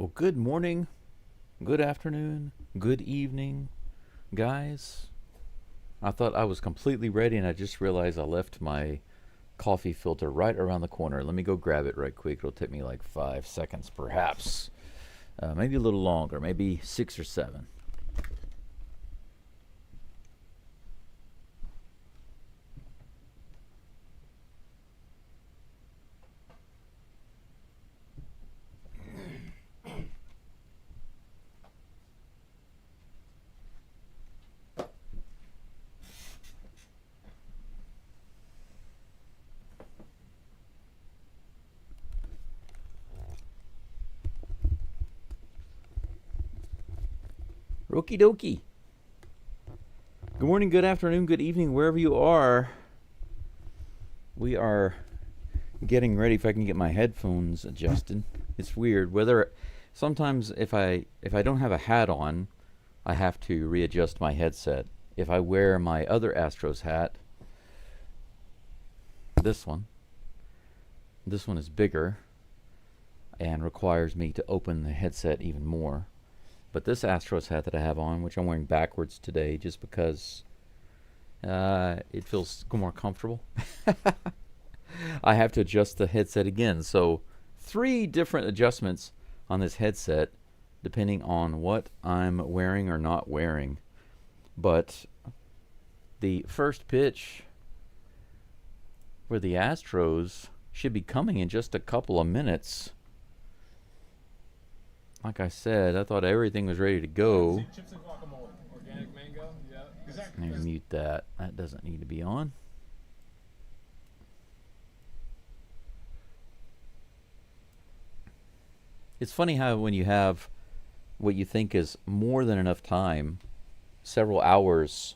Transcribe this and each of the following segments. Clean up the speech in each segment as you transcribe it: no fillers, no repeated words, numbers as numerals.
Well, good morning, good afternoon, good evening, guys. I thought I was completely ready and I just realized I left my coffee filter right around the corner. Let me go grab it right quick. It'll take me like 5 seconds, perhaps. Maybe a little longer, maybe 6 or 7. Okie dokie. Good morning, good afternoon, good evening, wherever you are. We are getting ready. If I can get my headphones adjusted. It's weird. Whether sometimes if I don't have a hat on, I have to readjust my headset. If I wear my other Astros hat, this one is bigger and requires me to open the headset even more. But this Astros hat that I have on, which I'm wearing backwards today just because it feels more comfortable, I have to adjust the headset again. So 3 different adjustments on this headset depending on what I'm wearing or not wearing. But the first pitch for the Astros should be coming in just a couple of minutes. Like I said, I thought everything was ready to go. Chips and guacamole, organic mango. Yeah, exactly. Let me mute that. That doesn't need to be on. It's funny how when you have what you think is more than enough time, several hours,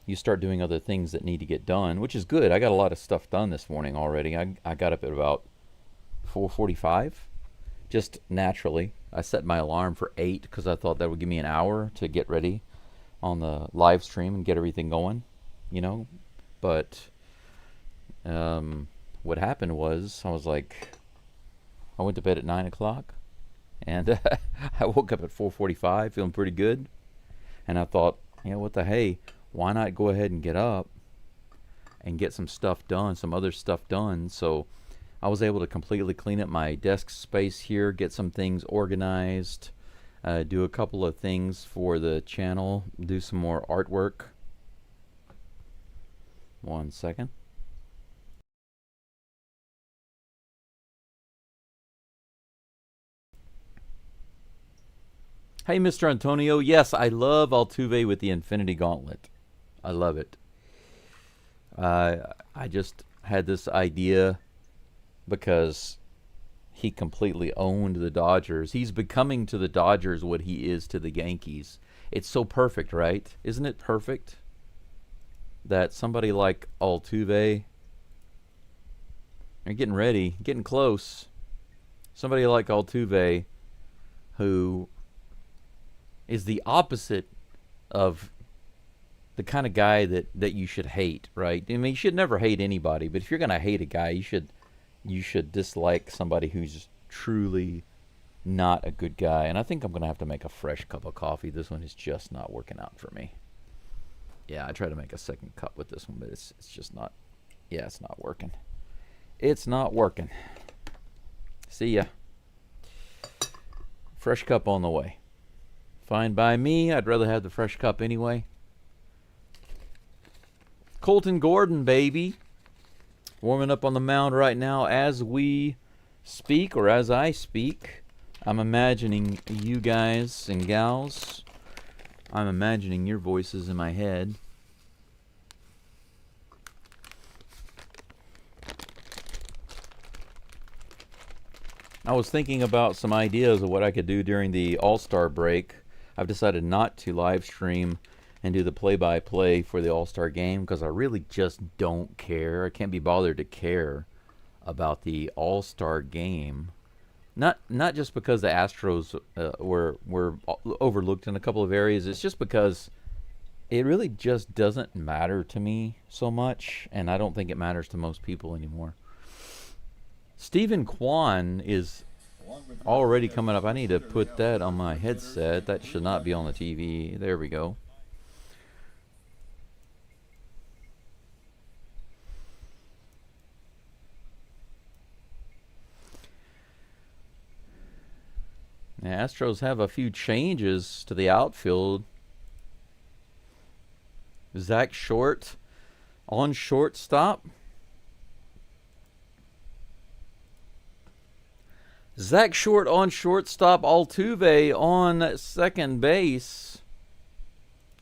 you start doing other things that need to get done, which is good. I got a lot of stuff done this morning already. I got up at about 4:45, just naturally. I set my alarm for 8 because I thought that would give me an hour to get ready on the live stream and get everything going, But what happened was I went to bed at 9 o'clock and I woke up at 4:45 feeling pretty good. And I thought, what the hey, why not go ahead and get up and get some stuff done, some other stuff done. So I was able to completely clean up my desk space here, get some things organized, do a couple of things for the channel, do some more artwork. 1 second. Hey, Mr. Antonio. Yes, I love Altuve with the Infinity Gauntlet. I love it. I just had this idea because he completely owned the Dodgers. He's becoming to the Dodgers what he is to the Yankees. It's so perfect, right? Isn't it perfect that somebody like Altuve, you're getting ready, getting close, somebody like Altuve who is the opposite of the kind of guy that you should hate, right? I mean, you should never hate anybody, but if you're going to hate a guy, you should dislike somebody who's truly not a good guy. And I think I'm going to have to make a fresh cup of coffee. This one is just not working out for me. Yeah, I tried to make a second cup with this one, but it's just not. Yeah, it's not working. It's not working. See ya. Fresh cup on the way. Fine by me. I'd rather have the fresh cup anyway. Colton Gordon, baby. Warming up on the mound right now as we speak, or as I speak. I'm imagining you guys and gals. I'm imagining your voices in my head. I was thinking about some ideas of what I could do during the All-Star break. I've decided not to live stream and do the play-by-play for the All-Star game because I really just don't care. I can't be bothered to care about the All-Star game. Not just because the Astros were overlooked in a couple of areas. It's just because it really just doesn't matter to me so much, and I don't think it matters to most people anymore. Stephen Kwan is already coming up. I need to put that on my headset. That should not be on the TV. There we go. The Astros have a few changes to the outfield. Zach Short on shortstop. Zach Short on shortstop. Altuve on second base.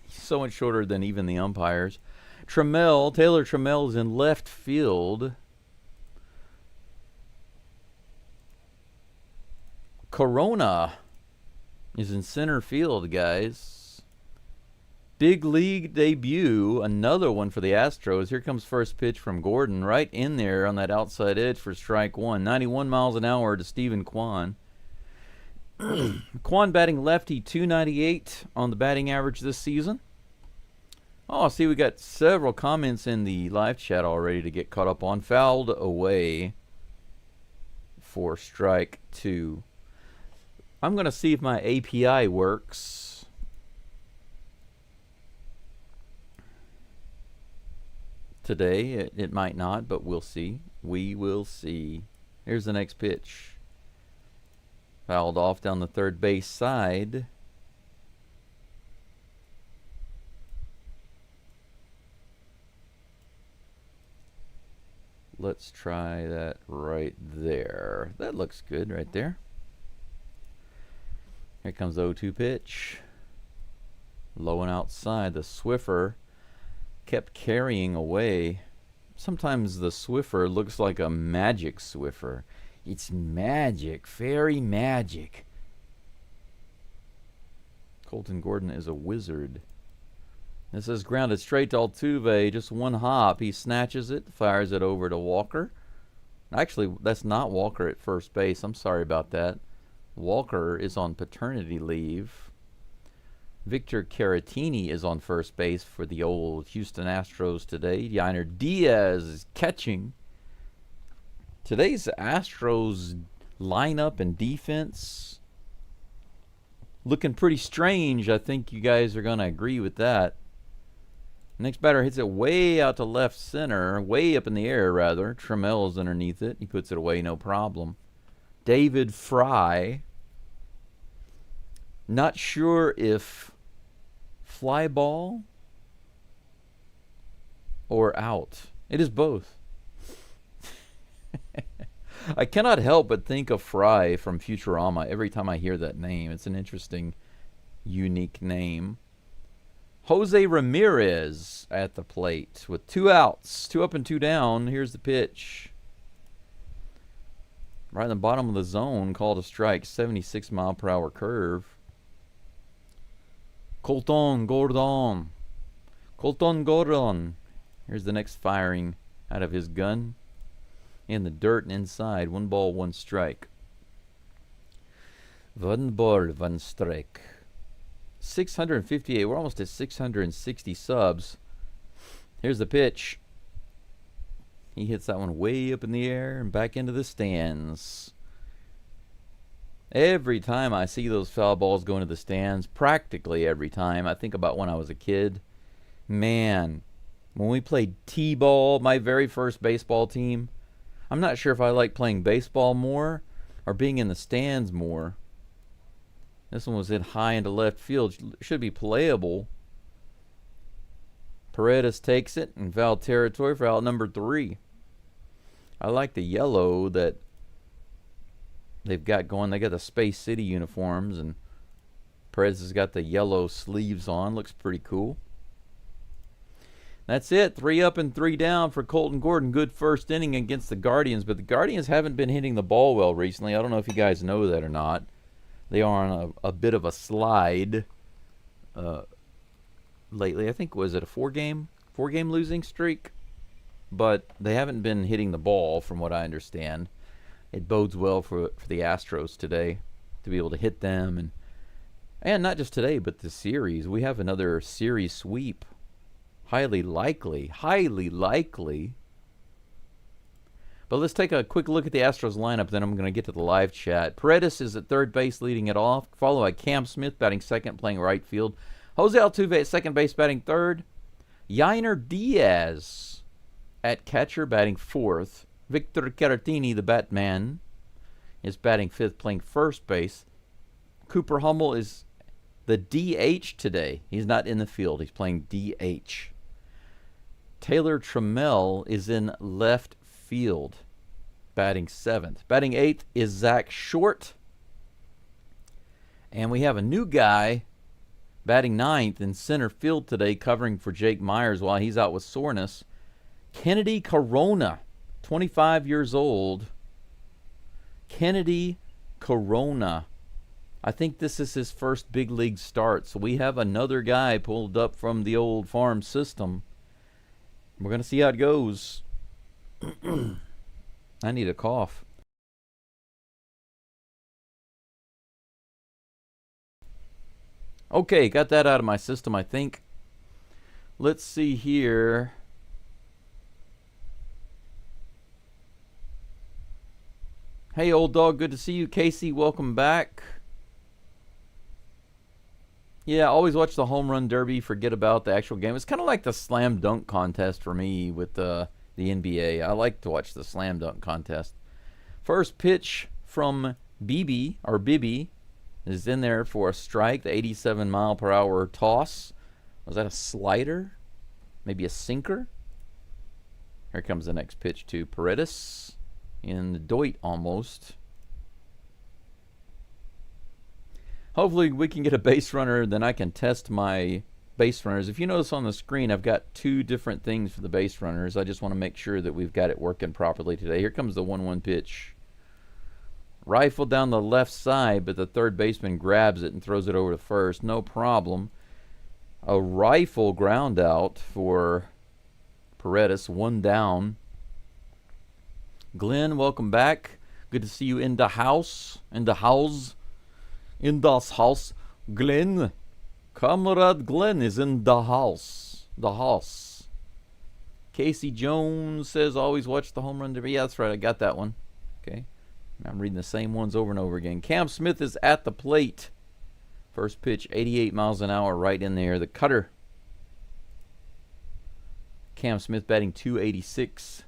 He's so much shorter than even the umpires. Taylor Trammell is in left field. Corona is in center field, guys. Big league debut, another one for the Astros. Here comes first pitch from Gordon, right in there on that outside edge for strike one. 91 miles an hour to Stephen Kwan. Kwan batting lefty, 298 on the batting average this season. Oh, see, we got several comments in the live chat already to get caught up on. Fouled away for strike two. I'm going to see if my API works. Today, it might not, but we'll see. We will see. Here's the next pitch. Fouled off down the third base side. Let's try that right there. That looks good right there. Here comes the 0-2 pitch. Low and outside. The Swiffer kept carrying away. Sometimes the Swiffer looks like a magic Swiffer. It's magic. Fairy magic. Colton Gordon is a wizard. This is grounded straight to Altuve. Just one hop. He snatches it. Fires it over to Walker. Actually, that's not Walker at first base. I'm sorry about that. Walker is on paternity leave. Victor Caratini is on first base for the old Houston Astros today. Yainer Diaz is catching. Today's Astros lineup and defense looking pretty strange. I think you guys are going to agree with that. Next batter hits it way out to left center, way up in the air rather. Trammell is underneath it. He puts it away, no problem. David Fry. Not sure if fly ball or out. It is both. I cannot help but think of Fry from Futurama every time I hear that name. It's an interesting, unique name. Jose Ramirez at the plate with 2 outs, 2 up and 2 down. Here's the pitch. Right in the bottom of the zone, called a strike, 76-mile-per-hour curve. Colton Gordon. Colton Gordon. Here's the next firing out of his gun. In the dirt and inside. 1 ball, 1 strike. 1 ball, 1 strike. 658. We're almost at 660 subs. Here's the pitch. He hits that one way up in the air and back into the stands. Every time I see those foul balls go into the stands, practically every time, I think about when I was a kid. Man, when we played T-ball, my very first baseball team, I'm not sure if I like playing baseball more or being in the stands more. This one was hit high into left field. Should be playable. Paredes takes it in foul territory for out number 3. I like the yellow that they've got going. They got the Space City uniforms, and Perez has got the yellow sleeves on. Looks pretty cool. That's it. 3 up and 3 down for Colton Gordon. Good first inning against the Guardians, but the Guardians haven't been hitting the ball well recently. I don't know if you guys know that or not. They are on a bit of a slide lately. I think, was it a 4-game losing streak? But they haven't been hitting the ball, from what I understand. It bodes well for the Astros today to be able to hit them. And not just today, but the series. We have another series sweep. Highly likely. But let's take a quick look at the Astros lineup, then I'm going to get to the live chat. Paredes is at third base leading it off, followed by Cam Smith batting second, playing right field. Jose Altuve at second base batting third. Yainer Diaz at catcher batting fourth. Victor Caratini, the Batman, is batting fifth, playing first base. Cooper Hummel is the DH today. He's not in the field. He's playing DH. Taylor Trammell is in left field, batting seventh. Batting eighth is Zach Short. And we have a new guy batting ninth in center field today, covering for Jake Myers while he's out with soreness. Kennedy Corona, 25 years old. Kennedy Corona. I think this is his first big league start. So we have another guy pulled up from the old farm system. We're going to see how it goes. I need a cough. Okay, got that out of my system, I think. Let's see here. Hey, old dog, good to see you. Casey, welcome back. Yeah, always watch the home run derby. Forget about the actual game. It's kind of like the slam dunk contest for me with the NBA. I like to watch the slam dunk contest. First pitch from Bibi is in there for a strike. The 87-mile-per-hour toss. Was that a slider? Maybe a sinker? Here comes the next pitch to Paredes in the Doit almost. Hopefully we can get a base runner, then I can test my base runners. If you notice on the screen, I've got two different things for the base runners. I just want to make sure that we've got it working properly today. Here comes the 1-1 pitch. Rifle down the left side, but the third baseman grabs it and throws it over to first. No problem. A rifle ground out for Paredes. One down. Glenn, welcome back. Good to see you in the house. In the house. In das house. Glenn. Comrade Glenn is in the house. The house. Casey Jones says always watch the home run derby. Yeah, that's right. I got that one. Okay. I'm reading the same ones over and over again. Cam Smith is at the plate. First pitch, 88 miles an hour, right in there. The cutter. Cam Smith batting 286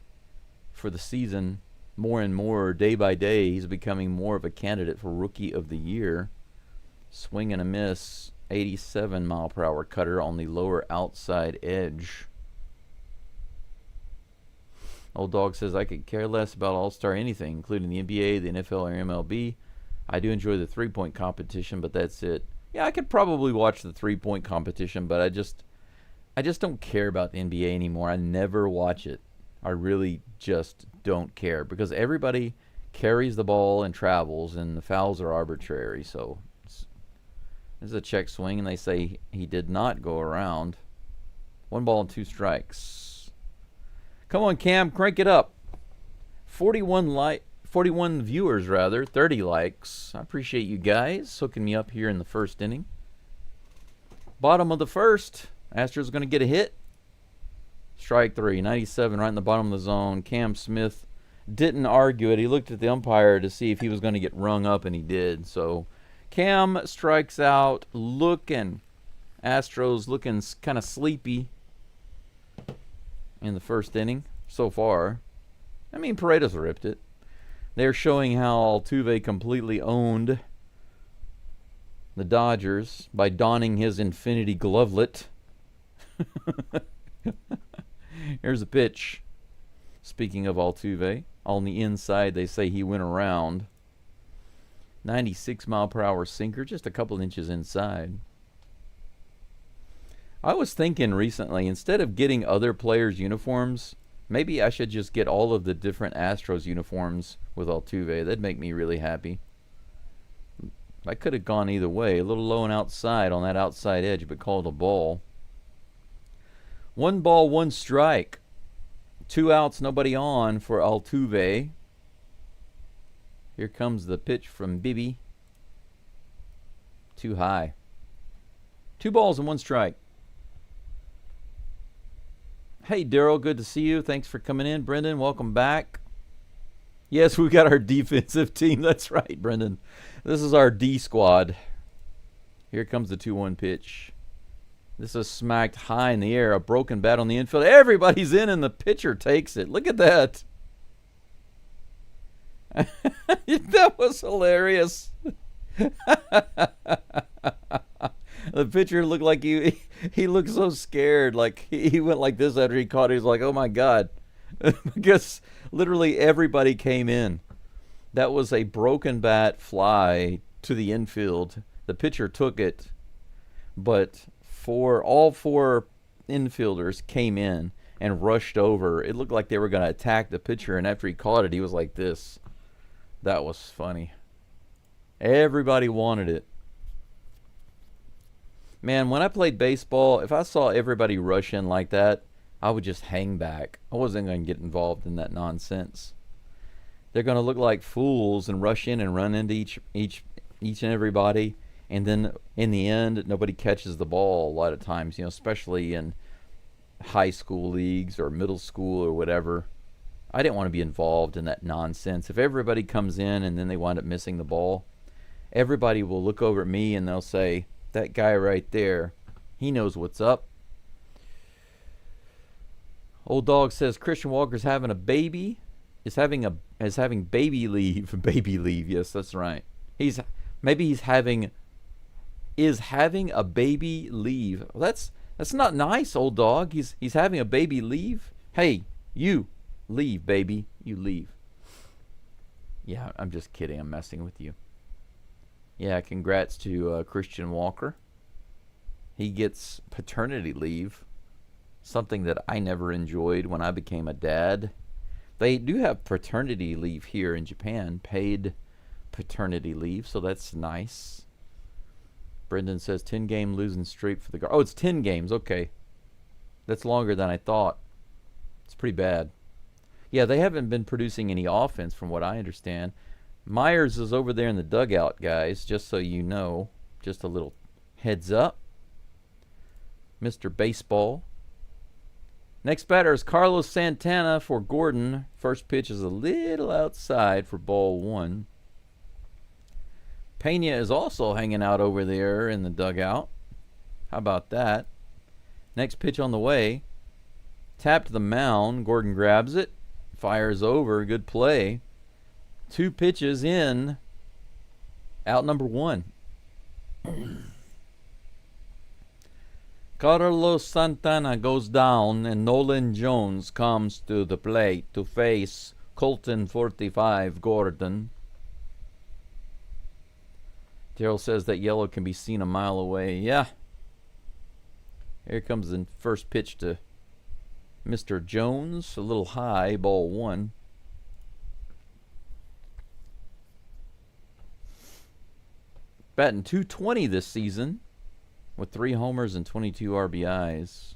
for the season. More and more, day by day, he's becoming more of a candidate for Rookie of the Year. Swing and a miss. 87-mile-per-hour cutter on the lower outside edge. Old Dog says, I could care less about All-Star anything, including the NBA, the NFL, or MLB. I do enjoy the three-point competition, but that's it. Yeah, I could probably watch the three-point competition, but I just don't care about the NBA anymore. I never watch it. I really just don't care because everybody carries the ball and travels, and the fouls are arbitrary. So this is a check swing, and they say he did not go around. 1 ball and 2 strikes. Come on, Cam, crank it up. 41 viewers, rather. 30 likes. I appreciate you guys hooking me up here in the first inning. Bottom of the first. Astros going to get a hit. Strike 3. 97 right in the bottom of the zone. Cam Smith didn't argue it. He looked at the umpire to see if he was going to get rung up, and he did. So Cam strikes out looking. Astros looking kind of sleepy in the first inning so far. I mean, Paredes ripped it. They're showing how Altuve completely owned the Dodgers by donning his infinity glovelet. Here's a pitch. Speaking of Altuve, on the inside they say he went around. 96-mile-per-hour sinker, just a couple inches inside. I was thinking recently, instead of getting other players' uniforms, maybe I should just get all of the different Astros uniforms with Altuve. That'd make me really happy. I could have gone either way. A little low and outside on that outside edge, but called a ball. 1 ball, 1 strike. 2 outs, nobody on for Altuve. Here comes the pitch from Bibi. Too high. 2 balls and 1 strike. Hey, Daryl, good to see you. Thanks for coming in. Brendan, welcome back. Yes, we got our defensive team. That's right, Brendan. This is our D squad. Here comes the 2-1 pitch. This is smacked high in the air. A broken bat on the infield. Everybody's in, and the pitcher takes it. Look at that. That was hilarious. The pitcher looked like he looked so scared. Like he went like this after he caught it. He was like, oh my God. Because literally everybody came in. That was a broken bat fly to the infield. The pitcher took it, but all four infielders came in and rushed over. It looked like they were going to attack the pitcher, and after he caught it, he was like this. That was funny. Everybody wanted it. Man, when I played baseball, if I saw everybody rush in like that, I would just hang back. I wasn't going to get involved in that nonsense. They're going to look like fools and rush in and run into each and everybody, and then in the end, nobody catches the ball a lot of times, especially in high school leagues or middle school or whatever. I didn't want to be involved in that nonsense. If everybody comes in and then they wind up missing the ball, everybody will look over at me and they'll say, that guy right there, he knows what's up. Old Dog says Christian Walker's having a baby. Is having baby leave. Baby leave, yes, that's right. Is having a baby leave. Well, that's not nice, Old Dog. He's having a baby leave. Hey, you leave, baby. You leave. Yeah, I'm just kidding. I'm messing with you. Yeah, congrats to Christian Walker. He gets paternity leave, something that I never enjoyed when I became a dad. They do have paternity leave here in Japan, paid paternity leave, so that's nice. Brendan says 10-game losing streak for the Guardians. Oh, it's 10 games. Okay. That's longer than I thought. It's pretty bad. Yeah, they haven't been producing any offense from what I understand. Myers is over there in the dugout, guys, just so you know. Just a little heads up. Mr. Baseball. Next batter is Carlos Santana for Gordon. First pitch is a little outside for ball 1. Pena is also hanging out over there in the dugout. How about that? Next pitch on the way. Tap to the mound. Gordon grabs it. Fires over. Good play. 2 pitches in. Out number 1. Carlos Santana goes down and Nolan Jones comes to the plate to face Colton 45 Gordon. Daryl says that yellow can be seen a mile away. Yeah. Here comes the first pitch to Mr. Jones. A little high, ball 1. Batting .220 this season with 3 homers and 22 RBIs.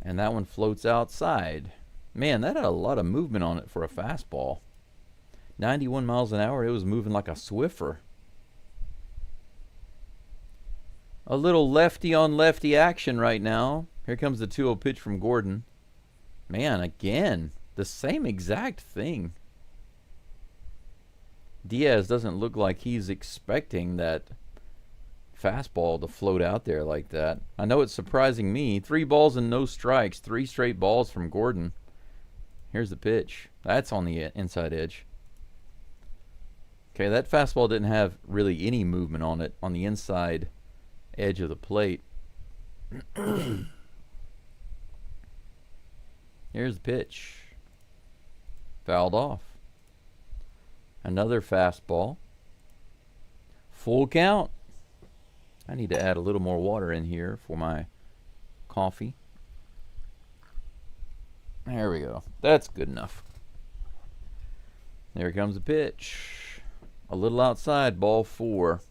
And that one floats outside. Man, that had a lot of movement on it for a fastball. 91 miles an hour. It was moving like a Swiffer. A little lefty on lefty action right now. Here comes the 2-0 pitch from Gordon. Man, again, the same exact thing. Diaz doesn't look like he's expecting that fastball to float out there like that. I know it's surprising me. 3 balls and no strikes. 3 straight balls from Gordon. Here's the pitch. That's on the inside edge. Okay, that fastball didn't have really any movement on it on the inside edge of the plate. Here's the pitch. Fouled off. Another fastball. Full count. I need to add a little more water in here for my coffee. There we go. That's good enough. There comes the pitch. A little outside, ball 4.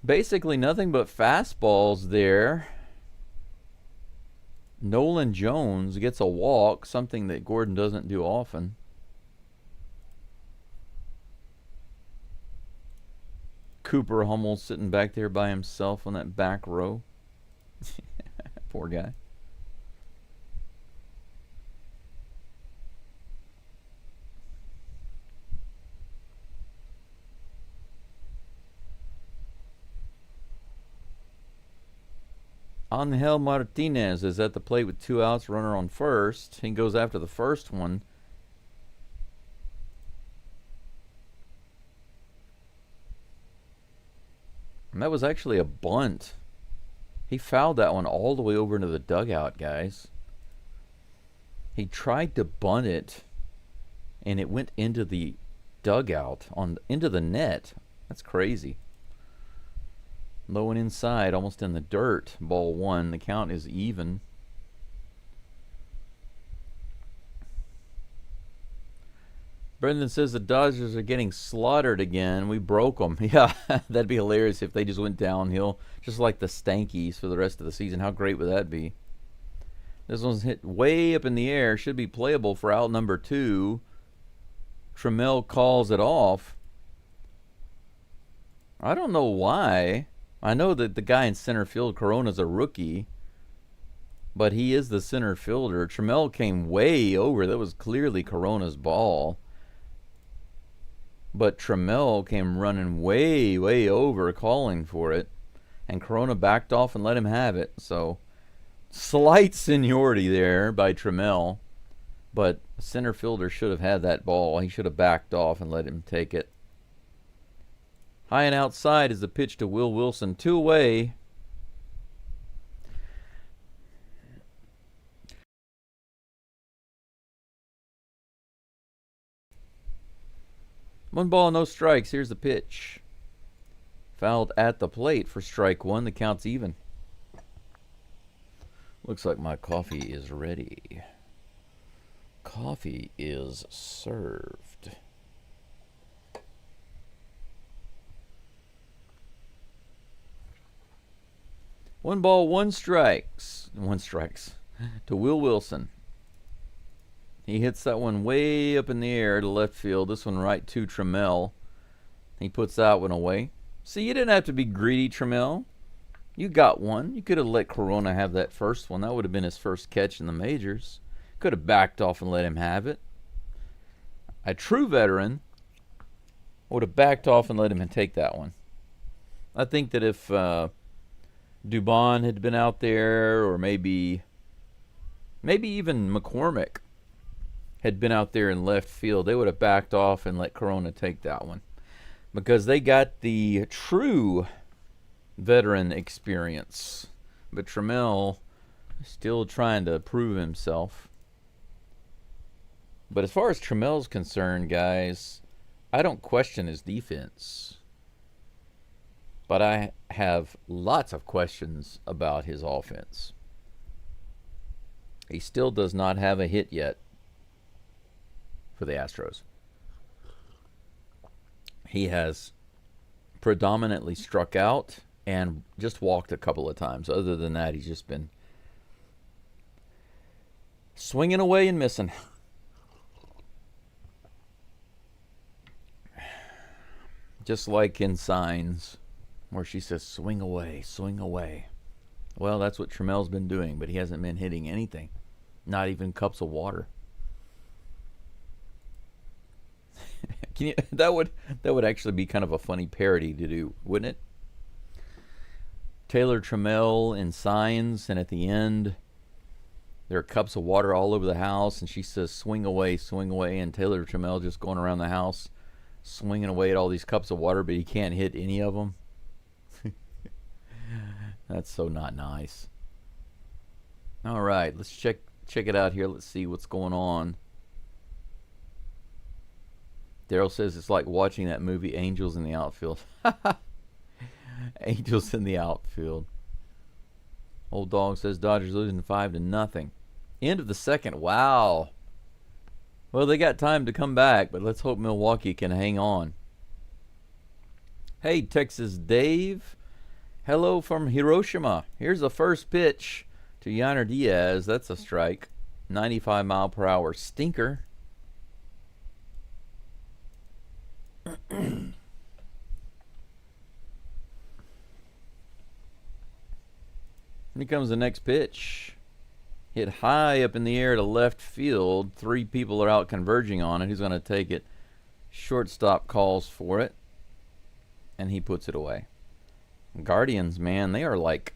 Basically nothing but fastballs there. Nolan Jones gets a walk, something that Gordon doesn't do often. Cooper Hummel sitting back there by himself on that back row. Poor guy. Angel Martinez is at the plate with 2 outs, runner on first. He goes after the first one. And that was actually a bunt. He fouled that one all the way over into the dugout, guys. He tried to bunt it, and it went into the dugout, into the net. That's crazy. Low and inside, almost in the dirt. Ball 1. The count is even. Brendan says the Dodgers are getting slaughtered again. We broke them. Yeah, that'd be hilarious if they just went downhill, just like the Stankies for the rest of the season. How great would that be? This one's hit way up in the air. Should be playable for out number 2. Trammell calls it off. I don't know why. I know that the guy in center field, Corona's a rookie, but he is the center fielder. Trammell came way over. That was clearly Corona's ball. But Trammell came running way, way over, calling for it. And Corona backed off and let him have it. So, slight seniority there by Trammell. But center fielder should have had that ball. He should have backed off and let him take it. High and outside is the pitch to Will Wilson. 2 away. One ball, no strikes. Here's the pitch. Fouled at the plate for strike 1. The count's even. Looks like my coffee is ready. Coffee is served. One ball, one strikes to Will Wilson. He hits that one way up in the air to left field. This one right to Trammell. He puts that one away. See, you didn't have to be greedy, Trammell. You got one. You could have let Corona have that first one. That would have been his first catch in the majors. Could have backed off and let him have it. A true veteran would have backed off and let him take that one. I think that if Dubon had been out there, or maybe even McCormick had been out there in left field, they would have backed off and let Corona take that one, because they got the true veteran experience. But Trammell still trying to prove himself. But as far as Trammell's concerned, guys, I don't question his defense, but I have lots of questions about his offense. He still does not have a hit yet for the Astros. He has predominantly struck out and just walked a couple of times. Other than that, he's just been swinging away and missing. Just like in Signs, where she says, swing away, swing away. Well, that's what Trammell's been doing, but he hasn't been hitting anything. Not even cups of water. That would actually be kind of a funny parody to do, wouldn't it? Taylor Trammell in Signs, and at the end, there are cups of water all over the house, and she says, swing away, and Taylor Trammell just going around the house, swinging away at all these cups of water, but he can't hit any of them. That's so not nice. All right, let's check it out here. Let's see what's going on. Daryl says it's like watching that movie Angels in the Outfield. Angels in the Outfield. Old Dog says Dodgers losing 5-0. End of the second. Wow. Well, they got time to come back, but let's hope Milwaukee can hang on. Hey, Texas Dave. Hello from Hiroshima. Here's the first pitch to Yainer Diaz. That's a strike. 95-mile-per-hour stinker. Here comes the next pitch. Hit high up in the air to left field. 3 people are out converging on it. Who's going to take it? Shortstop calls for it, and he puts it away. Guardians, man, they are like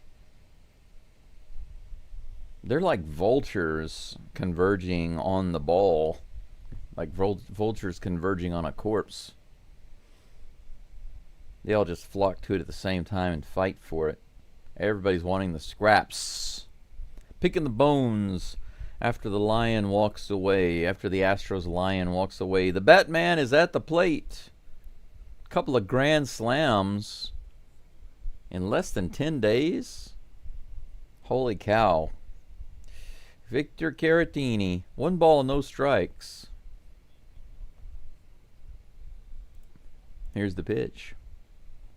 They're like vultures converging on the ball, like vultures converging on a corpse. They all just flock to it at the same time and fight for it. Everybody's wanting the scraps. Picking the bones after the lion walks away. After the Astros lion walks away. The Batman is at the plate. A couple of grand slams in less than 10 days. Holy cow. Victor Caratini. 1 ball, no strikes. Here's the pitch.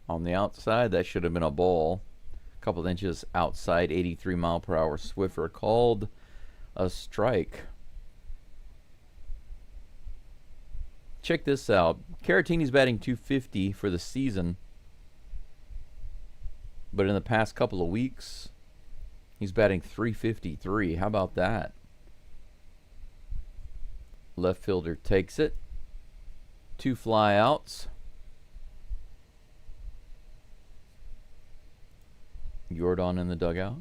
On the outside, that should have been a ball. A couple inches outside, 83 mile per hour Swiffer called a strike. Check this out. Caratini's batting .250 for the season. But in the past couple of weeks, he's batting .353. How about that? Left fielder takes it. 2 fly outs. Jordan in the dugout.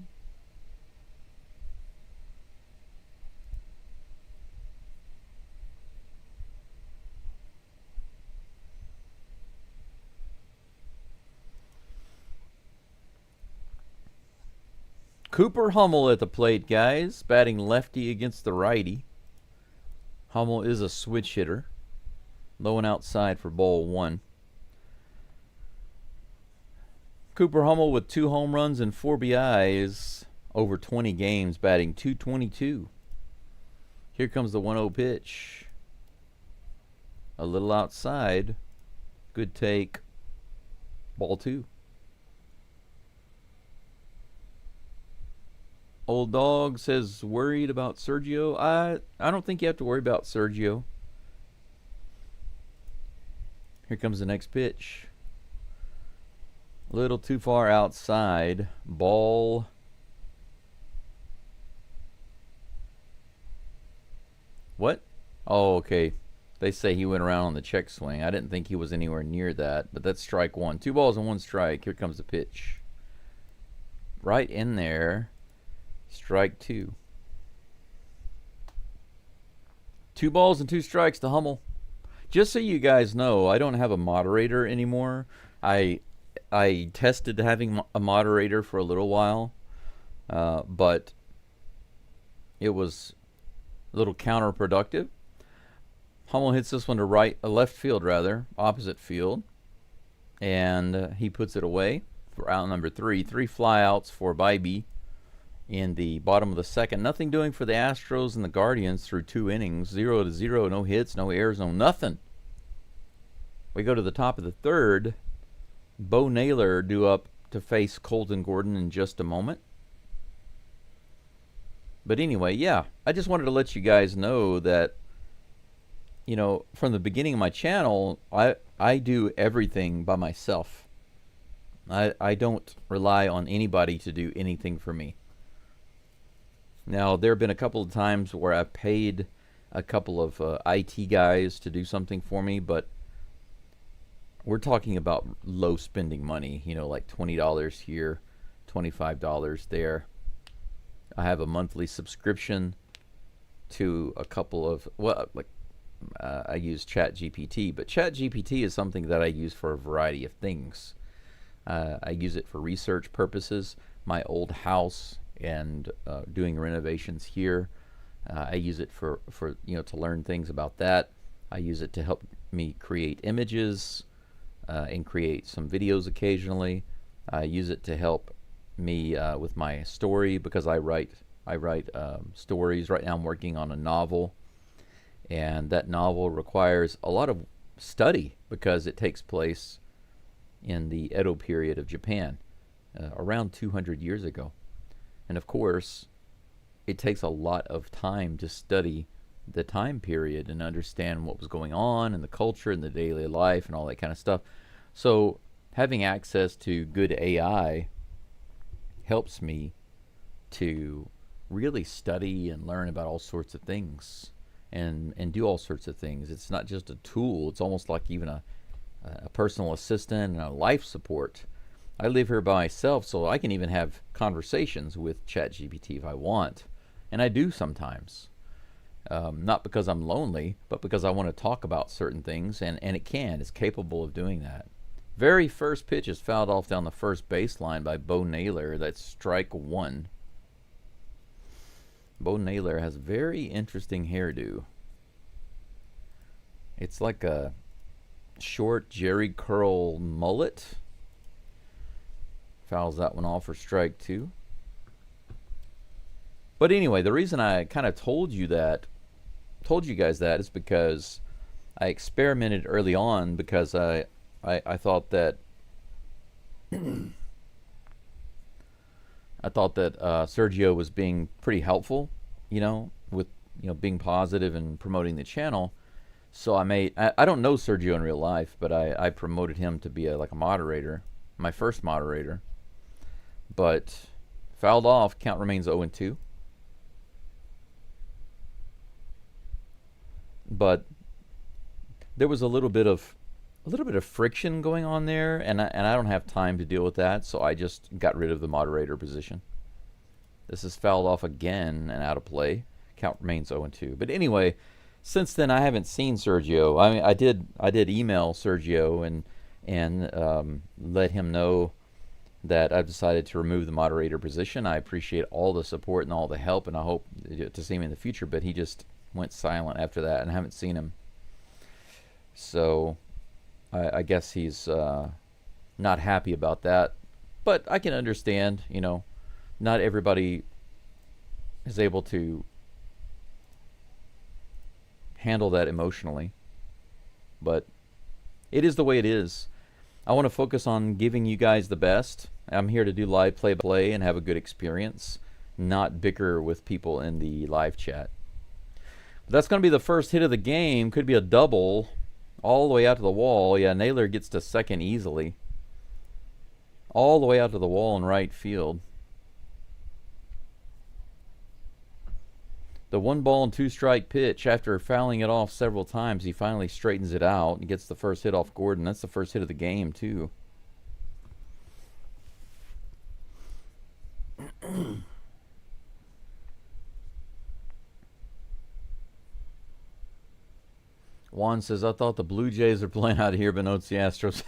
Cooper Hummel at the plate, guys. Batting lefty against the righty. Hummel is a switch hitter. Low and outside for ball 1. Cooper Hummel with 2 home runs and 4 RBIs over 20 games, batting .222. Here comes the 1-0 pitch. A little outside. Good take. Ball 2. Old Dog says worried about Sergio. I don't think you have to worry about Sergio. Here comes the next pitch. A little too far outside. Ball. What? Oh, okay. They say he went around on the check swing. I didn't think he was anywhere near that, but that's strike 1. 2 balls and 1 strike. Here comes the pitch. Right in there. Strike 2. 2 balls and 2 strikes to Hummel. Just so you guys know, I don't have a moderator anymore. I tested having a moderator for a little while, but it was a little counterproductive. Hummel hits this one to left field, opposite field, and he puts it away for out number 3. 3 flyouts for Bybee in the bottom of the second. Nothing doing for the Astros and the Guardians through 2 innings. 0-0, no hits, no errors, no nothing. We go to the top of the third. Bo Naylor due up to face Colton Gordon in just a moment. But anyway, yeah, I just wanted to let you guys know that, you know, from the beginning of my channel, I do everything by myself. I don't rely on anybody to do anything for me. Now, there have been a couple of times where I paid a couple of IT guys to do something for me, but we're talking about low spending money, you know, like $20 here, $25 there. I have a monthly subscription to a couple of, I use ChatGPT, but ChatGPT is something that I use for a variety of things. I use it for research purposes. My old house and doing renovations here. I use it for to learn things about that. I use it to help me create images and create some videos occasionally. I use it to help me with my story because I write stories. Right now I'm working on a novel, and that novel requires a lot of study because it takes place in the Edo period of Japan, around 200 years ago. And of course, it takes a lot of time to study the time period and understand what was going on and the culture and the daily life and all that kind of stuff. So having access to good AI helps me to really study and learn about all sorts of things and do all sorts of things. It's not just a tool. It's almost like even a personal assistant and a life support. I live here by myself, so I can even have conversations with ChatGPT if I want. And I do sometimes. Not because I'm lonely, but because I want to talk about certain things, and it's capable of doing that. Very first pitch is fouled off down the first baseline by Bo Naylor. That's strike one. Bo Naylor has very interesting hairdo. It's like a short Jerry curl mullet. Fouls that one off for strike two. But anyway, the reason I kind of told you guys that is because I experimented early on, because I thought that Sergio was being pretty helpful, with being positive and promoting the channel. So I don't know Sergio in real life, but I promoted him to be like a moderator, my first moderator. But fouled off, count remains 0-2. But there was a little bit of friction going on there, and I don't have time to deal with that, so I just got rid of the moderator position. This is fouled off again and out of play. Count remains 0-2. But anyway, since then I haven't seen Sergio. I mean, I did email Sergio and let him know that I've decided to remove the moderator position. I appreciate all the support and all the help, and I hope to see him in the future. But he just went silent after that, and I haven't seen him. So I guess he's not happy about that. But I can understand, not everybody is able to handle that emotionally. But it is the way it is. I want to focus on giving you guys the best. I'm here to do live play and have a good experience, not bicker with people in the live chat. But that's going to be the first hit of the game. Could be a double all the way out to the wall. Yeah, Naylor gets to second easily. All the way out to the wall in right field. The 1-2 strike pitch, after fouling it off several times, he finally straightens it out and gets the first hit off Gordon. That's the first hit of the game, too. Juan says, I thought the Blue Jays are playing out here, but no, it's the Astros.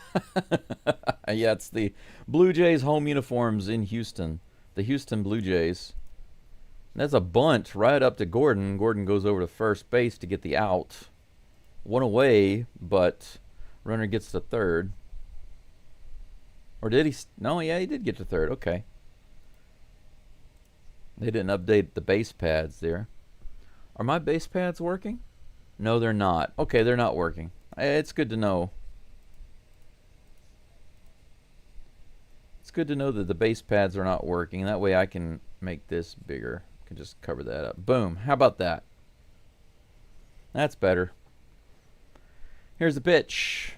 Yeah, it's the Blue Jays home uniforms in Houston. The Houston Blue Jays. That's a bunt right up to Gordon. Gordon goes over to first base to get the out. One away, but runner gets to third. Or did he? No, yeah, he did get to third. Okay. They didn't update the base pads there. Are my base pads working? No, they're not. Okay, they're not working. It's good to know. It's good to know that the base pads are not working. That way I can make this bigger. Just cover that up. Boom. How about that? That's better. Here's the pitch.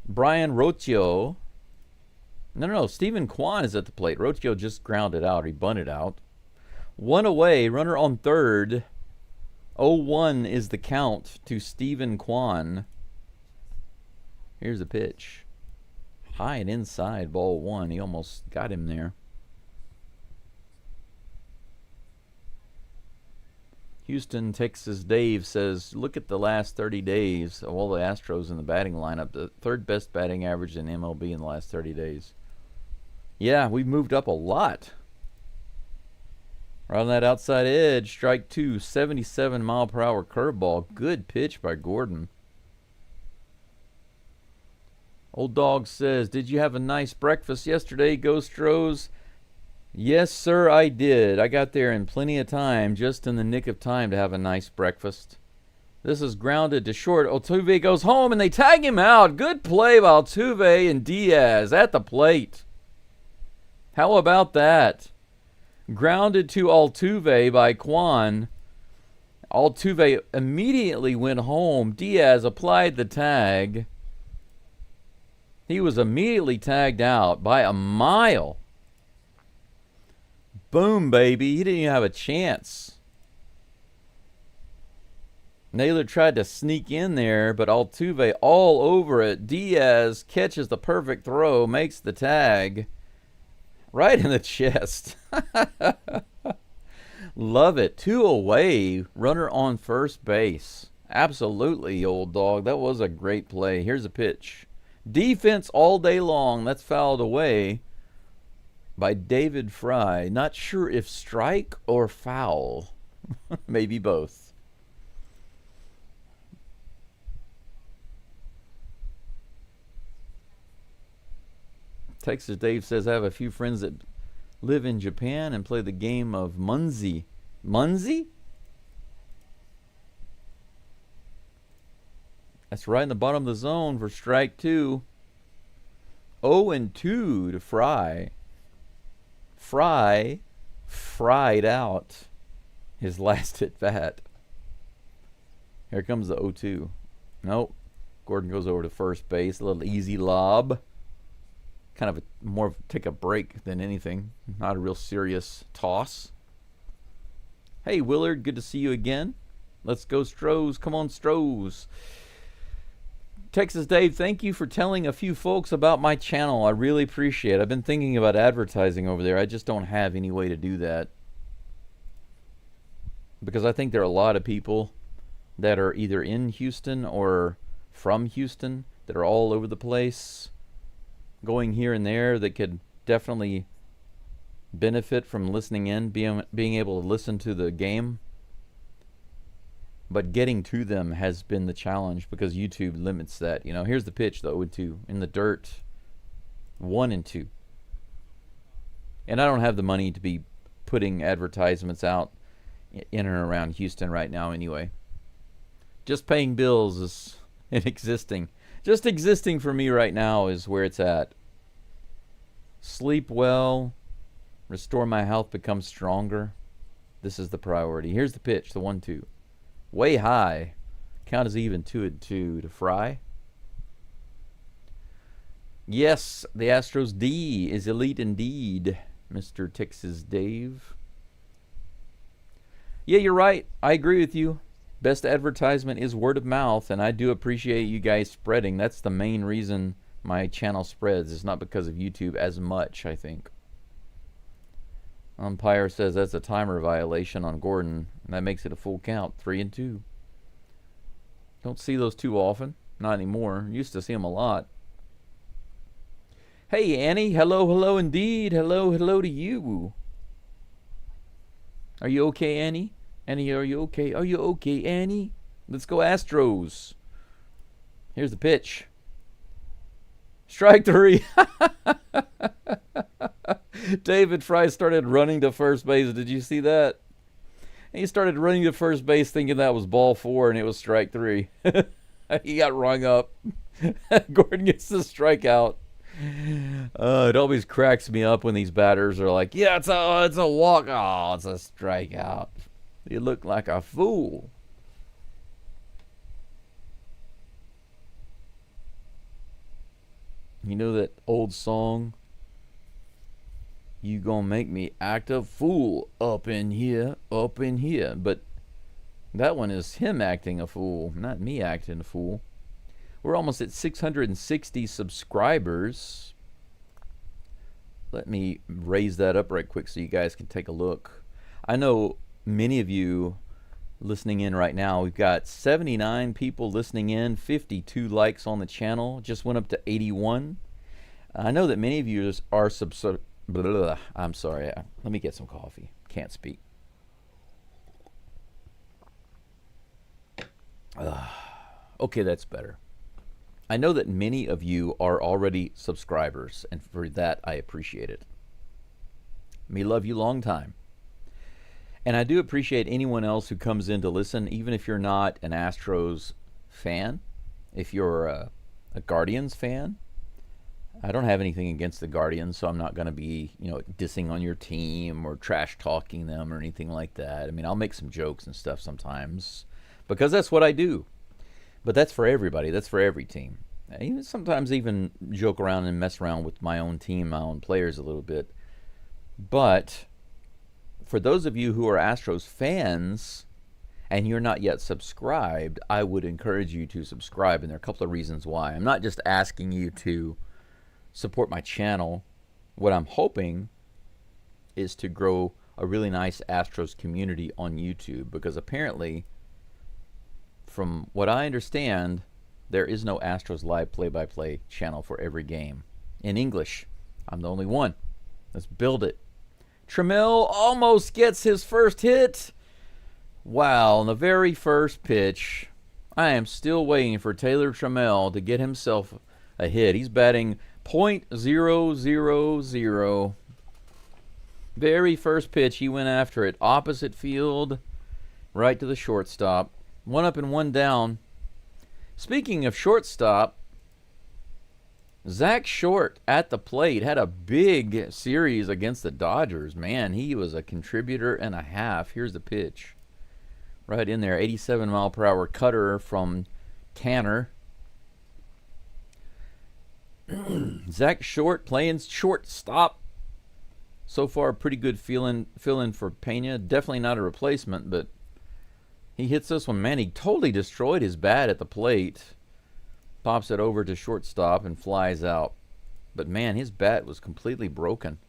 Brian Rocchio. No. Stephen Kwan is at the plate. Rocchio just grounded out. He bunted out. One away. Runner on third. 0-1 is the count to Stephen Kwan. Here's the pitch. High and inside. Ball one. He almost got him there. Houston, Texas Dave says, look at the last 30 days of all the Astros in the batting lineup. The third best batting average in MLB in the last 30 days. Yeah, we've moved up a lot. Right on that outside edge, strike two, 77 mile per hour curveball. Good pitch by Gordon. Old Dog says, did you have a nice breakfast yesterday, Geaux STROS? Yes, sir, I did. I got there in plenty of time, just in the nick of time to have a nice breakfast. This is grounded to short. Altuve goes home, and they tag him out. Good play by Altuve and Diaz at the plate. How about that? Grounded to Altuve by Kwan. Altuve immediately went home. Diaz applied the tag. He was immediately tagged out by a mile. Boom, baby. He didn't even have a chance. Naylor tried to sneak in there, but Altuve all over it. Diaz catches the perfect throw, makes the tag right in the chest. Love it. 2 away. Runner on first base. Absolutely, old dog. That was a great play. Here's a pitch. Defense all day long. That's fouled away by David Fry. Not sure if strike or foul. Maybe both. Texas Dave says, I have a few friends that live in Japan and play the game of Munzi. Munzi? That's right in the bottom of the zone for strike 2. 0-2 to Fry. Fry fried out his last at bat. Here comes the 0-2. Nope. Gordon goes over to first base. A little easy lob. Kind of more take a break than anything. Not a real serious toss. Hey, Willard. Good to see you again. Let's go, Stros. Come on, Stros. Texas Dave, thank you for telling a few folks about my channel. I really appreciate it. I've been thinking about advertising over there. I just don't have any way to do that. Because I think there are a lot of people that are either in Houston or from Houston that are all over the place, going here and there, that could definitely benefit from listening in, being able to listen to the game. But getting to them has been the challenge because YouTube limits that. You know, here's the pitch, the 0-2 in the dirt, 1-2. And I don't have the money to be putting advertisements out in and around Houston right now anyway. Just paying bills is and existing. Just existing for me right now is where it's at. Sleep well, restore my health, become stronger. This is the priority. Here's the pitch, the 1-2. Way high. Count is even, 2-2 to Fry. Yes, the Astros D is elite indeed, Mr. Texas Dave. Yeah, you're right. I agree with you. Best advertisement is word of mouth, and I do appreciate you guys spreading. That's the main reason my channel spreads. It's not because of YouTube as much, I think. Umpire says that's a timer violation on Gordon, and that makes it a full count, 3-2. Don't see those too often. Not anymore. Used to see them a lot. Hey, Annie. Hello, hello indeed. Hello, hello to you. Are you okay, Annie? Annie, are you okay? Are you okay, Annie? Let's go Astros. Here's the pitch. Strike 3. David Fry started running to first base. Did you see that? He started running to first base thinking that was ball 4 and it was strike 3. He got rung up. Gordon gets the strikeout. It always cracks me up when these batters are like, yeah, it's a walk. Oh, it's a strikeout. You look like a fool. You know that old song? You gonna make me act a fool up in here, up in here. But that one is him acting a fool, not me acting a fool. We're almost at 660 subscribers. Let me raise that up right quick so you guys can take a look. I know many of you listening in right now. We've got 79 people listening in, 52 likes on the channel. Just went up to 81. I know that many of you are I'm sorry. Let me get some coffee. Can't speak. Okay, that's better. I know that many of you are already subscribers, and for that, I appreciate it. Me love you long time. And I do appreciate anyone else who comes in to listen, even if you're not an Astros fan. If you're a Guardians fan, I don't have anything against the Guardians, so I'm not going to be, dissing on your team or trash talking them or anything like that. I mean, I'll make some jokes and stuff sometimes because that's what I do. But that's for everybody. That's for every team. I sometimes even joke around and mess around with my own team, my own players a little bit. But for those of you who are Astros fans and you're not yet subscribed, I would encourage you to subscribe. And there are a couple of reasons why. I'm not just asking you to support my channel. What I'm hoping is to grow a really nice Astros community on YouTube, because apparently, from what I understand, there is no Astros live play-by-play channel for every game in English. I'm the only one. Let's build it. Trammell almost gets his first hit. Wow, on the very first pitch, I am still waiting for Taylor Trammell to get himself a hit. He's batting .000. Very first pitch, he went after it. Opposite field, right to the shortstop. One up and one down. Speaking of shortstop, Zach Short at the plate had a big series against the Dodgers. Man, he was a contributor and a half. Here's the pitch. Right in there, 87-mile-per-hour cutter from Tanner. Zach Short playing shortstop. So far, pretty good fill-in for Pena. Definitely not a replacement, but he hits this one. Man, he totally destroyed his bat at the plate. Pops it over to shortstop and flies out. But man, his bat was completely broken.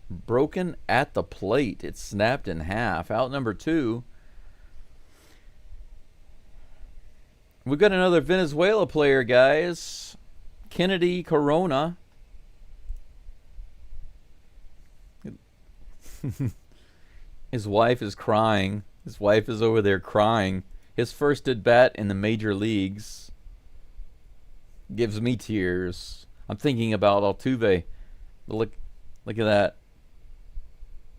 Broken at the plate. It snapped in half. Out number 2. We've got another Venezuela player, guys. Kennedy Corona. His wife is crying. His wife is over there crying. His first at bat in the major leagues. Gives me tears. I'm thinking about Altuve. Look at that.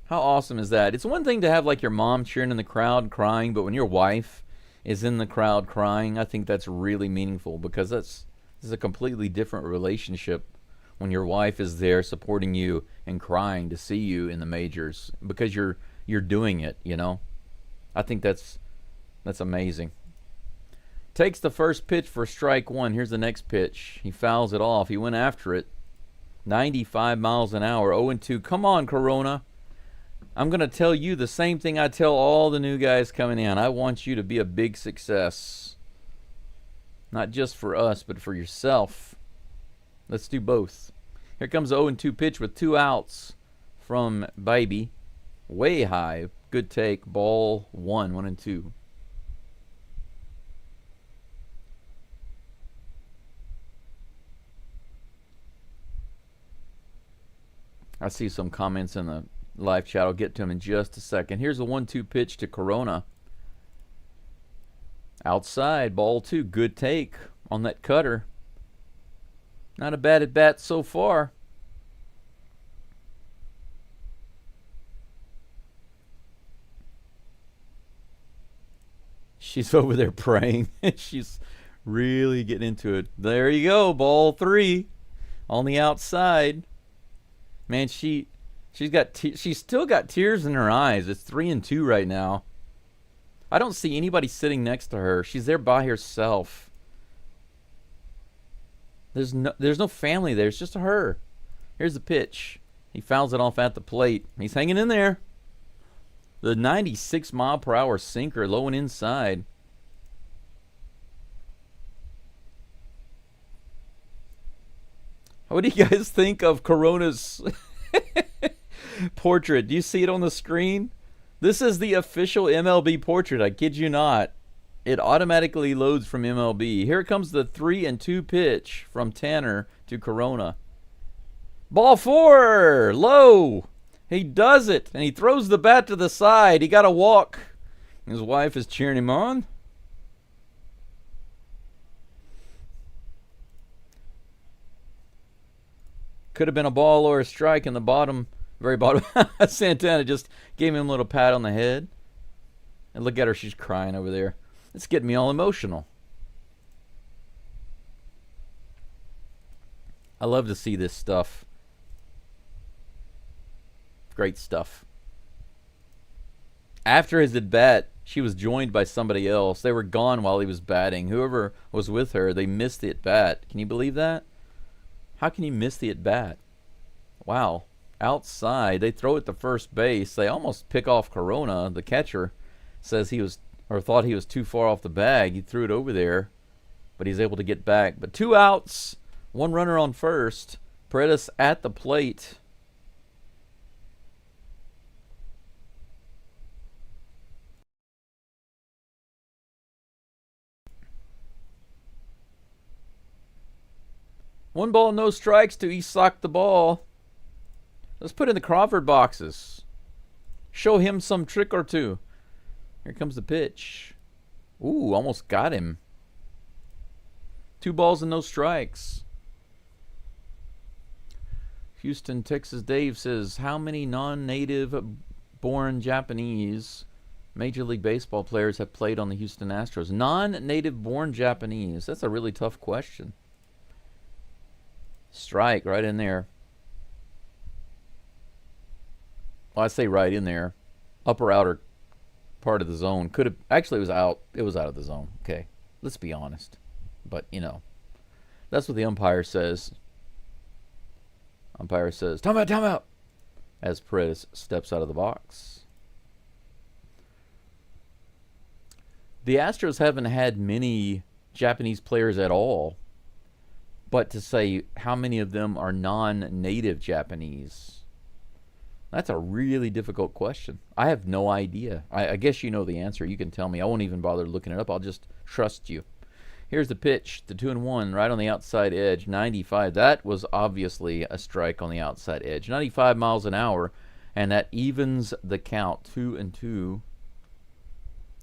How awesome is that? It's one thing to have like your mom cheering in the crowd crying, but when your wife is in the crowd crying, I think that's really meaningful, because this is a completely different relationship when your wife is there supporting you and crying to see you in the majors because you're doing it, you know? I think that's amazing. Takes the first pitch for strike one. Here's the next pitch. He fouls it off. He went after it. 95 miles an hour. 0-2. Come on, Corona. I'm going to tell you the same thing I tell all the new guys coming in. I want you to be a big success. Not just for us, but for yourself. Let's do both. Here comes the 0-2 pitch with 2 outs from Baby. Way high. Good take. Ball 1. 1-2. I see some comments in the live chat. I'll get to them in just a second. Here's a 1-2 pitch to Corona. Outside, ball 2. Good take on that cutter. Not a bad at bat so far. She's over there praying. She's really getting into it. There you go, ball 3 on the outside. Man, she's still got tears in her eyes. It's 3-2 right now. I don't see anybody sitting next to her. She's there by herself. There's no family there. It's just her. Here's the pitch. He fouls it off at the plate. He's hanging in there. The 96-mile-per-hour sinker, low and inside. What do you guys think of Corona's portrait? Do you see it on the screen? This is the official MLB portrait. I kid you not. It automatically loads from MLB. Here comes the 3-2 pitch from Tanner to Corona. Ball 4, low. He does it, and he throws the bat to the side. He got a walk. His wife is cheering him on. Could have been a ball or a strike in the bottom, very bottom. Santana just gave him a little pat on the head. And look at her, she's crying over there. It's getting me all emotional. I love to see this stuff. Great stuff. After his at-bat, she was joined by somebody else. They were gone while he was batting. Whoever was with her, they missed the at-bat. Can you believe that? How can you miss the at-bat? Wow. Outside, they throw it to first base. They almost pick off Corona. The catcher says he was, or thought he was too far off the bag. He threw it over there, but he's able to get back. But 2 outs, 1 runner on first. Paredes at the plate. 1 ball, no strikes to Isak the ball. Let's put in the Crawford boxes. Show him some trick or two. Here comes the pitch. Ooh, almost got him. 2 balls and no strikes. Houston, Texas Dave says, how many non-native born Japanese Major League Baseball players have played on the Houston Astros? Non-native born Japanese. That's a really tough question. Strike right in there. Well, I say right in there. Upper outer part of the zone. Could have actually it was out. It was out of the zone. Okay. Let's be honest. But, you know, that's what the umpire says. Umpire says, time out, as Perez steps out of the box. The Astros haven't had many Japanese players at all. But to say how many of them are non-native Japanese, that's a really difficult question. I have no idea. I guess you know the answer. You can tell me. I won't even bother looking it up. I'll just trust you. Here's the pitch, the 2-1, right on the outside edge, 95. That was obviously a strike on the outside edge. 95 miles an hour, and that evens the count, 2-2.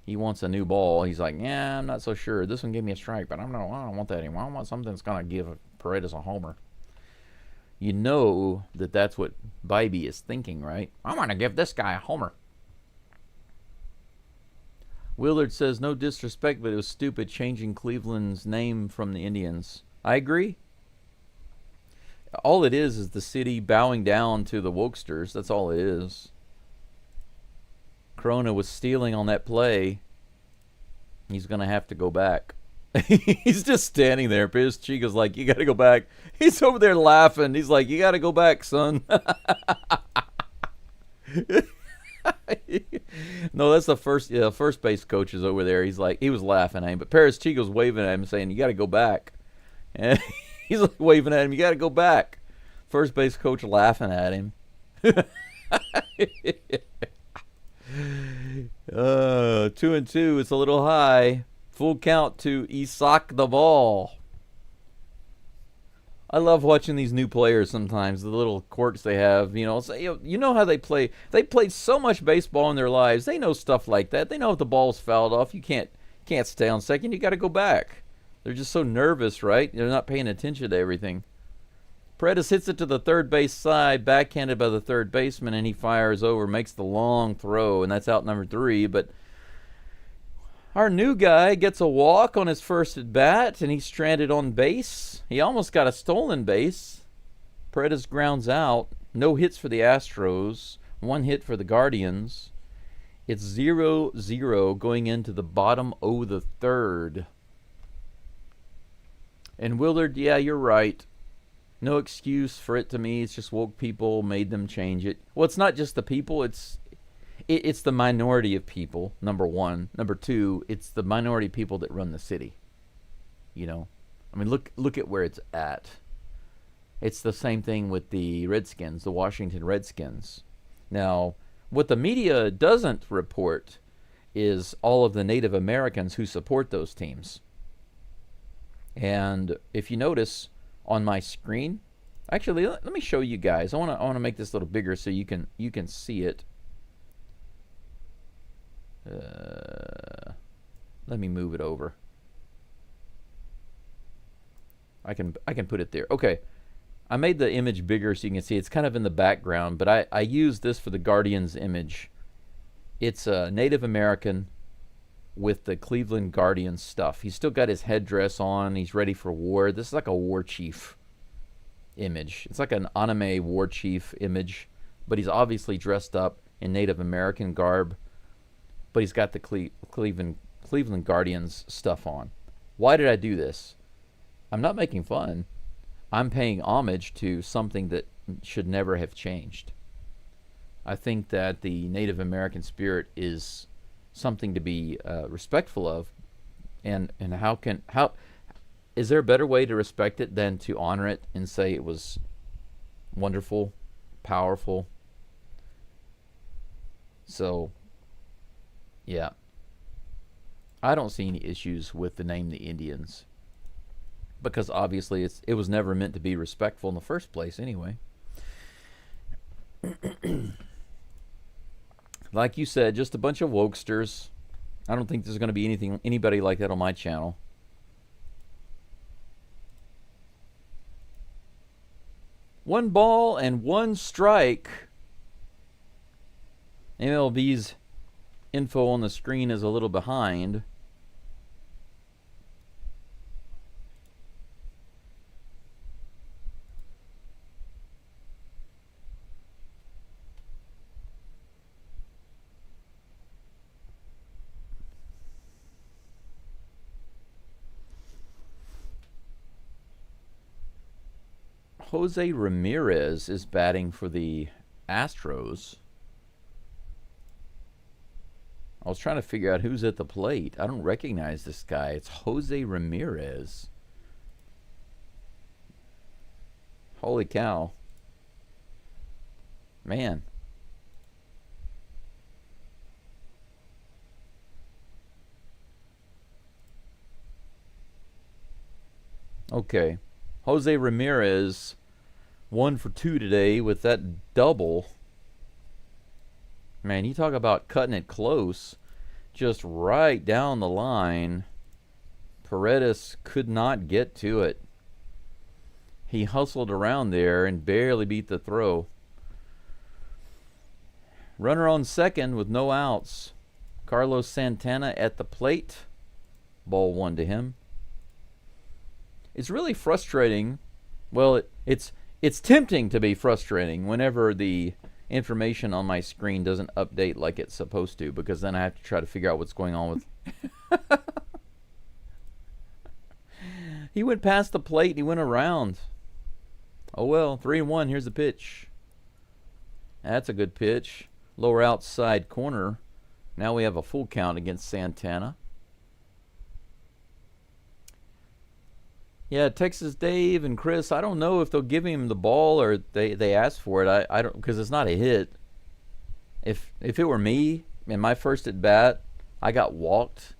He wants a new ball. He's like, yeah, I'm not so sure. This one gave me a strike, but I don't want that anymore. I want something that's going to give Paredes a homer. You know that that's what Bybee is thinking, right? I'm going to give this guy a homer. Willard says, no disrespect, but it was stupid changing Cleveland's name from the Indians. I agree. All it is the city bowing down to the wokesters. That's all it is. Corona was stealing on that play. He's going to have to go back. He's just standing there. Piers Chico's like, you got to go back. He's over there laughing. He's like, you got to go back, son. No, that's the first base coach is over there. He's like, he was laughing at him, but Paris Chico's waving at him saying, you got to go back. And he's like waving at him, you got to go back. First base coach laughing at him. 2-2. It's a little high. Full count to Isak the ball. I love watching these new players sometimes, the little quirks they have. You know how they play. They played so much baseball in their lives. They know stuff like that. They know if the ball's fouled off, you can't stay on second. You got to go back. They're just so nervous, right? They're not paying attention to everything. Paredes hits it to the third base side, backhanded by the third baseman, and he fires over, makes the long throw, and that's out number 3. But our new guy gets a walk on his first at bat, and he's stranded on base. He almost got a stolen base. Paredes grounds out. No hits for the Astros. 1 hit for the Guardians. It's 0-0 going into the bottom of the third. And Willard, yeah, you're right. No excuse for it to me. It's just woke people made them change it. Well, it's not just the people. It's the minority of people, number 1. Number 2, it's the minority of people that run the city. You know? I mean, look at where it's at. It's the same thing with the Redskins, the Washington Redskins. Now, what the media doesn't report is all of the Native Americans who support those teams. And if you notice on my screen, actually, let me show you guys. I want to make this a little bigger so you can see it. Let me move it over. I can put it there. Okay. I made the image bigger so you can see. It's kind of in the background, but I use this for the Guardians image. It's a Native American with the Cleveland Guardians stuff. He's still got his headdress on. He's ready for war. This is like a war chief image. It's like an anime war chief image, but he's obviously dressed up in Native American garb, but he's got the Cleveland Guardians stuff on. Why did I do this? I'm not making fun. I'm paying homage to something that should never have changed. I think that the Native American spirit is something to be respectful of, and how is there a better way to respect it than to honor it and say it was wonderful, powerful? So, yeah, I don't see any issues with the name the Indians. because obviously it was never meant to be respectful in the first place anyway. Like you said, just a bunch of wokesters. I don't think there's going to be anybody like that on my channel. One ball and one strike. MLB's info on the screen is a little behind. Jose Ramirez is batting for the Astros. I was trying to figure out who's at the plate. I don't recognize this guy. It's Jose Ramirez. Holy cow. Man. Okay. Jose Ramirez 1 for 2 today with that double. Man, you talk about cutting it close. Just right down the line. Paredes could not get to it. He hustled around there and barely beat the throw. Runner on second with no outs. Carlos Santana at the plate. Ball 1 to him. It's really frustrating. Well, it's tempting to be frustrating whenever the information on my screen doesn't update like it's supposed to, because then I have to try to figure out what's going on with. He went past the plate and he went around. Oh well, 3-1. Here's the pitch. That's a good pitch. Lower outside corner. Now we have a full count against Santana. Yeah, Texas Dave and Chris, I don't know if they'll give him the ball or they ask for it. I don't, because it's not a hit. If it were me in my first at bat, I got walked,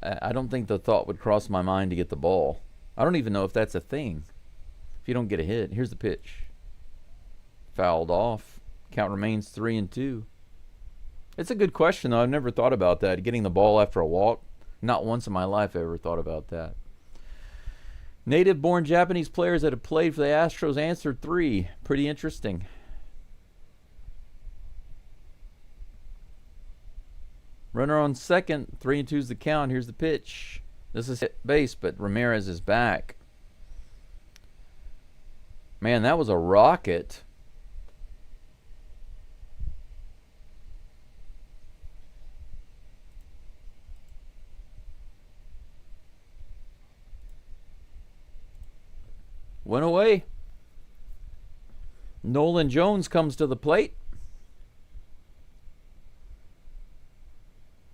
I don't think the thought would cross my mind to get the ball. I don't even know if that's a thing. If you don't get a hit, here's the pitch. Fouled off. Count remains 3-2. It's a good question though. I've never thought about that. Getting the ball after a walk. Not once in my life I ever thought about that. Native-born Japanese players that have played for the Astros answered 3. Pretty interesting. Runner on second. 3-2 is the count. Here's the pitch. This is hit base, but Ramirez is back. Man, that was a rocket. Went away. Nolan Jones comes to the plate.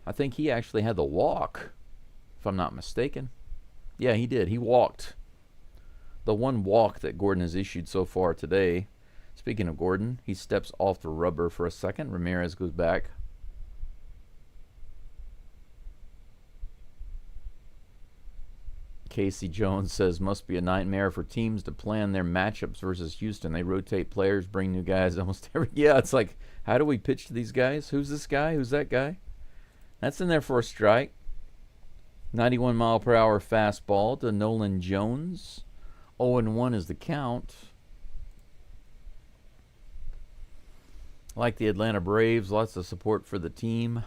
I think he actually had the walk, if I'm not mistaken. Yeah, he did. He walked. The one walk that Gordon has issued so far today. Speaking of Gordon, he steps off the rubber for a second. Ramirez goes back. Casey Jones says, must be a nightmare for teams to plan their matchups versus Houston. They rotate players, bring new guys almost every... Yeah, it's like, how do we pitch to these guys? Who's this guy? Who's that guy? That's in there for a strike. 91-mile-per-hour fastball to Nolan Jones. 0-1 is the count. Like the Atlanta Braves, lots of support for the team,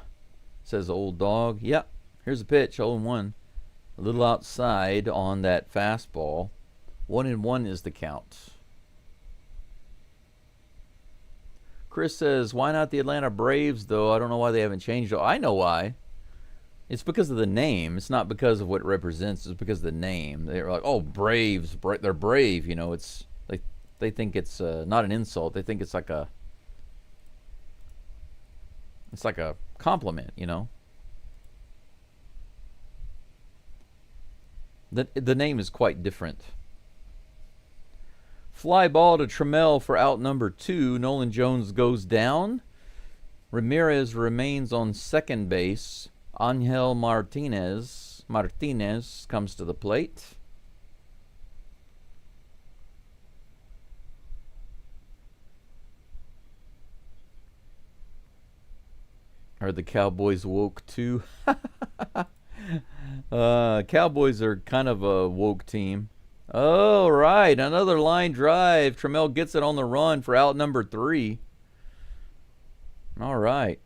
says Old Dog. Yep, here's the pitch, 0-1. A little outside on that fastball. 1-1 is the count. Chris says, why not the Atlanta Braves, though? I don't know why they haven't changed it. I know why. It's because of the name. It's not because of what it represents. It's because of the name. They're like, oh, Braves. They're brave. You know, it's like they think it's not an insult. They think it's like a compliment, you know. The name is quite different. Fly ball to Trammell for out number 2. Nolan Jones goes down. Ramirez remains on second base. Angel Martinez comes to the plate. Are the Cowboys woke too? Cowboys are kind of a woke team. Oh, right. Another line drive. Trammell gets it on the run for out number 3. All right.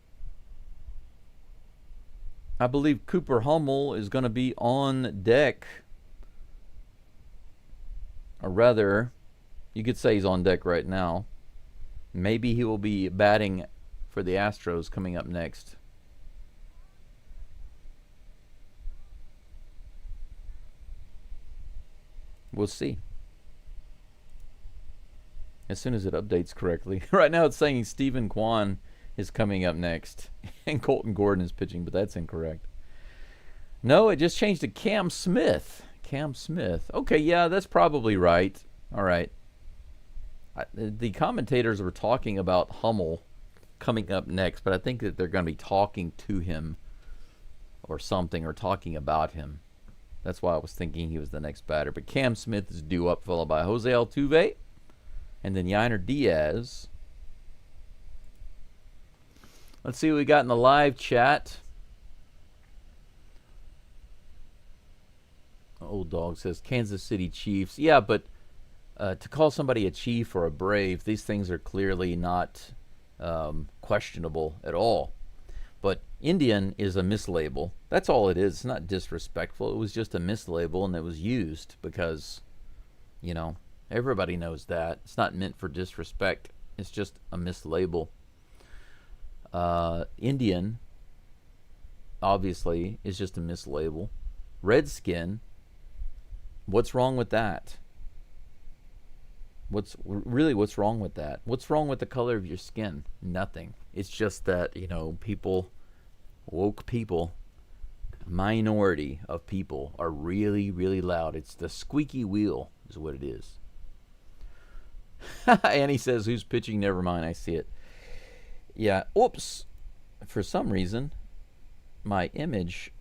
I believe Cooper Hummel is going to be on deck. Or rather, you could say he's on deck right now. Maybe he will be batting for the Astros coming up next. We'll see. As soon as it updates correctly. Right now it's saying Stephen Kwan is coming up next. And Colton Gordon is pitching, but that's incorrect. No, it just changed to Cam Smith. Cam Smith. Okay, yeah, that's probably right. All right. The commentators were talking about Hummel coming up next, but I think that they're going to be talking to him or something, or talking about him. That's why I was thinking he was the next batter. But Cam Smith is due up, followed by Jose Altuve, and then Yainer Diaz. Let's see what we got in the live chat. Old Dog says Kansas City Chiefs. Yeah, but to call somebody a chief or a brave, these things are clearly not questionable at all. But Indian is a mislabel. That's all it is. It's not disrespectful. It was just a mislabel, and it was used because, you know, everybody knows that. It's not meant for disrespect. It's just a mislabel. Indian, obviously, is just a mislabel. Redskin, what's wrong with that? What's wrong with that? What's wrong with the color of your skin? Nothing. It's just that, you know, people, woke people, minority of people are really, really loud. It's the squeaky wheel is what it is. Annie says, who's pitching? Never mind, I see it. Yeah, oops. For some reason, my image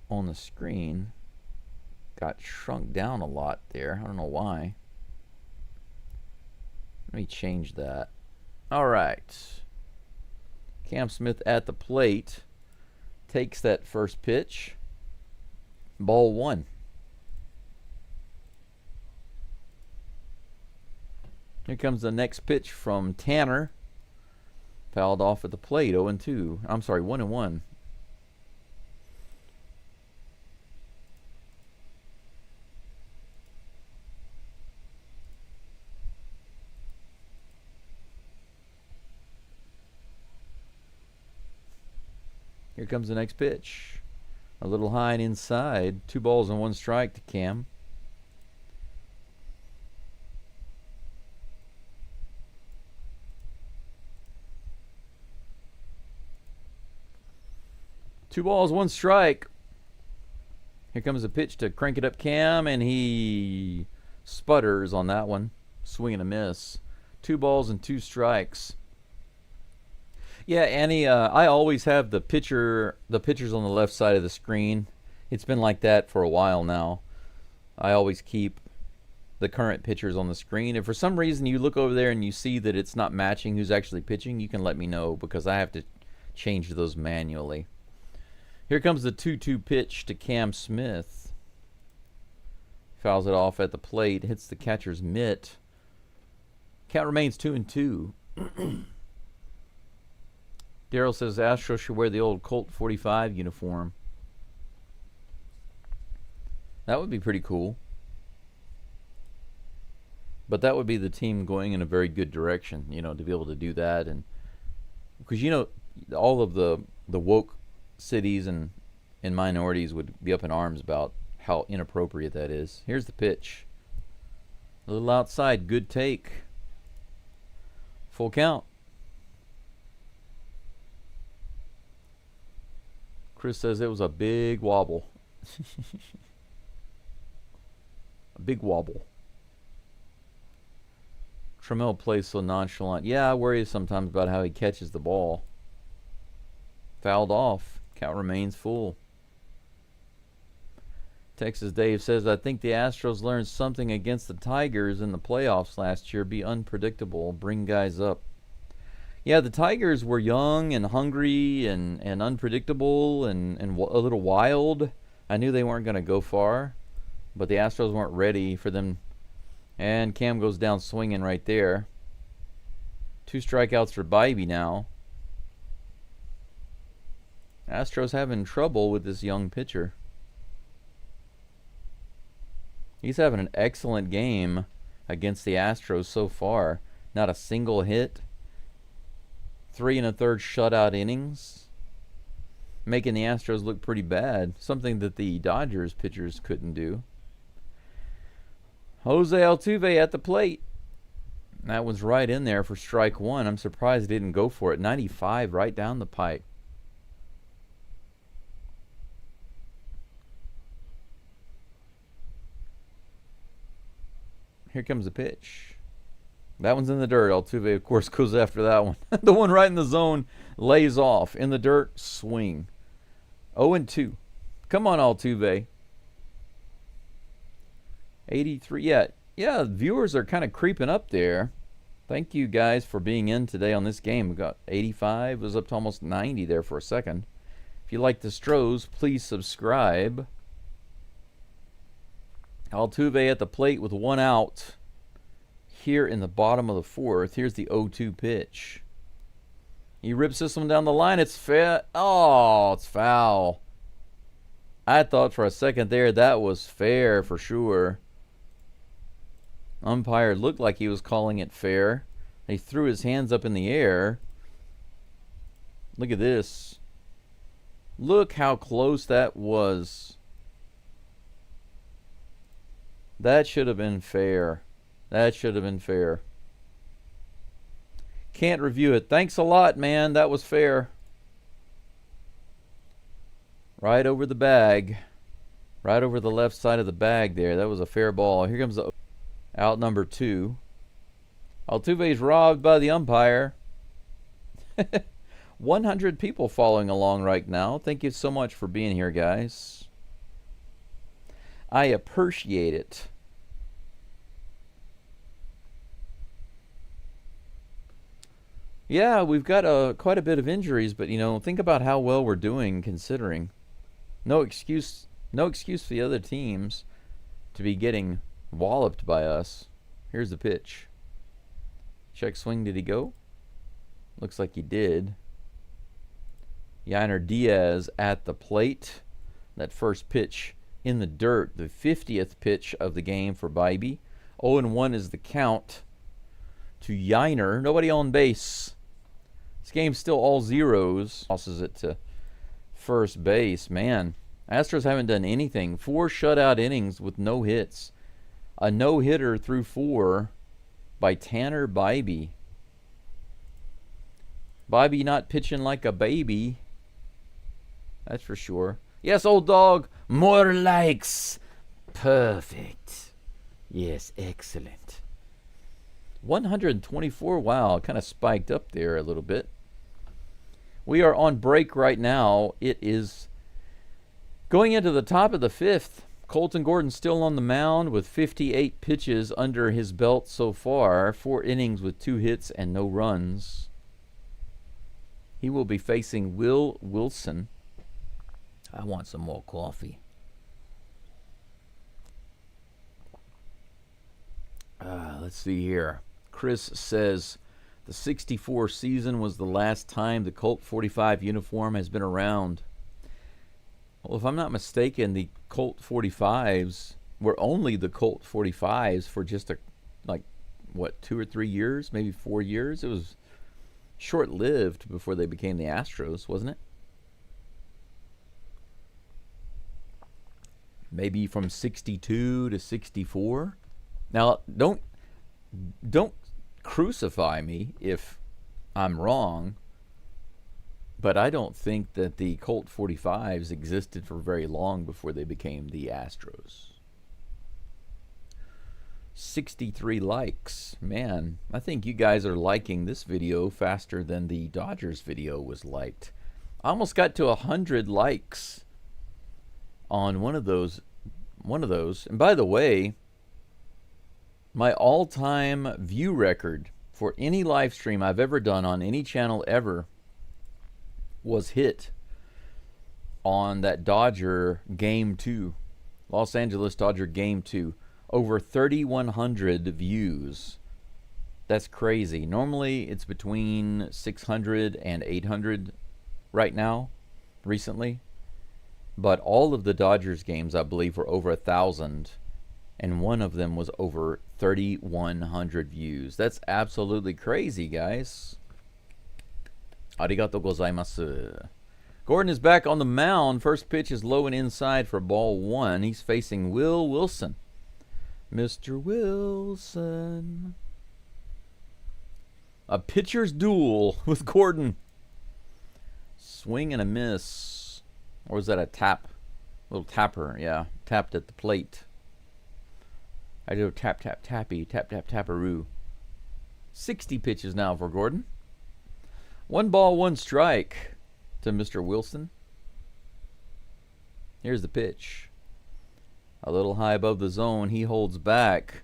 on the screen got shrunk down a lot there. I don't know why. Let me change that. All right. Cam Smith at the plate takes that first pitch. Ball 1. Here comes the next pitch from Tanner. Fouled off at the plate. 0-2. I'm sorry, 1-1. Here comes the next pitch. A little high and inside. 2 balls and 1 strike to Cam. Two balls, 1 strike. Here comes a pitch to crank it up Cam, and he sputters on that one. Swing and a miss. 2 balls and 2 strikes. Yeah, Annie, I always have the pictures on the left side of the screen. It's been like that for a while now. I always keep the current pitchers on the screen. If for some reason you look over there and you see that it's not matching who's actually pitching, you can let me know because I have to change those manually. Here comes the 2-2 pitch to Cam Smith. Fouls it off at the plate, hits the catcher's mitt. Count remains 2-2. Daryl says Astros should wear the old Colt 45 uniform. That would be pretty cool. But that would be the team going in a very good direction, you know, to be able to do that. And because, you know, all of the woke cities and minorities would be up in arms about how inappropriate that is. Here's the pitch. A little outside, good take. Full count. Chris says it was a big wobble. A big wobble. Trammell plays so nonchalant. Yeah, I worry sometimes about how he catches the ball. Fouled off. Count remains full. Texas Dave says, I think the Astros learned something against the Tigers in the playoffs last year. Be unpredictable. Bring guys up. Yeah, the Tigers were young and hungry and unpredictable and a little wild. I knew they weren't going to go far, but the Astros weren't ready for them. And Cam goes down swinging right there. 2 strikeouts for Bybee now. Astros having trouble with this young pitcher. He's having an excellent game against the Astros so far. Not a single hit. 3 1/3 shutout innings. Making the Astros look pretty bad. Something that the Dodgers pitchers couldn't do. Jose Altuve at the plate. That was right in there for strike 1. I'm surprised he didn't go for it. 95 right down the pipe. Here comes the pitch. That one's in the dirt. Altuve, of course, goes after that one. The one right in the zone lays off. In the dirt, swing. 0-2. Come on, Altuve. 83. Yeah, viewers are kind of creeping up there. Thank you guys for being in today on this game. We got 85. It was up to almost 90 there for a second. If you like the STROS, please subscribe. Altuve at the plate with 1 out. Here in the bottom of the 4th. Here's the 0-2 pitch. He rips this one down the line. It's fair. Oh, it's foul. I thought for a second there that was fair for sure. Umpire looked like he was calling it fair. He threw his hands up in the air. Look at this. Look how close that was. That should have been fair. That should have been fair. Can't review it. Thanks a lot, man. That was fair. Right over the bag. Right over the left side of the bag there. That was a fair ball. Here comes the out number 2. Altuve's robbed by the umpire. 100 people following along right now. Thank you so much for being here, guys. I appreciate it. Yeah, we've got quite a bit of injuries, but think about how well we're doing considering. No excuse for the other teams to be getting walloped by us. Here's the pitch. Check swing, did he go? Looks like he did. Yainer Diaz at the plate. That first pitch in the dirt, the 50th pitch of the game for Bybee. 0-1 is the count to Yainer. Nobody on base. This game's still all zeros. Tosses it to first base. Man, Astros haven't done anything. 4 shutout innings with no hits. A no-hitter through 4 by Tanner Bybee. Bybee not pitching like a baby. That's for sure. Yes, old dog. More likes. Perfect. Yes, excellent. 124. Wow, kind of spiked up there a little bit. We are on break right now. It is going into the top of the 5th. Colton Gordon still on the mound with 58 pitches under his belt so far. 4 innings with 2 hits and no runs. He will be facing Will Wilson. I want some more coffee. Let's see here. Chris says the 64 season was the last time the Colt 45 uniform has been around. Well, if I'm not mistaken, the Colt 45s were only the Colt 45s for just 2 or 3 years, maybe 4 years. It was short-lived before they became the Astros, wasn't it? Maybe from 62 to 64. Now, don't crucify me if I'm wrong, but I don't think that the Colt 45s existed for very long before they became the Astros. 63 likes. Man, I think you guys are liking this video faster than the Dodgers video was liked. I almost got to 100 likes on one of those. And by the way, my all-time view record for any live stream I've ever done on any channel ever was hit on that Dodger Game 2. Los Angeles Dodger Game 2. Over 3,100 views. That's crazy. Normally it's between 600 and 800 right now, recently. But all of the Dodgers games, I believe, were over 1,000. And one of them was over 3,100 views. That's absolutely crazy, guys. Arigatou gozaimasu. Gordon is back on the mound. First pitch is low and inside for ball 1. He's facing Will Wilson. Mr. Wilson. A pitcher's duel with Gordon. Swing and a miss. Or was that a tap? Little tapper, yeah. Tapped at the plate. I do tap, tap, tappy, tap, tap, tapperoo. 60 pitches now for Gordon. 1 ball, 1 strike to Mr. Wilson. Here's the pitch. A little high above the zone. He holds back.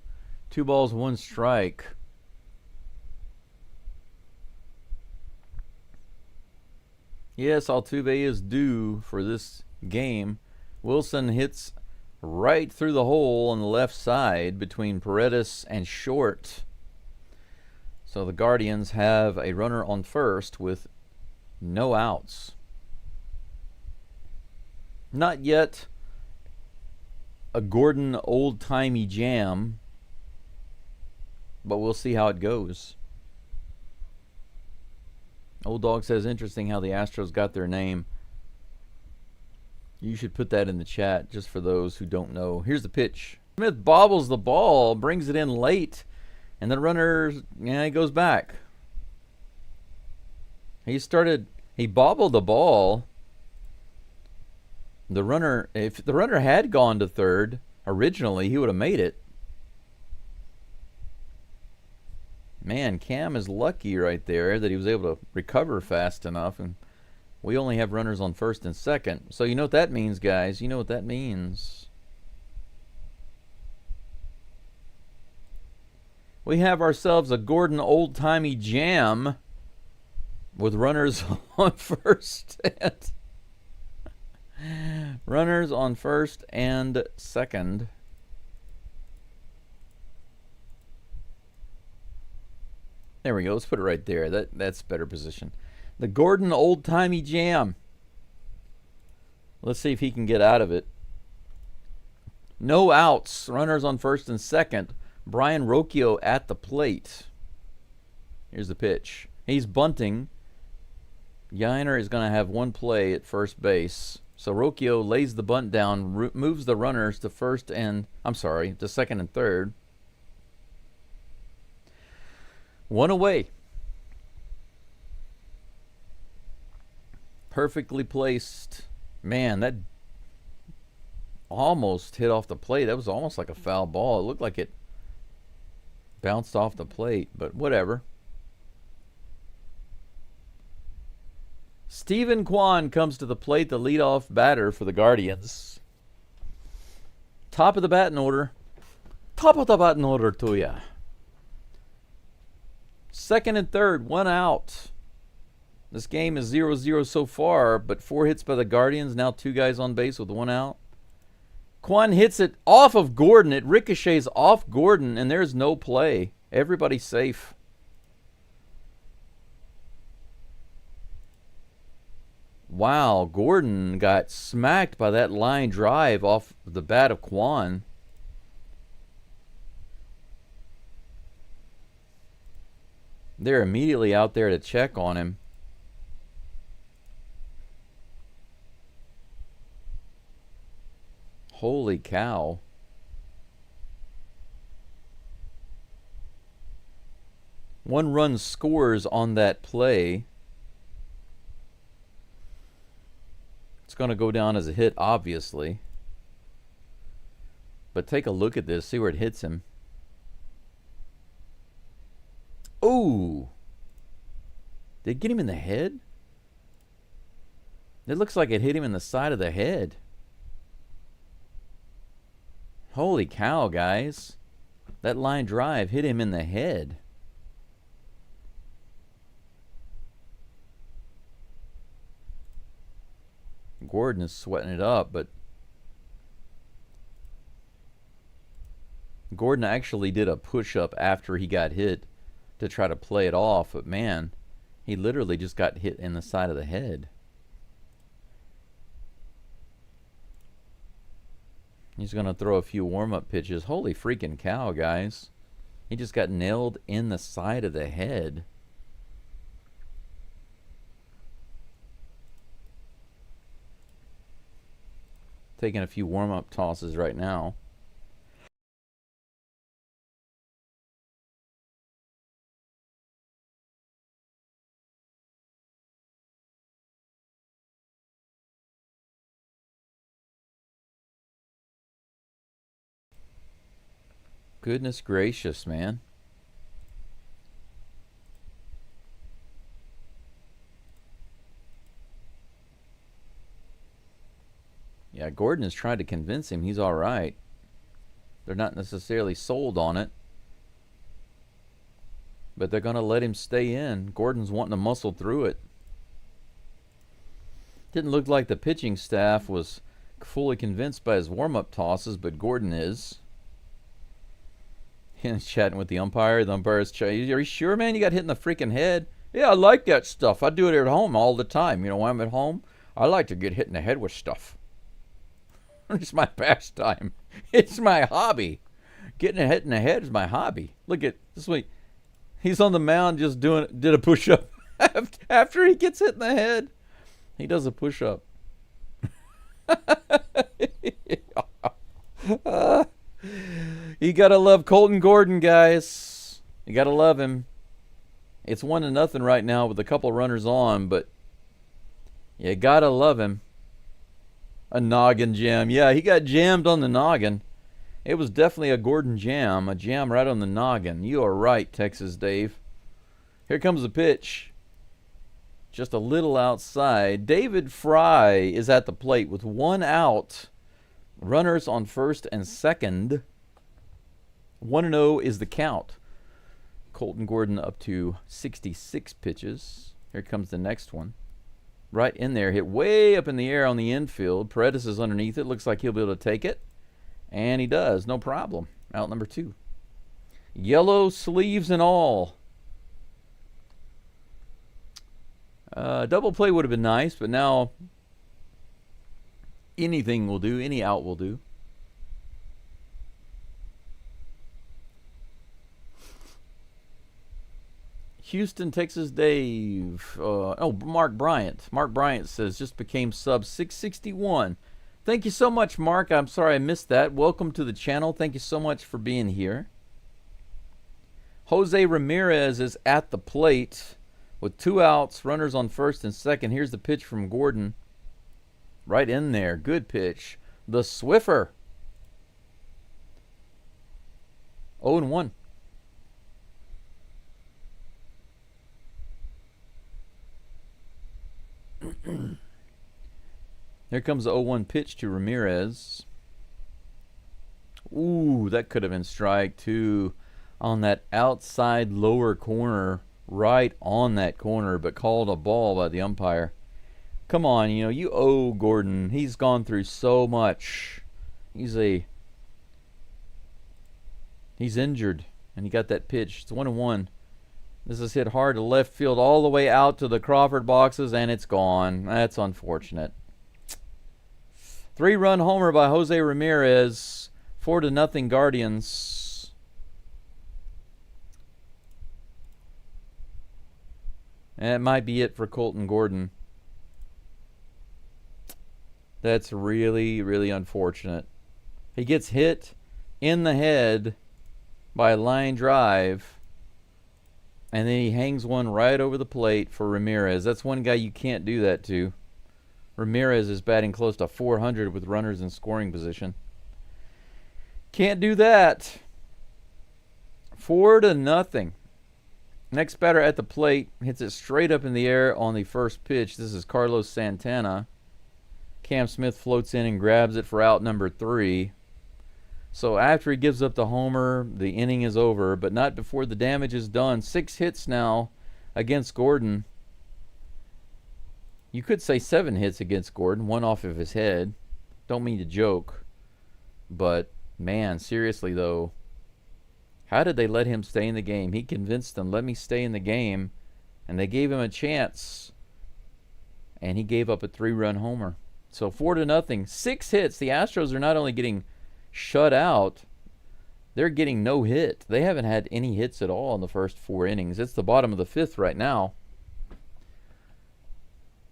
2 balls, 1 strike. Yes, Altuve is due for this game. Wilson hits right through the hole on the left side between Paredes and short. So the Guardians have a runner on first with no outs. Not yet a Gordon old-timey jam, but we'll see how it goes. Old Dog says, interesting how the Astros got their name. You should put that in the chat just for those who don't know. Here's the pitch. Smith bobbles the ball, brings it in late, and the runner, he goes back. He bobbled the ball. The runner, if the runner had gone to third originally, he would have made it. Man, Cam is lucky right there that he was able to recover fast enough, and we only have runners on first and second. So you know what that means, guys. You know what that means. We have ourselves a Gordon old-timey jam with runners on first and runners on first and second. There we go. Let's put it right there. That's better position. The Gordon old-timey jam. Let's see if he can get out of it. No outs. Runners on first and second. Brian Rocchio at the plate. Here's the pitch. He's bunting. Yiner is going to have 1 play at first base. So Rocchio lays the bunt down, moves the runners to to second and third. 1 away. Perfectly placed. Man, that almost hit off the plate. That was almost like a foul ball. It looked like it bounced off the plate, but whatever. Stephen Kwan comes to the plate, the leadoff batter for the Guardians. Top of the batting order. Top of the batting order to ya. Second and third, 1 out. This game is 0-0 so far, but 4 hits by the Guardians. Now 2 guys on base with 1 out. Kwan hits it off of Gordon. It ricochets off Gordon, and there's no play. Everybody's safe. Wow, Gordon got smacked by that line drive off the bat of Kwan. They're immediately out there to check on him. Holy cow. One run scores on that play. It's going to go down as a hit, obviously. But take a look at this. See where it hits him. Ooh. Did it get him in the head? It looks like it hit him in the side of the head. Holy cow, guys. That line drive hit him in the head. Gordon is sweating it up, but Gordon actually did a push-up after he got hit to try to play it off, but man, he literally just got hit in the side of the head. He's going to throw a few warm-up pitches. Holy freaking cow, guys. He just got nailed in the side of the head. Taking a few warm-up tosses right now. Goodness gracious, man. Yeah, Gordon has tried to convince him he's all right. They're not necessarily sold on it, but they're going to let him stay in. Gordon's wanting to muscle through it. Didn't look like the pitching staff was fully convinced by his warm-up tosses, but Gordon is. He's chatting with the umpire. The umpire's chatting. Are you sure, man? You got hit in the freaking head? Yeah, I like that stuff. I do it at home all the time. You know, when I'm at home, I like to get hit in the head with stuff. It's my pastime. It's my hobby. Getting hit in the head is my hobby. Look at this week. He's on the mound just did a push-up after he gets hit in the head. He does a push-up. You gotta love Colton Gordon, guys. You gotta love him. It's 1-0 right now with a couple runners on, but you gotta love him. A noggin jam. Yeah, he got jammed on the noggin. It was definitely a Gordon jam. A jam right on the noggin. You are right, Texas Dave. Here comes the pitch. Just a little outside. David Fry is at the plate with 1 out. Runners on first and second. 1-0 is the count. Colton Gordon up to 66 pitches. Here comes the next one. Right in there, hit way up in the air on the infield. Paredes is underneath it. Looks like he'll be able to take it. And he does, no problem. Out number 2. Yellow sleeves and all. Double play would have been nice, but now anything will do. Any out will do. Houston, Texas Dave. Mark Bryant. Mark Bryant says, just became sub 661. Thank you so much, Mark. I'm sorry I missed that. Welcome to the channel. Thank you so much for being here. Jose Ramirez is at the plate with 2 outs, runners on first and second. Here's the pitch from Gordon. Right in there. Good pitch. The Swiffer. 0-1. Here comes the 0-1 pitch to Ramirez. Ooh, that could have been strike 2 on that outside lower corner, right on that corner, but called a ball by the umpire. Come on, you know, you owe Gordon. He's gone through so much. He's injured, and he got that pitch. It's 1-1. This is hit hard to left field all the way out to the Crawford boxes, and it's gone. That's unfortunate. 3-run homer by Jose Ramirez. 4-0 Guardians. And that might be it for Colton Gordon. That's really, really unfortunate. He gets hit in the head by a line drive, and then he hangs one right over the plate for Ramirez. That's one guy you can't do that to. Ramirez is batting close to 400 with runners in scoring position. Can't do that. 4-0. Next batter at the plate hits it straight up in the air on the first pitch. This is Carlos Santana. Cam Smith floats in and grabs it for out number 3. So after he gives up the homer, the inning is over, but not before the damage is done. 6 hits now against Gordon. You could say 7 hits against Gordon, 1 off of his head. Don't mean to joke, but man, seriously though, how did they let him stay in the game? He convinced them, let me stay in the game, and they gave him a chance, and he gave up a 3-run homer. So 4-0, 6 hits. The Astros are not only getting shut out, they're getting no hit. They haven't had any hits at all in the first 4 innings. It's the bottom of the 5th right now.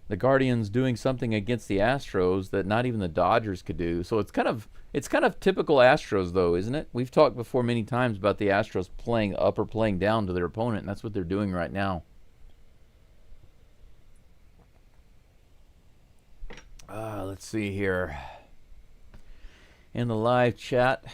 The Guardians doing something against the Astros that not even the Dodgers could do. So it's kind of typical Astros though, isn't it? We've talked before many times about the Astros playing up or playing down to their opponent, and that's what they're doing right now. Let's see here. In the live chat,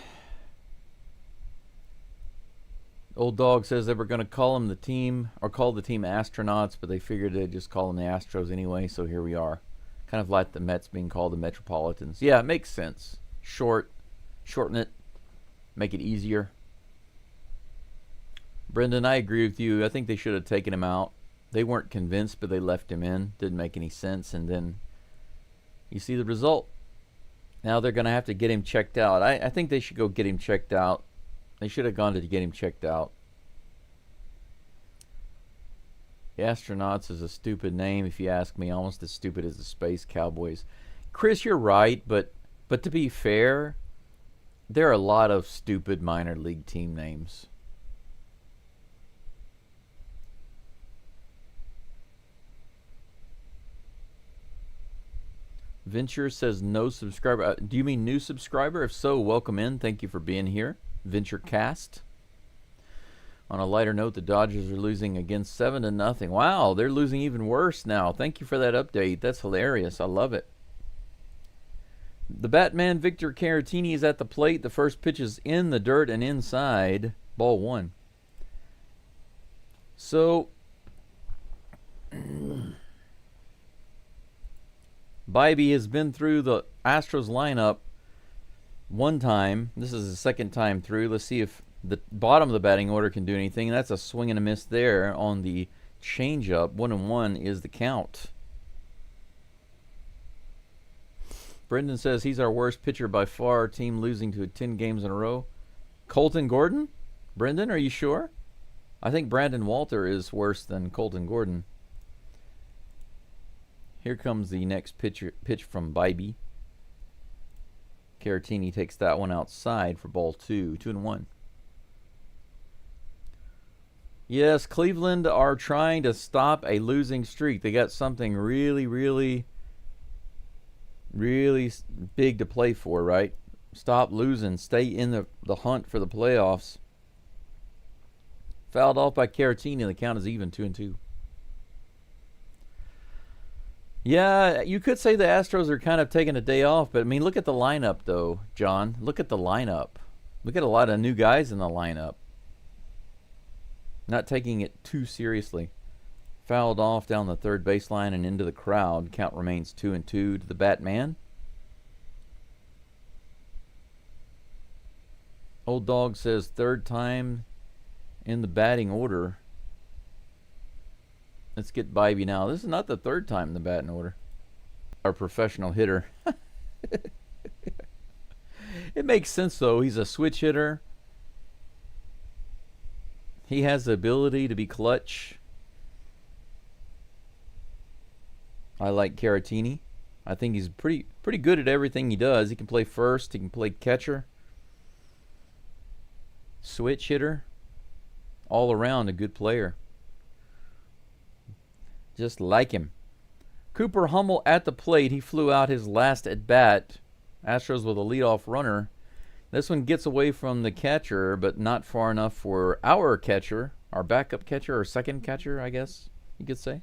Old Dog says they were going to call them the team, or call the team Astronauts, but they figured they'd just call them the Astros anyway, so here we are. Kind of like the Mets being called the Metropolitans. Yeah, it makes sense. Shorten it, make it easier. Brendan, I agree with you. I think they should have taken him out. They weren't convinced, but they left him in. Didn't make any sense, and then you see the result. Now they're going to have to get him checked out. I think they should go get him checked out. They should have gone to get him checked out. The Astronauts is a stupid name, if you ask me. Almost as stupid as the Space Cowboys. Chris, you're right, but to be fair, there are a lot of stupid minor league team names. Venture says no subscriber. Do you mean new subscriber? If so, welcome in. Thank you for being here. VentureCast. On a lighter note, the Dodgers are losing again 7-0. Wow, they're losing even worse now. Thank you for that update. That's hilarious. I love it. The Batman Victor Caratini is at the plate. The first pitch is in the dirt and inside. Ball 1. So Bybee has been through the Astros lineup one time. This is the second time through. Let's see if the bottom of the batting order can do anything. That's a swing and a miss there on the changeup. 1-1 is the count. Brendan says he's our worst pitcher by far. Team losing to 10 games in a row. Colton Gordon? Brendan, are you sure? I think Brandon Walter is worse than Colton Gordon. Here comes the next pitch from Bybee. Caratini takes that one outside for ball 2. 2-1. Yes, Cleveland are trying to stop a losing streak. They got something really, really, really big to play for, right? Stop losing. Stay in the hunt for the playoffs. Fouled off by Caratini. The count is even, 2-2. Yeah, you could say the Astros are kind of taking a day off, but I mean, look at the lineup though, John. Look at the lineup. Look at a lot of new guys in the lineup. Not taking it too seriously. Fouled off down the third baseline and into the crowd. Count remains 2-2 to the Batman. Old Dog says third time in the batting order. Let's get Bybee now. This is not the third time in the batting order. Our professional hitter. It makes sense, though. He's a switch hitter. He has the ability to be clutch. I like Caratini. I think he's pretty good at everything he does. He can play first. He can play catcher. Switch hitter. All around a good player. Just like him. Cooper Hummel at the plate. He flew out his last at bat. Astros with a leadoff runner. This one gets away from the catcher, but not far enough for our catcher, our backup catcher, or second catcher, I guess you could say,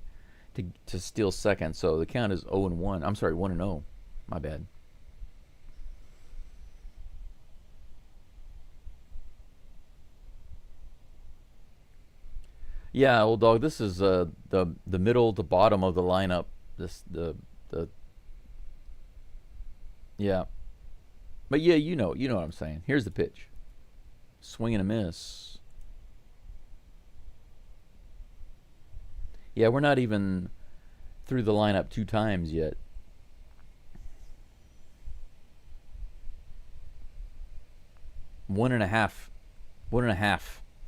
to steal second. So the count is 0-1. I'm sorry, 1-0. My bad. Yeah, Old Dog. This is the middle to bottom of the lineup. Yeah, but yeah, you know what I'm saying. Here's the pitch. Swing and a miss. Yeah, we're not even through the lineup 2 times yet. One and a half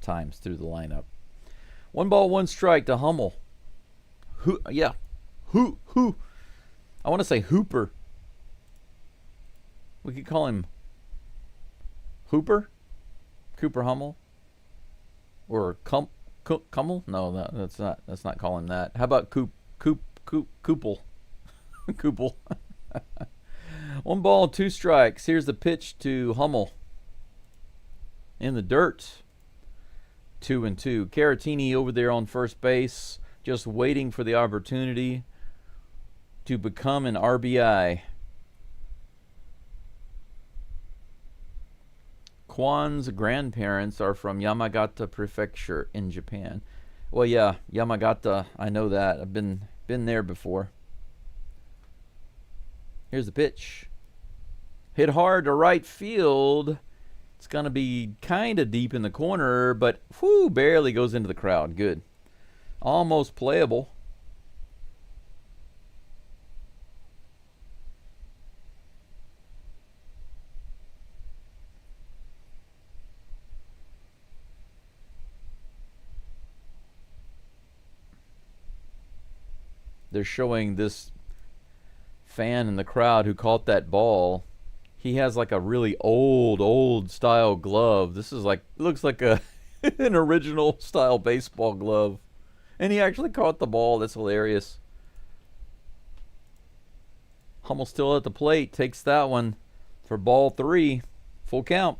times through the lineup. 1 ball, 1 strike to Hummel. Who? I want to say Hooper. We could call him Hooper, Cooper Hummel, or Kummel. No, that's not. Let's not call him that. How about Koopel? Koopel. 1 ball, 2 strikes. Here's the pitch to Hummel. In the dirt. 2-2. Caratini over there on first base, just waiting for the opportunity to become an RBI. Kwan's grandparents are from Yamagata Prefecture in Japan. Well, yeah, Yamagata, I know that. I've been there before. Here's the pitch. Hit hard to right field. It's going to be kind of deep in the corner, but barely goes into the crowd. Good. Almost playable. They're showing this fan in the crowd who caught that ball. He has like a really old style glove. This is like, looks like an original style baseball glove. And he actually caught the ball. That's hilarious. Hummel still at the plate. Takes that one for ball 3. Full count.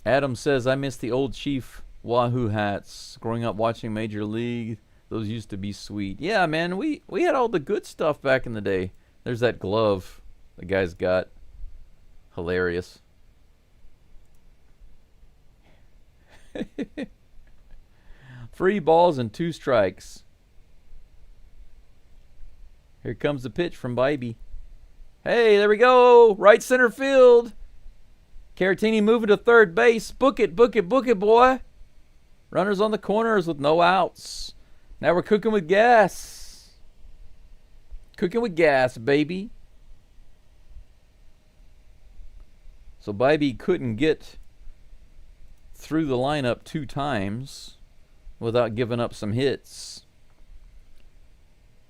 Adam says, I miss the old Chief Wahoo hats. Growing up watching Major League, those used to be sweet. Yeah, man, we had all the good stuff back in the day. There's that glove the guy's got. Hilarious. 3 balls and 2 strikes. Here comes the pitch from Bybee. Hey, there we go. Right center field. Caratini moving to third base. Book it, boy. Runners on the corners with no outs. Now we're cooking with gas. Cooking with gas, baby. So Bybee couldn't get through the lineup 2 times without giving up some hits.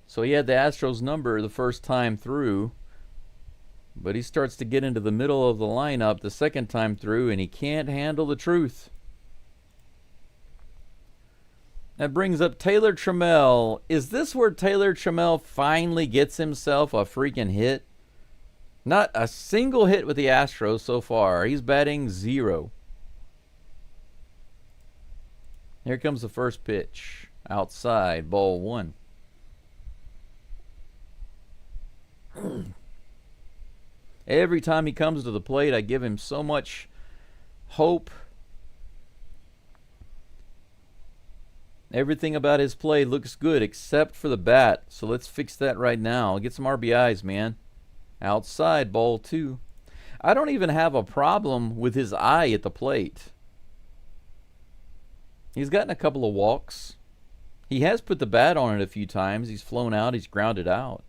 So he had the Astros number the first time through, but he starts to get into the middle of the lineup the second time through, and he can't handle the truth. That brings up Taylor Trammell. Is this where Taylor Trammell finally gets himself a freaking hit? Not a single hit with the Astros so far. He's batting 0. Here comes the first pitch. Outside, ball 1. Every time he comes to the plate, I give him so much hope. Everything about his play looks good except for the bat. So let's fix that right now. Get some RBIs, man. Outside, ball 2. I don't even have a problem with his eye at the plate. He's gotten a couple of walks. He has put the bat on it a few times. He's flown out. He's grounded out.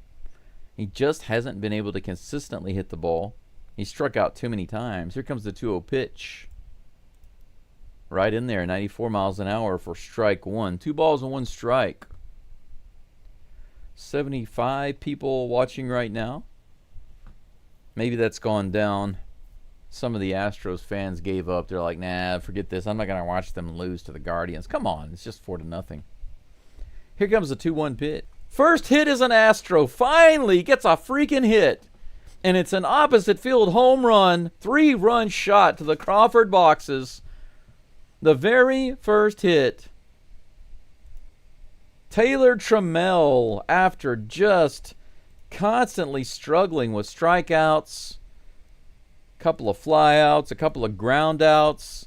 He just hasn't been able to consistently hit the ball. He struck out too many times. Here comes the 2-0 pitch. Right in there, 94 miles an hour for strike 1. 2 balls and 1 strike. 75 people watching right now. Maybe that's gone down. Some of the Astros fans gave up. They're like, nah, forget this. I'm not going to watch them lose to the Guardians. Come on, it's just 4-0. Here comes the 2-1 pitch. First hit is an Astro. Finally gets a freaking hit. And it's an opposite field home run. 3-run shot to the Crawford boxes. The very first hit. Taylor Trammell, after just constantly struggling with strikeouts, a couple of flyouts, a couple of groundouts,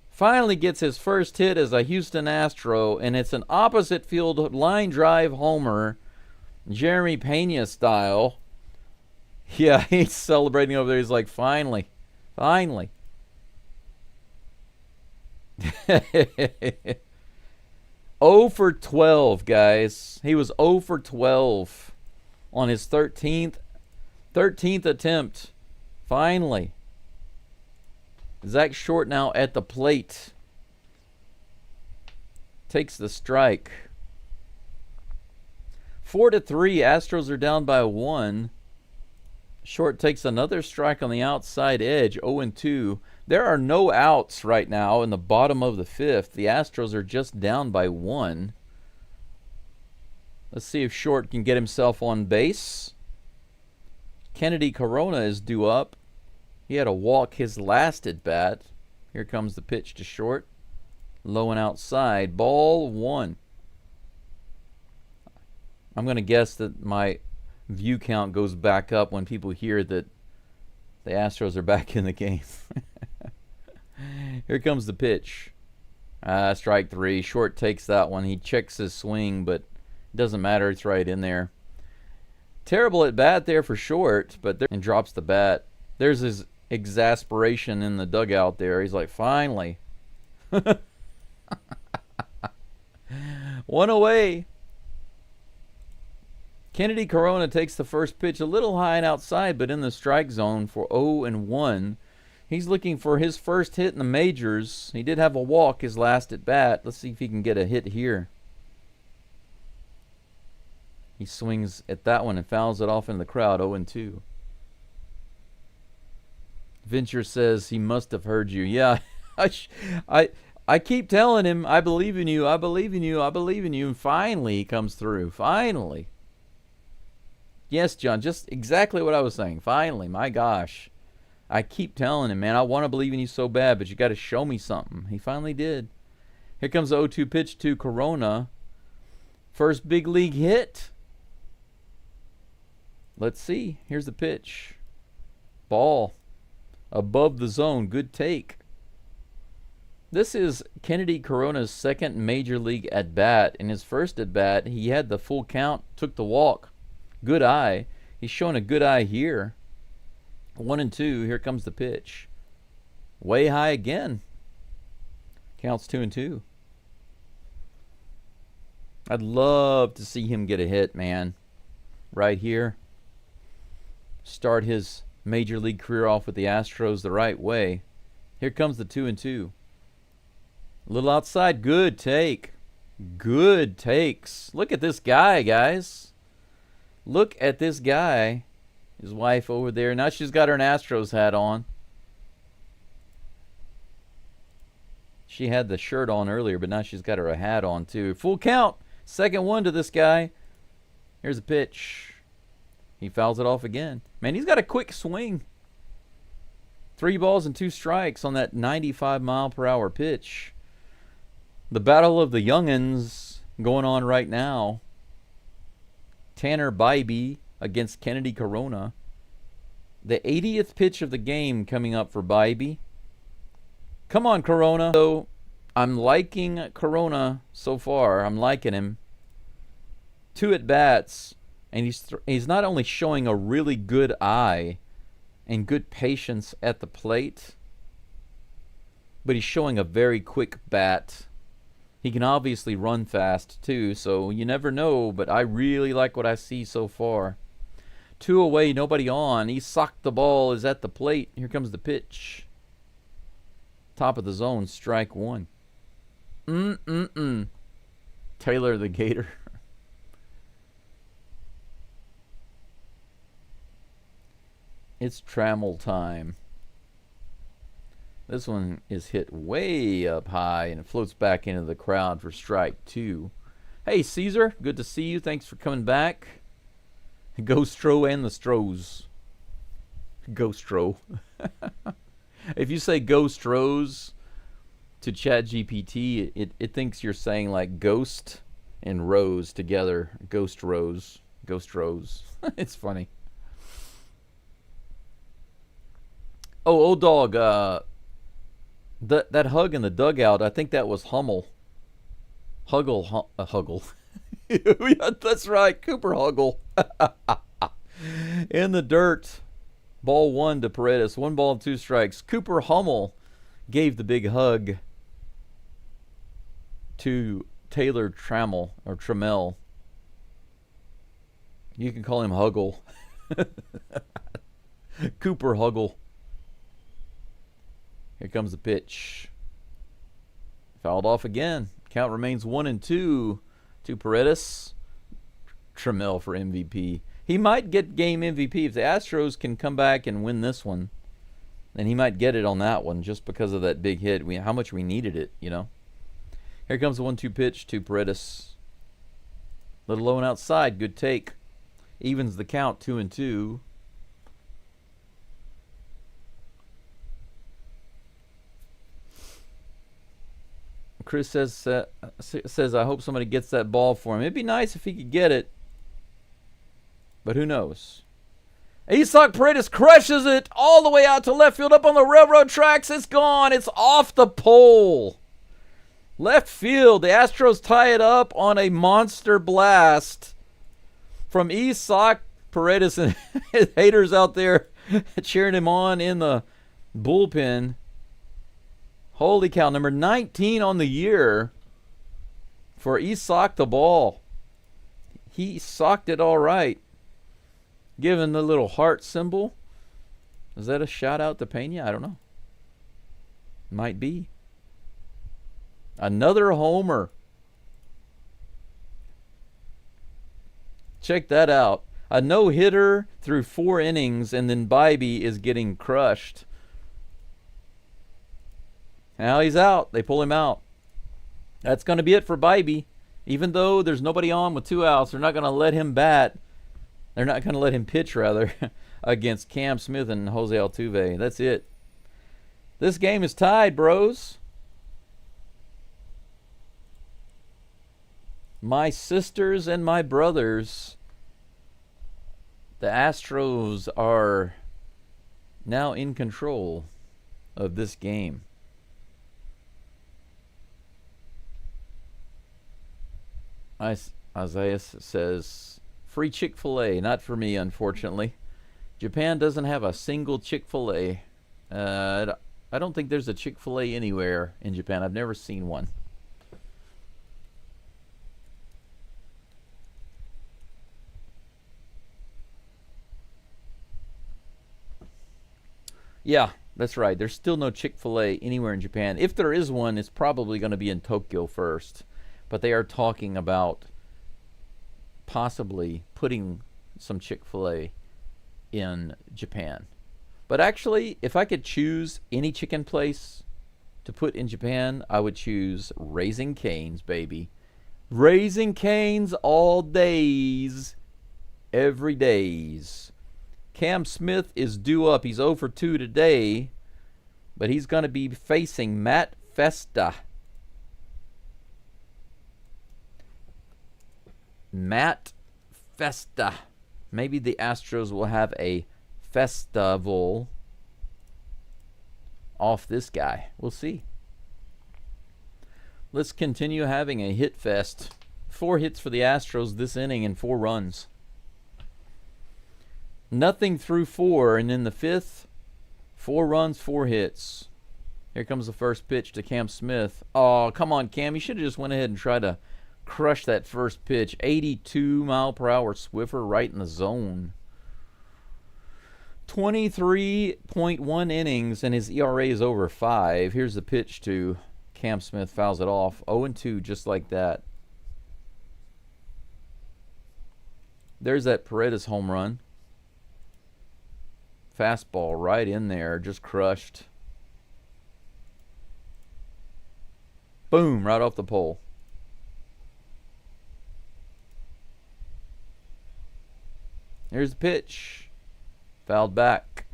finally gets his first hit as a Houston Astro, and it's an opposite field line drive homer, Jeremy Pena style. Yeah, he's celebrating over there. He's like, finally. 0 for 12, guys. He was 0 for 12 on his 13th attempt. Finally. Zach Short now at the plate. Takes the strike. 4-3. Astros are down by 1. Short takes another strike on the outside edge. 0-2. There are no outs right now in the bottom of the 5th. The Astros are just down by 1. Let's see if Short can get himself on base. Kennedy Corona is due up. He had a walk his last at bat. Here comes the pitch to Short. Low and outside. Ball 1. I'm going to guess that my view count goes back up when people hear that the Astros are back in the game. Here comes the pitch. Strike 3. Short takes that one. He checks his swing, but it doesn't matter. It's right in there. Terrible at bat there for Short, and drops the bat. There's his exasperation in the dugout there. He's like, finally. 1 away. Kennedy Corona takes the first pitch a little high and outside, but in the strike zone for 0-1. He's looking for his first hit in the majors. He did have a walk his last at bat. Let's see if he can get a hit here. He swings at that one and fouls it off in the crowd. 0-2. Venture says he must have heard you. Yeah, I keep telling him, I believe in you, I believe in you, I believe in you. And finally he comes through. Finally. Yes, John, just exactly what I was saying. Finally, my gosh. I keep telling him, man, I want to believe in you so bad, but you got to show me something. He finally did. Here comes the 0-2 pitch to Corona. First big league hit. Let's see. Here's the pitch. Ball. Above the zone. Good take. This is Kennedy Corona's second major league at-bat. In his first at-bat, he had the full count, took the walk. Good eye. He's showing a good eye here. 1-2. Here comes the pitch. Way high again. Counts 2-2. I'd love to see him get a hit, man. Right here. Start his major league career off with the Astros the right way. Here comes the 2-2. A little outside. Good take. Good takes. Look at this guy, guys. Look at this guy. His wife over there. Now she's got her Astros hat on. She had the shirt on earlier, but now she's got her hat on too. Full count. Second one to this guy. Here's a pitch. He fouls it off again. Man, he's got a quick swing. 3 balls and 2 strikes on that 95-mile-per-hour pitch. The battle of the youngins going on right now. Tanner Bybee against Kennedy Corona. The 80th pitch of the game coming up for Bybee. Come on, Corona. So I'm liking Corona so far. I'm liking him. 2 at-bats. And he's not only showing a really good eye and good patience at the plate, but he's showing a very quick bat. He can obviously run fast too, so you never know, but I really like what I see so far. 2 away, nobody on. He socked the ball, is at the plate. Here comes the pitch. Top of the zone, strike 1. Taylor the Gator. It's Trammell time. This one is hit way up high and it floats back into the crowd for strike 2. Hey, Caesar, good to see you. Thanks for coming back. Go Stro and the Stros. Go Stro. If you say Go Stros to ChatGPT, it thinks you're saying like ghost and rose together. Ghost rose. Ghost rose. It's funny. Oh, old dog, that hug in the dugout, I think that was Hummel. Huggle. Yeah, that's right, Cooper Huggle. In the dirt. Ball 1 to Paredes. 1 ball and 2 strikes. Cooper Hummel gave the big hug to Taylor Trammell or Trammell. You can call him Huggle. Cooper Huggle. Here comes the pitch. Fouled off again. Count remains 1-2 to Paredes. Trammell for MVP. He might get game MVP if the Astros can come back and win this one. Then he might get it on that one just because of that big hit. How much we needed it, you know. Here comes the 1-2 pitch to Paredes. Little low and outside. Good take. Evens the count 2-2. Chris says, I hope somebody gets that ball for him. It'd be nice if he could get it. But who knows? Isaac Paredes crushes it all the way out to left field up on the railroad tracks. It's gone. It's off the pole. Left field. The Astros tie it up on a monster blast from Isaac Paredes, and his haters out there cheering him on in the bullpen. Holy cow. Number 19 on the year for Isaac the ball. He socked it all right. Given the little heart symbol. Is that a shout out to Pena? I don't know. Might be. Another homer. Check that out. A no-hitter through 4 innings, and then Bybee is getting crushed. Now he's out. They pull him out. That's going to be it for Bybee. Even though there's nobody on with 2 outs, they're not going to let him bat. They're not going to let him pitch, rather, against Cam Smith and Jose Altuve. That's it. This game is tied, bros. My sisters and my brothers, the Astros are now in control of this game. Isaiah says, free Chick-fil-A. Not for me, unfortunately. Japan doesn't have a single Chick-fil-A. I don't think there's a Chick-fil-A anywhere in Japan. I've never seen one. Yeah, that's right. There's still no Chick-fil-A anywhere in Japan. If there is one, it's probably going to be in Tokyo first. But they are talking about possibly putting some Chick-fil-A in Japan. But actually, if I could choose any chicken place to put in Japan, I would choose Raising Cane's, baby. Raising Cane's all days, every days. Cam Smith is due up. He's 0 for 2 today, but he's going to be facing Matt Festa. Matt Festa. Maybe the Astros will have a festival off this guy. We'll see. Let's continue having a hit fest. 4 hits for the Astros this inning and 4 runs. Nothing through 4, and in the 5th, 4 runs, 4 hits. Here comes the first pitch to Cam Smith. Oh, come on, Cam. You should have just went ahead and tried to crush that first pitch. 82-mile-per-hour Swiffer right in the zone. 23.1 innings, and his ERA is over 5. Here's the pitch to Cam Smith. Fouls it off. 0-2, just like that. There's that Paredes home run. Fastball right in there, just crushed. Boom, right off the pole. Here's the pitch. Fouled back.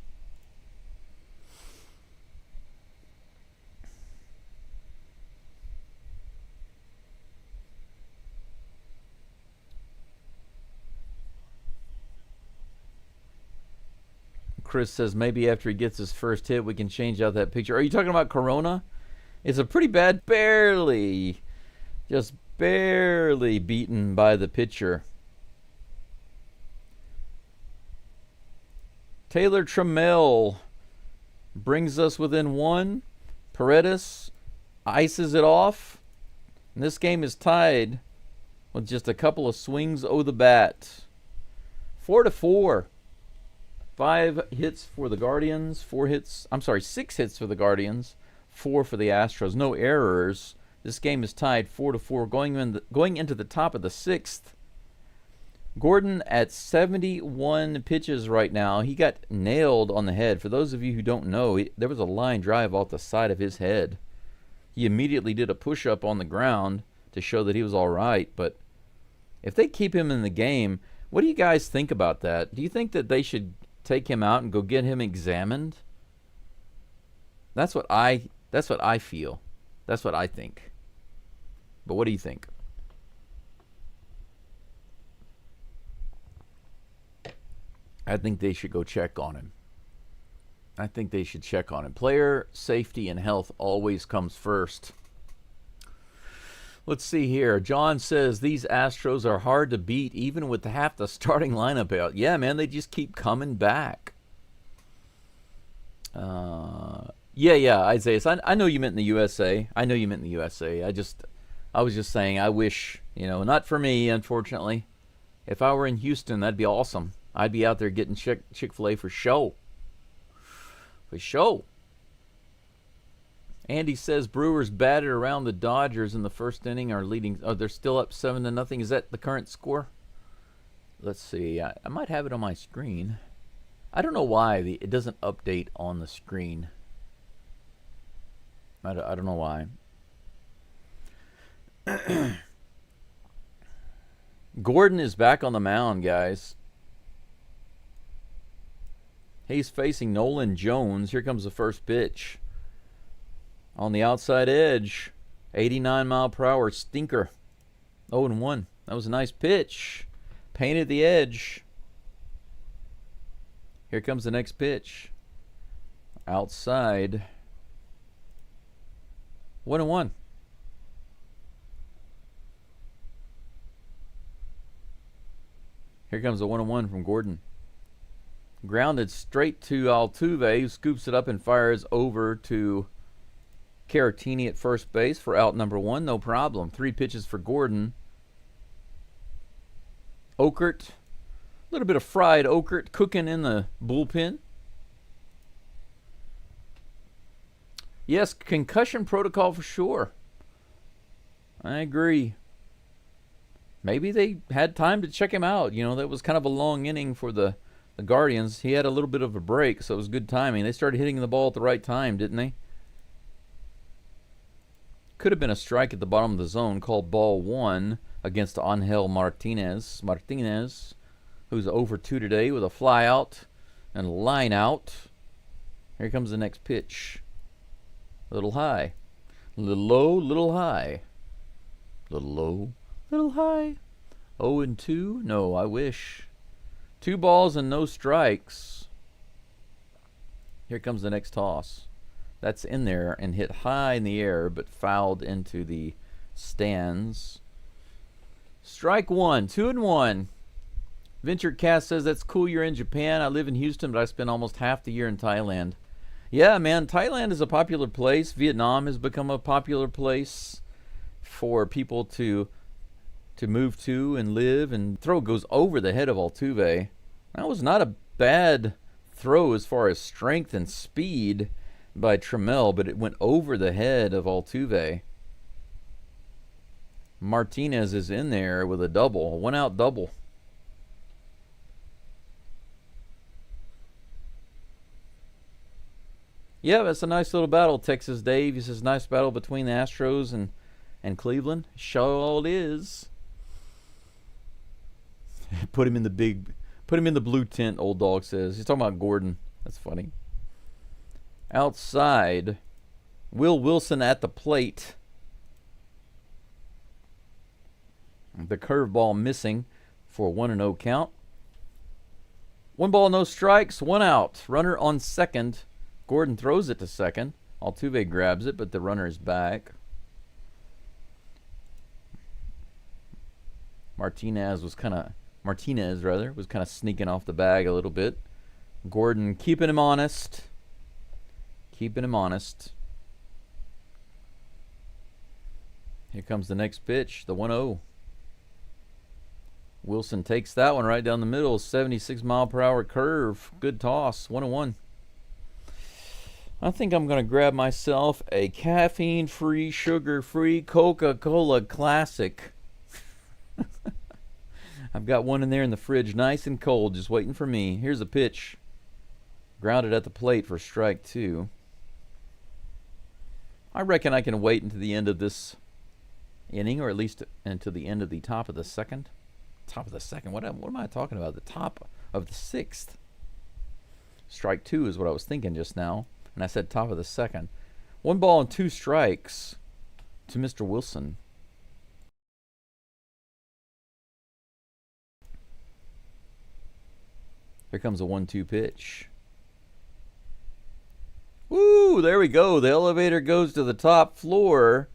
Chris says maybe after he gets his first hit, we can change out that picture. Are you talking about Corona? It's a pretty bad, just barely beaten by the pitcher. Taylor Trammell brings us within 1. Paredes ices it off. And this game is tied with just a couple of swings o' the bat. 4-4. 5 hits for the Guardians, 6 hits for the Guardians, 4 for the Astros. No errors. This game is tied 4-4 going into the top of the 6th. Gordon at 71 pitches right now. He got nailed on the head. For those of you who don't know, there was a line drive off the side of his head. He immediately did a push-up on the ground to show that he was all right. But if they keep him in the game, what do you guys think about that? Do you think that they should take him out and go get him examined? That's what I feel. That's what I think. But what do you think? I think they should go check on him. I think they should check on him. Player safety and health always comes first. Let's see here. John says these Astros are hard to beat even with half the starting lineup out. Yeah, man, they just keep coming back. Yeah, Isaiah. I know you meant in the USA. I was just saying, I wish, not for me, unfortunately. If I were in Houston, that'd be awesome. I'd be out there getting Chick-fil-A for show. For show. Andy says Brewers batted around the Dodgers in the first inning, are leading. Oh, they're still up 7-0. Is that the current score? Let's see. I might have it on my screen. I don't know why it doesn't update on the screen. I don't know why. Gordon is back on the mound, guys. He's facing Nolan Jones. Here comes the first pitch. On the outside edge, 89 mile per hour stinker. 0-1. That was a nice pitch. Painted the edge. Here comes the next pitch. Outside. 1-1. Here comes a 1-1 from Gordon. Grounded straight to Altuve, who scoops it up and fires over to Caratini at first base for out number 1. No problem. 3 pitches for Gordon. Okert. A little bit of fried Okert cooking in the bullpen. Yes, concussion protocol for sure. I agree. Maybe they had time to check him out. That was kind of a long inning for the Guardians. He had a little bit of a break, so it was good timing. They started hitting the ball at the right time, didn't they? Could have been a strike at the bottom of the zone, called ball 1 against Angel Martinez. Who's 0-2 today with a fly out and a line out. Here comes the next pitch. A little high. A little low, little high. A little low, little high. 0-2? No, I wish. 2 balls and no strikes. Here comes the next toss. That's in there and hit high in the air, but fouled into the stands. Strike 1, 2-1. Venture Cast says, that's cool you're in Japan. I live in Houston, but I spent almost half the year in Thailand. Yeah, man, Thailand is a popular place. Vietnam has become a popular place for people to move to and live. And throw goes over the head of Altuve. That was not a bad throw as far as strength and speed by Trammell, but it went over the head of Altuve. Martinez is in there with a double, a 1-out double. Yeah, that's a nice little battle, Texas Dave. He says, nice battle between the Astros and Cleveland. Sure is. Put him in the blue tent, old dog says. He's talking about Gordon. That's funny. Outside, Will Wilson at the plate. The curveball missing for a 1-0 count. 1 ball, no strikes, 1 out. Runner on second. Gordon throws it to second. Altuve grabs it, but the runner is back. Martinez was kind of sneaking off the bag a little bit. Gordon keeping him honest. Here comes the next pitch, the 1-0. Wilson takes that one right down the middle. 76-mile-per-hour curve. Good toss. 1-1. I think I'm going to grab myself a caffeine-free, sugar-free Coca-Cola Classic. I've got one in there in the fridge, nice and cold, just waiting for me. Here's a pitch. Grounded at the plate for strike 2. I reckon I can wait until the end of this inning, or at least until the end of the top of the second. Top of the second? What am I talking about? The top of the 6th. Strike 2 is what I was thinking just now. And I said top of the second. 1 ball and 2 strikes to Mr. Wilson. Here comes a 1-2 pitch. Woo! There we go. The elevator goes to the top floor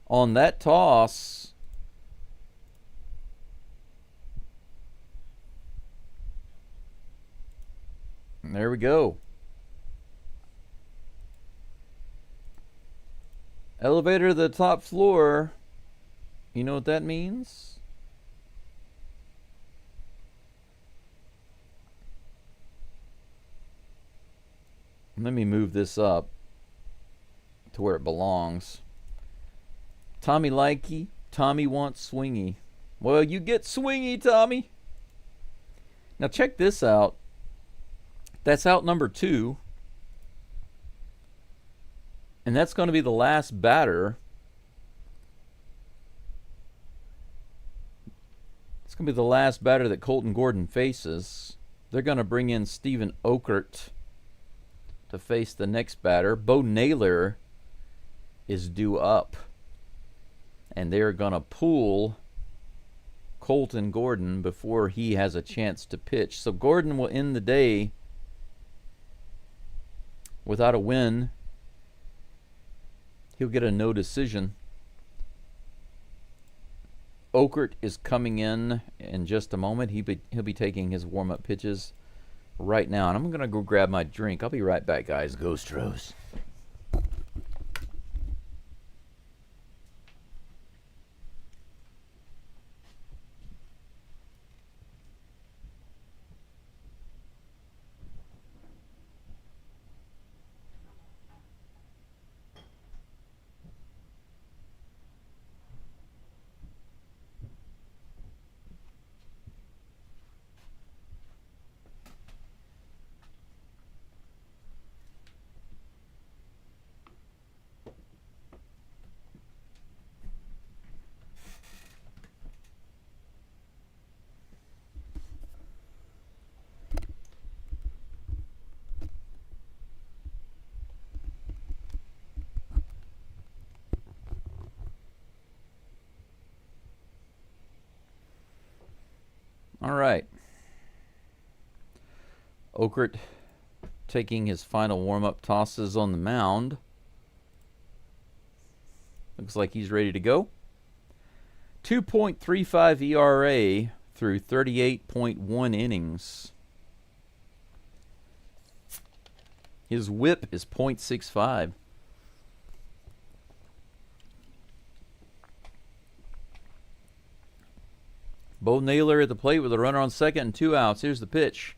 on that toss. And there we go. Elevator to the top floor. You know what that means? Let me move this up to where it belongs. Tommy likey, Tommy wants swingy. Well, you get swingy, Tommy. Now check this out. That's out number 2. And that's going to be the last batter. It's going to be the last batter that Colton Gordon faces. They're going to bring in Steven Okert to face the next batter. Bo Naylor is due up. And they're going to pull Colton Gordon before he has a chance to pitch. So Gordon will end the day without a win. He'll get a no decision. Okert is coming in just a moment. He'll be taking his warm-up pitches right now. And I'm going to go grab my drink. I'll be right back, guys. Go Astros. All right. Okert taking his final warm-up tosses on the mound. Looks like he's ready to go. 2.35 ERA through 38.1 innings. His whip is .65. Bo Naylor at the plate with a runner on second and 2 outs. Here's the pitch.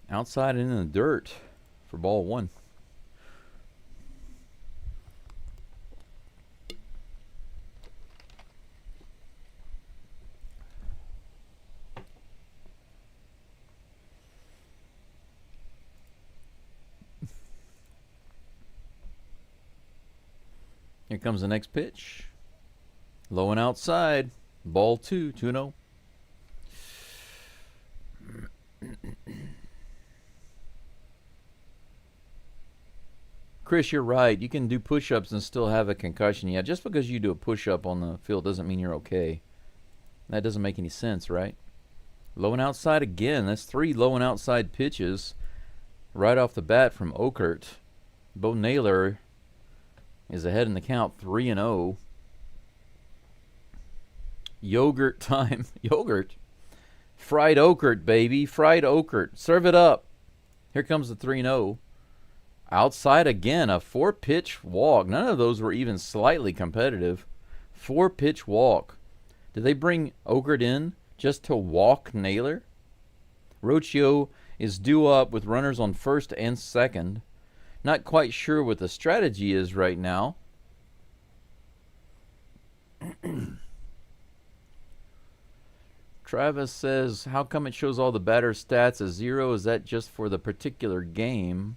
Outside and in the dirt for ball 1. Here comes the next pitch. Low and outside. Ball 2, 2-0. Chris, you're right. You can do push-ups and still have a concussion. Yeah, just because you do a push-up on the field doesn't mean you're okay. That doesn't make any sense, right? Low and outside again. That's 3 low and outside pitches right off the bat from Okert. Bo Naylor is ahead in the count, 3-0. Yogurt time. Yogurt? Fried Okert, baby. Fried Okert. Serve it up. Here comes the 3-0. Outside again, a 4-pitch walk. None of those were even slightly competitive. 4-pitch walk. Did they bring Ogert in just to walk Naylor? Rocchio is due up with runners on first and second. Not quite sure what the strategy is right now. Travis says, how come it shows all the batter stats as 0? Is that just for the particular game?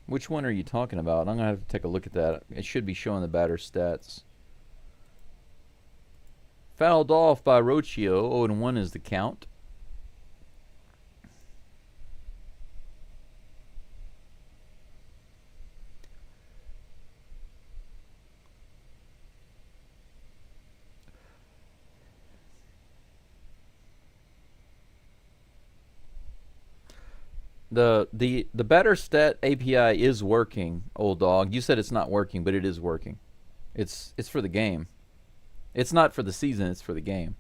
Which one are you talking about? I'm going to have to take a look at that. It should be showing the batter stats. Fouled off by Rocchio. 0-1 is the count. The batter stat API is working, old dog. You said it's not working, but it is working. It's for the game. It's not for the season, it's for the game.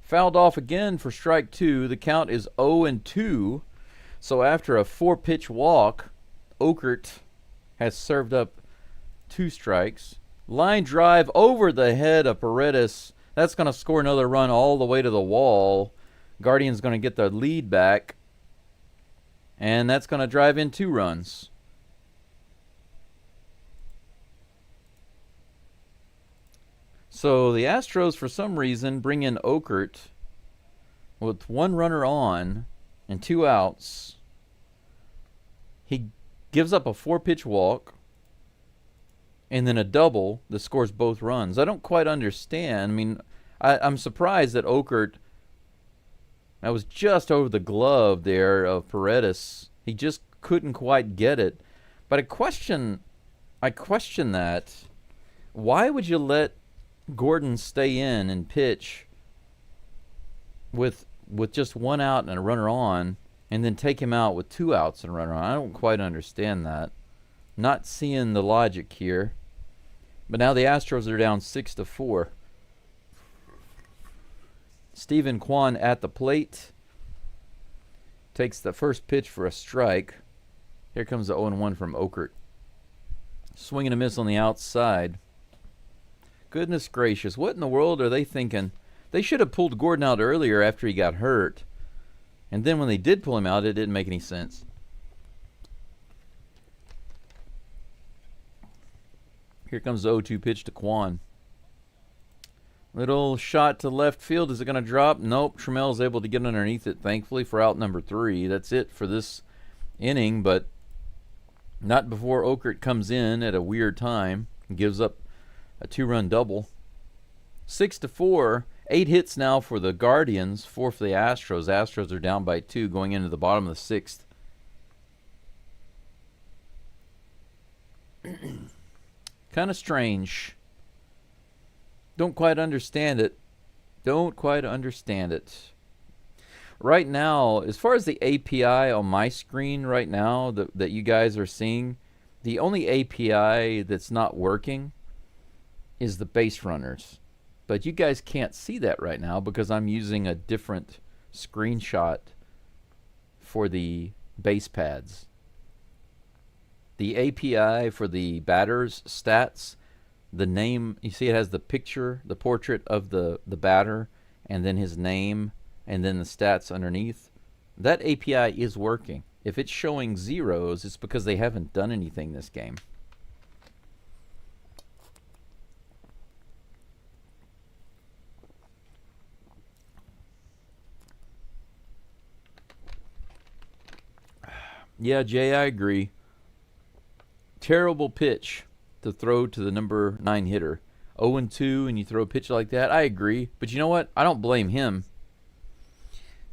Fouled off again for strike 2. The count is 0-2. So after a 4-pitch walk, Ogert has served up 2 strikes. Line drive over the head of Paredes. That's going to score another run all the way to the wall. Guardian's going to get the lead back. And that's going to drive in 2 runs. So the Astros, for some reason, bring in Ogert with 1 runner on and 2 outs. He gives up a 4-pitch walk and then a double that scores both runs. I don't quite understand. I mean, I'm surprised that Ogert, that was just over the glove there of Paredes. He just couldn't quite get it. But I question that. Why would you let Gordon stay in and pitch with just 1 out and a runner on, and then take him out with 2 outs and a runner on? I don't quite understand that. Not seeing the logic here. But now the Astros are down 6-4. Stephen Kwan at the plate. Takes the first pitch for a strike. Here comes the 0-1 from Ogert. Swing and a miss on the outside. Goodness gracious, what in the world are they thinking? They should have pulled Gordon out earlier after he got hurt. And then when they did pull him out, it didn't make any sense. Here comes the 0-2 pitch to Kwan. Little shot to left field. Is it going to drop? Nope. Trammell's able to get underneath it, thankfully, for out number 3. That's it for this inning, but not before Ogert comes in at a weird time and gives up a 2-run double. 6-4. 8 hits now for the Guardians, 4 for the Astros. Astros are down by 2 going into the bottom of the 6th. Kind of strange. Don't quite understand it. Don't quite understand it. Right now, as far as the API on my screen right now that you guys are seeing, the only API that's not working is the base runners. But you guys can't see that right now because I'm using a different screenshot for the base pads. The API for the batter's stats, the name, you see it has the picture, the portrait of the batter, and then his name, and then the stats underneath. That API is working. If it's showing zeros, it's because they haven't done anything this game. Yeah, Jay, I agree. Terrible pitch to throw to the number 9 hitter. 0-2 and you throw a pitch like that, I agree. But you know what? I don't blame him.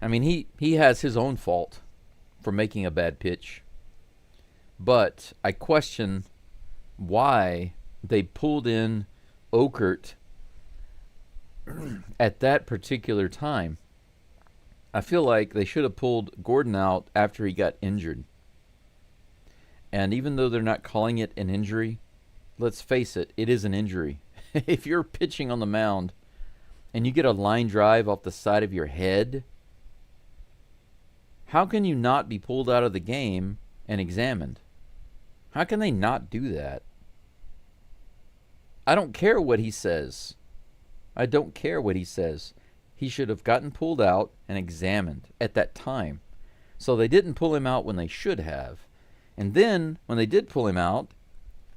I mean, he has his own fault for making a bad pitch. But I question why they pulled in Ogert at that particular time. I feel like they should have pulled Gordon out after he got injured. And even though they're not calling it an injury, let's face it, it is an injury. If you're pitching on the mound and you get a line drive off the side of your head, how can you not be pulled out of the game and examined? How can they not do that? I don't care what he says. I don't care what he says. He should have gotten pulled out and examined at that time. So they didn't pull him out when they should have. And then, when they did pull him out,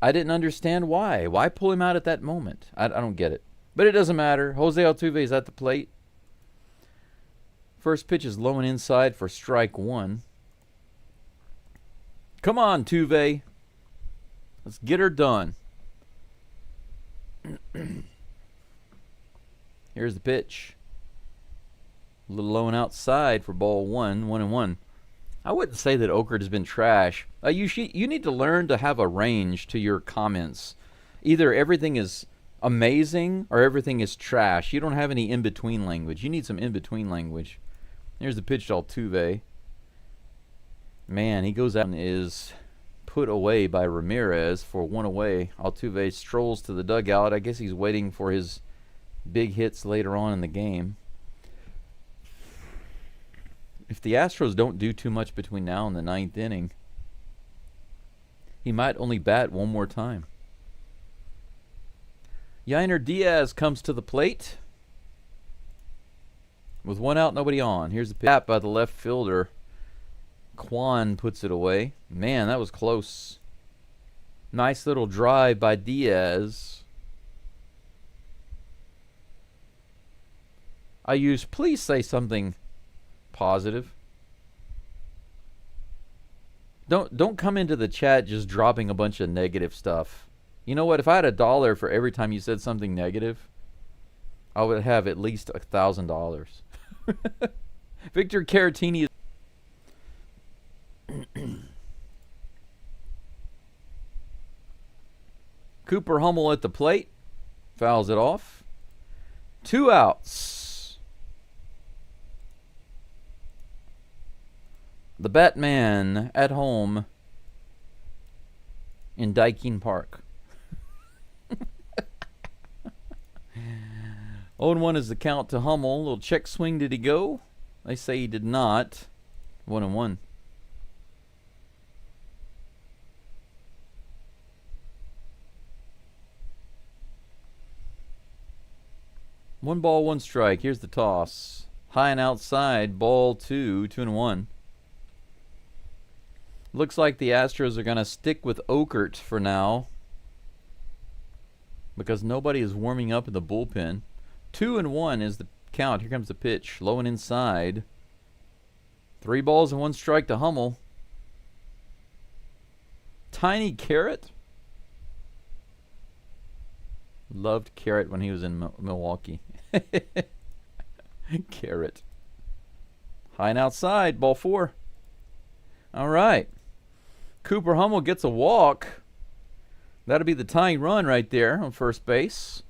I didn't understand why. Why pull him out at that moment? I don't get it. But it doesn't matter. Jose Altuve is at the plate. First pitch is low and inside for strike one. Come on, Tuve. Let's get her done. Here's the pitch. A little low and outside for ball one, 1-1. I wouldn't say that Okert has been trash. You need to learn to have a range to your comments. Either everything is amazing or everything is trash. You don't have any in-between language. You need some in-between language. Here's the pitch to Altuve. Man, he goes out and is put away by Ramirez for one away. Altuve strolls to the dugout. I guess he's waiting for his big hits later on in the game. If the Astros don't do too much between now and the 9th inning, he might only bat one more time. Yainer Diaz comes to the plate with one out, nobody on. Here's the pitch by the left fielder. Kwan puts it away. Man, that was close. Nice little drive by Diaz. Please say something positive. Don't come into the chat just dropping a bunch of negative stuff. You know what? If I had $1 for every time you said something negative, I would have at least $1,000. Victor Caratini. Cooper Hummel at the plate. Fouls it off. 2 outs. The Batman at home in Daikin Park. 0-1 is the count to Hummel. A little check swing. Did he go? They say he did not. 1-1. One ball, one strike. Here's the toss. High and outside. Ball 2. 2-1. Looks like the Astros are going to stick with Okert for now, because nobody is warming up in the bullpen. 2-1 is the count. Here comes the pitch. Low and inside. 3 balls and 1 strike to Hummel. Tiny Carrot. Loved Carrot when he was in Milwaukee. Carrot. High and outside. Ball 4. All right. Cooper Hummel gets a walk. That'll be the tying run right there on first base.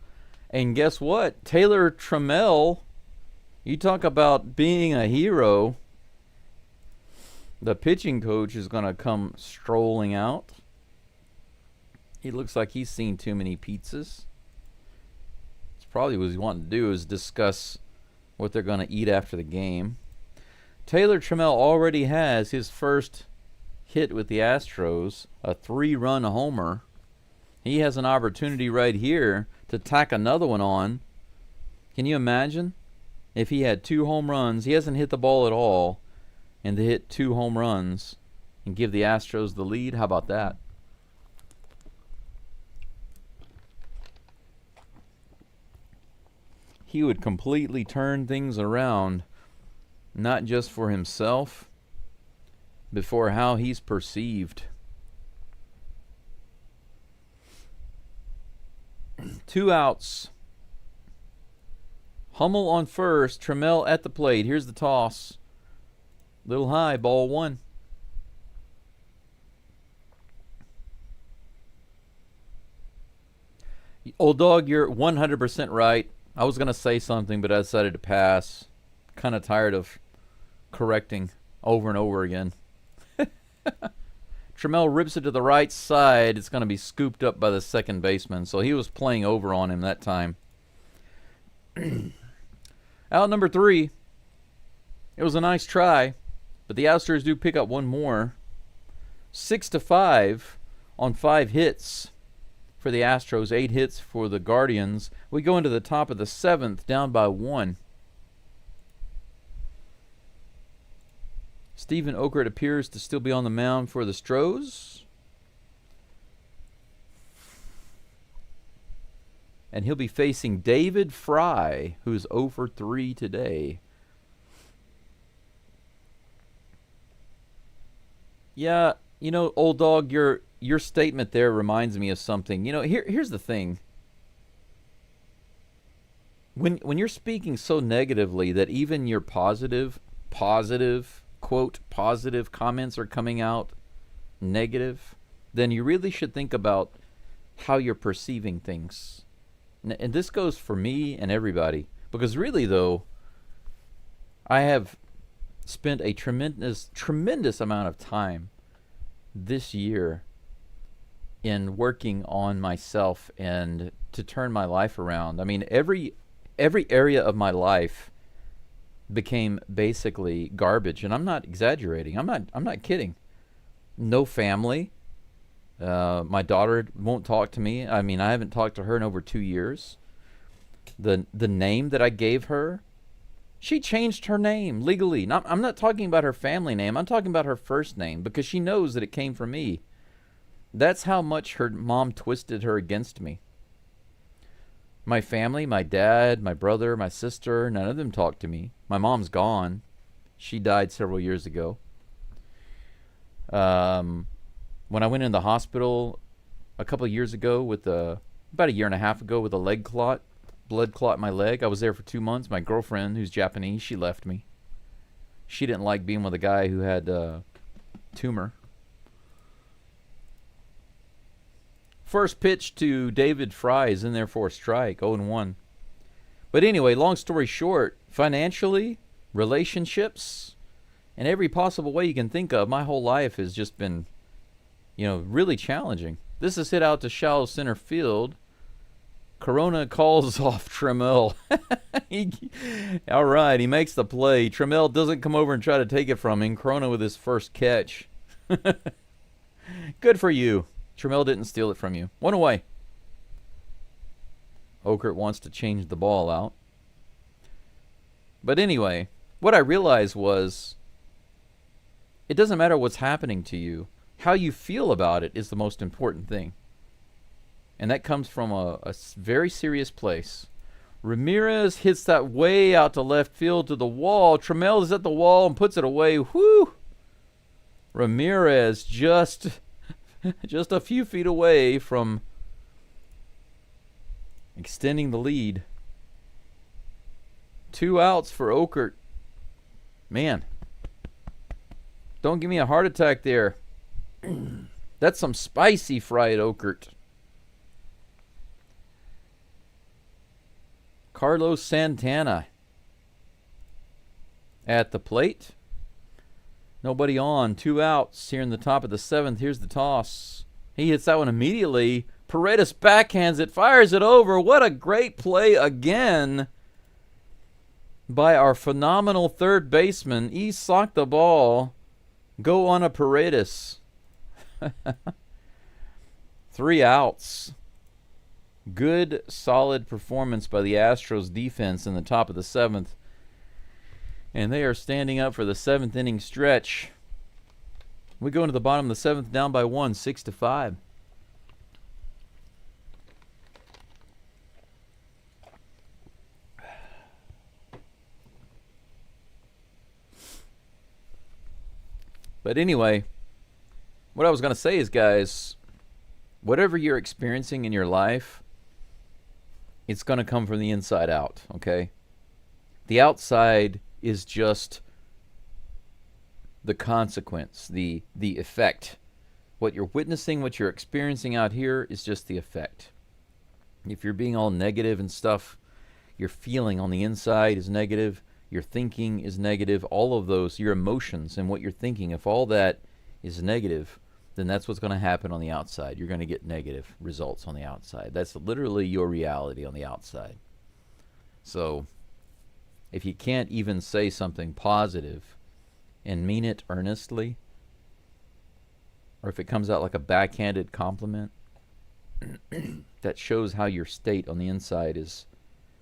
And guess what? Taylor Trammell, you talk about being a hero. The pitching coach is going to come strolling out. He looks like he's seen too many pizzas. It's probably what he's wanting to do is discuss what they're going to eat after the game. Taylor Trammell already has his first hit with the Astros, a 3-run homer. He has an opportunity right here to tack another one on. Can you imagine if he had 2 home runs? He hasn't hit the ball at all, and to hit 2 home runs and give the Astros the lead. How about that? He would completely turn things around, not just for himself, but for how he's perceived. 2 outs. Hummel on first. Trammell at the plate. Here's the toss. Little high. Ball 1. Old dog, you're 100% right. I was going to say something, but I decided to pass. Kind of tired of correcting over and over again. Trammell rips it to the right side. It's going to be scooped up by the second baseman. So he was playing over on him that time. Out number 3. It was a nice try, but the Astros do pick up one more. 6-5 on 5 hits. for the Astros, 8 hits for the Guardians. We go into the top of the 7th, down by 1. Stephen Okert appears to still be on the mound for the STROS. And he'll be facing David Fry, who's 0 for 3 today. Yeah, you know, old dog, your statement there reminds me of something. You know, here's the thing. When you're speaking so negatively that even your positive quote positive comments are coming out negative, then you really should think about how you're perceiving things. And this goes for me and everybody, because really though, I have spent a tremendous amount of time this year in working on myself and to turn my life around. I mean, every area of my life became basically garbage, and I'm not exaggerating. I'm not kidding. No family. My daughter won't talk to me. I mean, I haven't talked to her in over 2 years. The name that I gave her, she changed her name legally. I'm not talking about her family name. I'm talking about her first name, because she knows that it came from me. That's how much her mom twisted her against me. My family, my dad, my brother, my sister, none of them talk to me. My mom's gone. She died several years ago. When I went in the hospital a couple of years ago about a year and a half ago with a blood clot in my leg, I was there for 2 months. My girlfriend, who's Japanese, she left me. She didn't like being with a guy who had a tumor. First pitch to David Fry is in there for a strike, 0-1. But anyway, long story short, financially, relationships, and every possible way you can think of, my whole life has just been, really challenging. This is hit out to shallow center field. Corona calls off Trammell. All right, he makes the play. Trammell doesn't come over and try to take it from him. Corona with his first catch. Good for you. Trammell didn't steal it from you. 1 away. Okert wants to change the ball out. But anyway, what I realized was it doesn't matter what's happening to you. How you feel about it is the most important thing. And that comes from a very serious place. Ramirez hits that way out to left field to the wall. Trammell is at the wall and puts it away. Whoo! Ramirez just a few feet away from extending the lead. 2 outs for Okert. Man, don't give me a heart attack there. That's some spicy fried Okert. Carlos Santana at the plate. Nobody on. 2 outs here in the top of the 7th. Here's the toss. He hits that one immediately. Paredes backhands it, fires it over. What a great play again by our phenomenal third baseman. He socked the ball. Go on a Paredes. 3 outs. Good, solid performance by the Astros defense in the top of the 7th. And they are standing up for the 7th inning stretch. We go into the bottom of the 7th, down by 1, 6-5. But anyway, what I was going to say is, guys, whatever you're experiencing in your life, it's going to come from the inside out, okay? The outside is just the consequence, the effect. What you're witnessing, what you're experiencing out here is just the effect. If you're being all negative and stuff, your feeling on the inside is negative, your thinking is negative, all of those, your emotions and what you're thinking, if all that is negative, then that's what's going to happen on the outside. You're going to get negative results on the outside. That's literally your reality on the outside. So if you can't even say something positive and mean it earnestly, or if it comes out like a backhanded compliment, that shows how your state on the inside is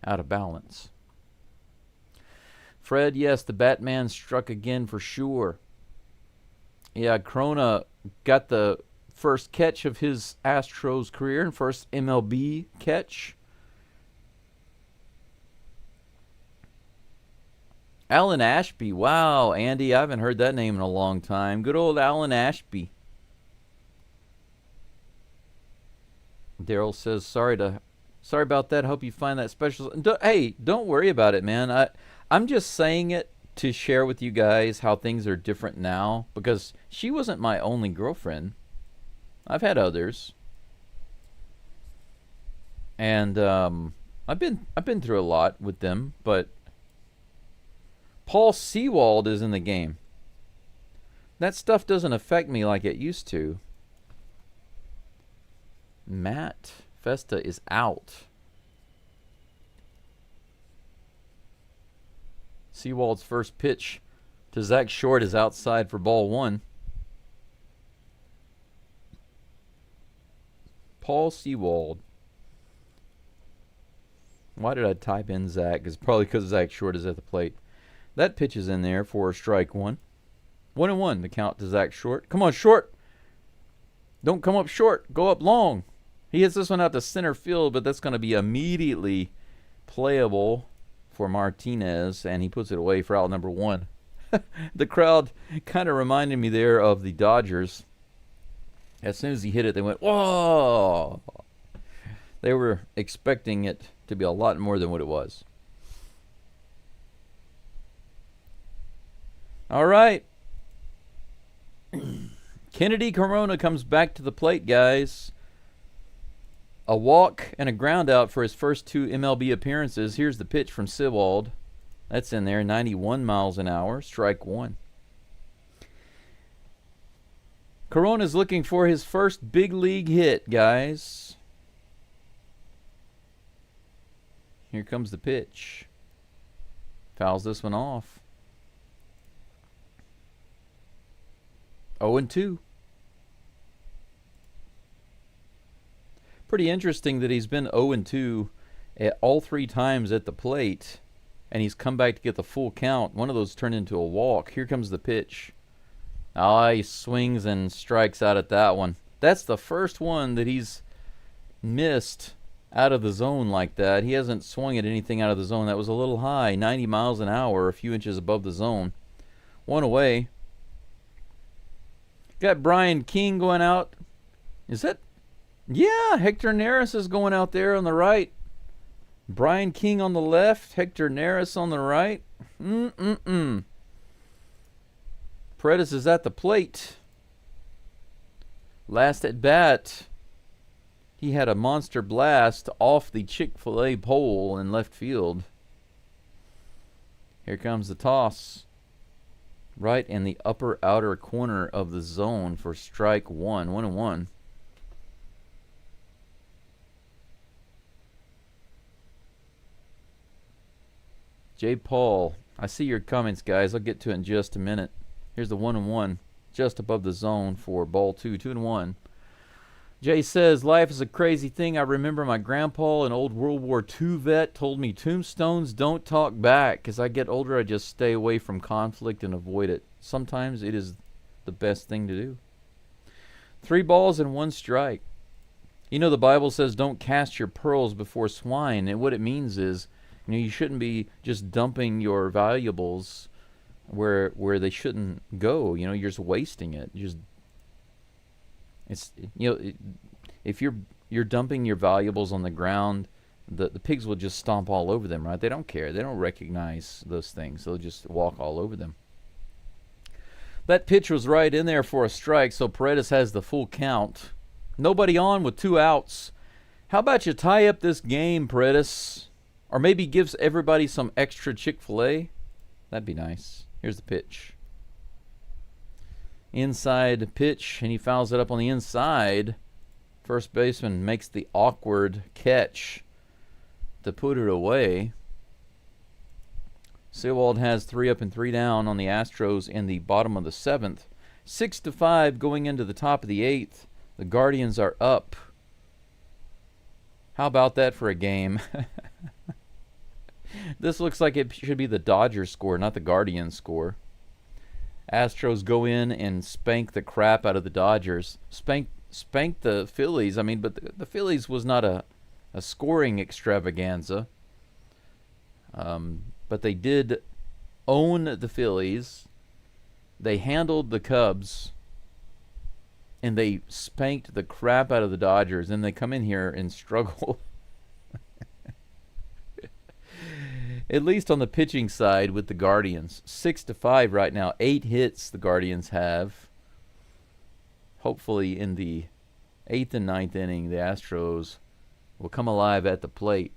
out of balance. Fred, yes, the Batman struck again for sure. Yeah, Corona got the first catch of his Astros career and first MLB catch. Alan Ashby. Wow, Andy, I haven't heard that name in a long time. Good old Alan Ashby. Daryl says, sorry about that. Hope you find that special. Hey, don't worry about it, man. I'm just saying it to share with you guys how things are different now, because she wasn't my only girlfriend. I've had others. And I've been through a lot with them, but Paul Sewald is in the game. That stuff doesn't affect me like it used to. Matt Festa is out. Sewald's first pitch to Zach Short is outside for ball 1. Paul Sewald. Why did I type in Zach? It's probably because Zach Short is at the plate. That pitch is in there for strike 1. 1-1 the count to Zach Short. Come on, Short. Don't come up short. Go up long. He hits this one out to center field, but that's going to be immediately playable for Martinez, and he puts it away for out number 1. The crowd kind of reminded me there of the Dodgers. As soon as he hit it, they went, whoa! They were expecting it to be a lot more than what it was. All right. Kennedy Corona comes back to the plate, guys. A walk and a ground out for his first 2 MLB appearances. Here's the pitch from Sewald. That's in there, 91 miles an hour, strike 1. Corona's looking for his first big league hit, guys. Here comes the pitch. Fouls this one off. 0-2. Pretty interesting that he's been 0-2 at all 3 times at the plate, and he's come back to get the full count. One of those turned into a walk. Here comes the pitch. He swings and strikes out at that one. That's the first one that he's missed out of the zone like that. He hasn't swung at anything out of the zone. That was a little high, 90 miles an hour, a few inches above the zone. 1 away. Got Brian King going out. Is that? Yeah, Hector Neris is going out there on the right. Brian King on the left. Hector Neris on the right. Paredes is at the plate. Last at bat, he had a monster blast off the Chick-fil-A pole in left field. Here comes the toss. Right in the upper outer corner of the zone for strike 1. 1-1. J. Paul, I see your comments, guys. I'll get to it in just a minute. Here's the 1-1, just above the zone for ball 2. 2-1. Jay says, life is a crazy thing. I remember my grandpa, an old World War II vet, told me tombstones don't talk back. As I get older, I just stay away from conflict and avoid it. Sometimes it is the best thing to do. 3 balls and 1 strike. You know, the Bible says don't cast your pearls before swine. And what it means is, you know, you shouldn't be just dumping your valuables where they shouldn't go. You know, you're just wasting it. If you're dumping your valuables on the ground, the pigs will just stomp all over them, right? They don't care. They don't recognize those things. They'll just walk all over them. That pitch was right in there for a strike, so Paredes has the full count. Nobody on with 2 outs. How about you tie up this game, Paredes? Or maybe gives everybody some extra Chick-fil-A? That'd be nice. Here's the pitch. Inside pitch, and he fouls it up on the inside. First baseman makes the awkward catch to put it away. Sewald has 3 up and 3 down on the Astros in the bottom of the 7th. 6-5 going into the top of the 8th. The Guardians are up How about that for a game? This looks like it should be the Dodgers score, not the Guardians score. Astros go in and spank the crap out of the Dodgers. Spank the Phillies. I mean, but the Phillies was not a scoring extravaganza. But they did own the Phillies. They handled the Cubs. And they spanked the crap out of the Dodgers. And they come in here and struggle. At least on the pitching side with the Guardians. 6-5 right now. 8 hits the Guardians have. Hopefully in the 8th and 9th inning, the Astros will come alive at the plate.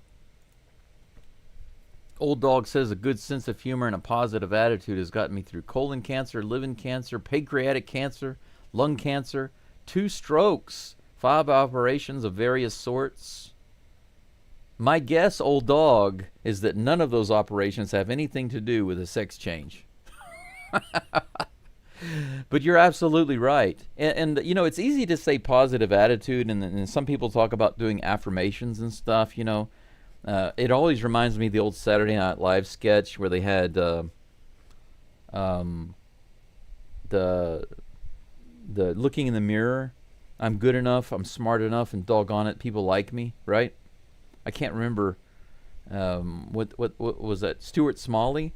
Old Dog says a good sense of humor and a positive attitude has gotten me through colon cancer, liver cancer, pancreatic cancer, lung cancer, 2 strokes, 5 operations of various sorts. My guess, Old Dog, is that none of those operations have anything to do with a sex change. But you're absolutely right. And you know, it's easy to say positive attitude, and some people talk about doing affirmations and stuff, you know. It always reminds me of the old Saturday Night Live sketch where they had the looking in the mirror. I'm good enough, I'm smart enough, and doggone it, people like me, right? I can't remember what was that? Stuart Smalley?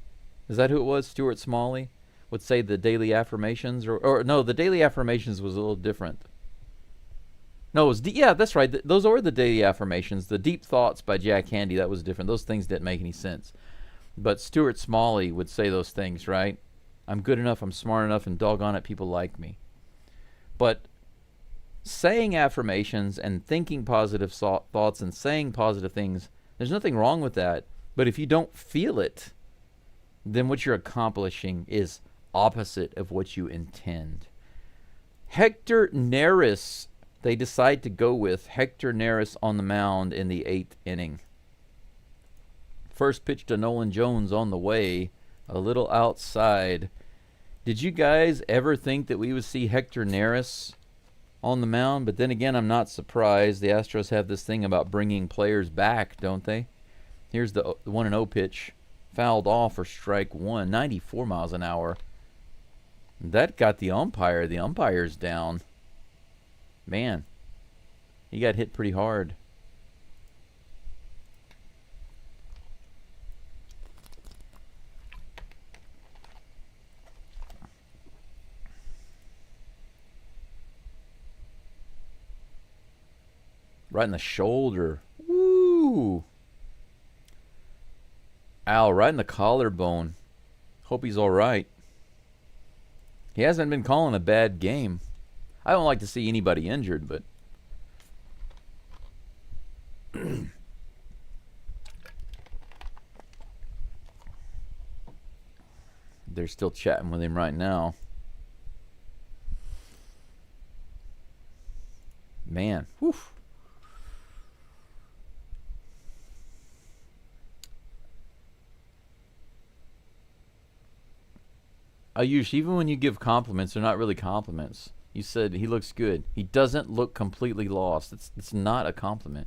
Is that who it was? Stuart Smalley would say the daily affirmations, or no, the daily affirmations was a little different. No, it was yeah, that's right. Those are the daily affirmations. The Deep Thoughts by Jack Handy, that was different. Those things didn't make any sense. But Stuart Smalley would say those things, right? I'm good enough, I'm smart enough, and doggone it, people like me. But saying affirmations and thinking positive thoughts and saying positive things, there's nothing wrong with that. But if you don't feel it, then what you're accomplishing is opposite of what you intend. Hector Neris, they decide to go with Hector Neris on the mound in the 8th inning. First pitch to Nolan Jones on the way, a little outside. Did you guys ever think that we would see Hector Neris on the mound? But then again, I'm not surprised. The Astros have this thing about bringing players back, don't they? Here's the 1-0 pitch. Fouled off for strike 1, 94 miles an hour. That got the umpire. The umpire's down. Man, he got hit pretty hard. Right in the shoulder. Woo! Ow, right in the collarbone. Hope he's all right. He hasn't been calling a bad game. I don't like to see anybody injured, but they're still chatting with him right now. Man, whew. Ayush, even when you give compliments, they're not really compliments. You said he looks good. He doesn't look completely lost. It's not a compliment.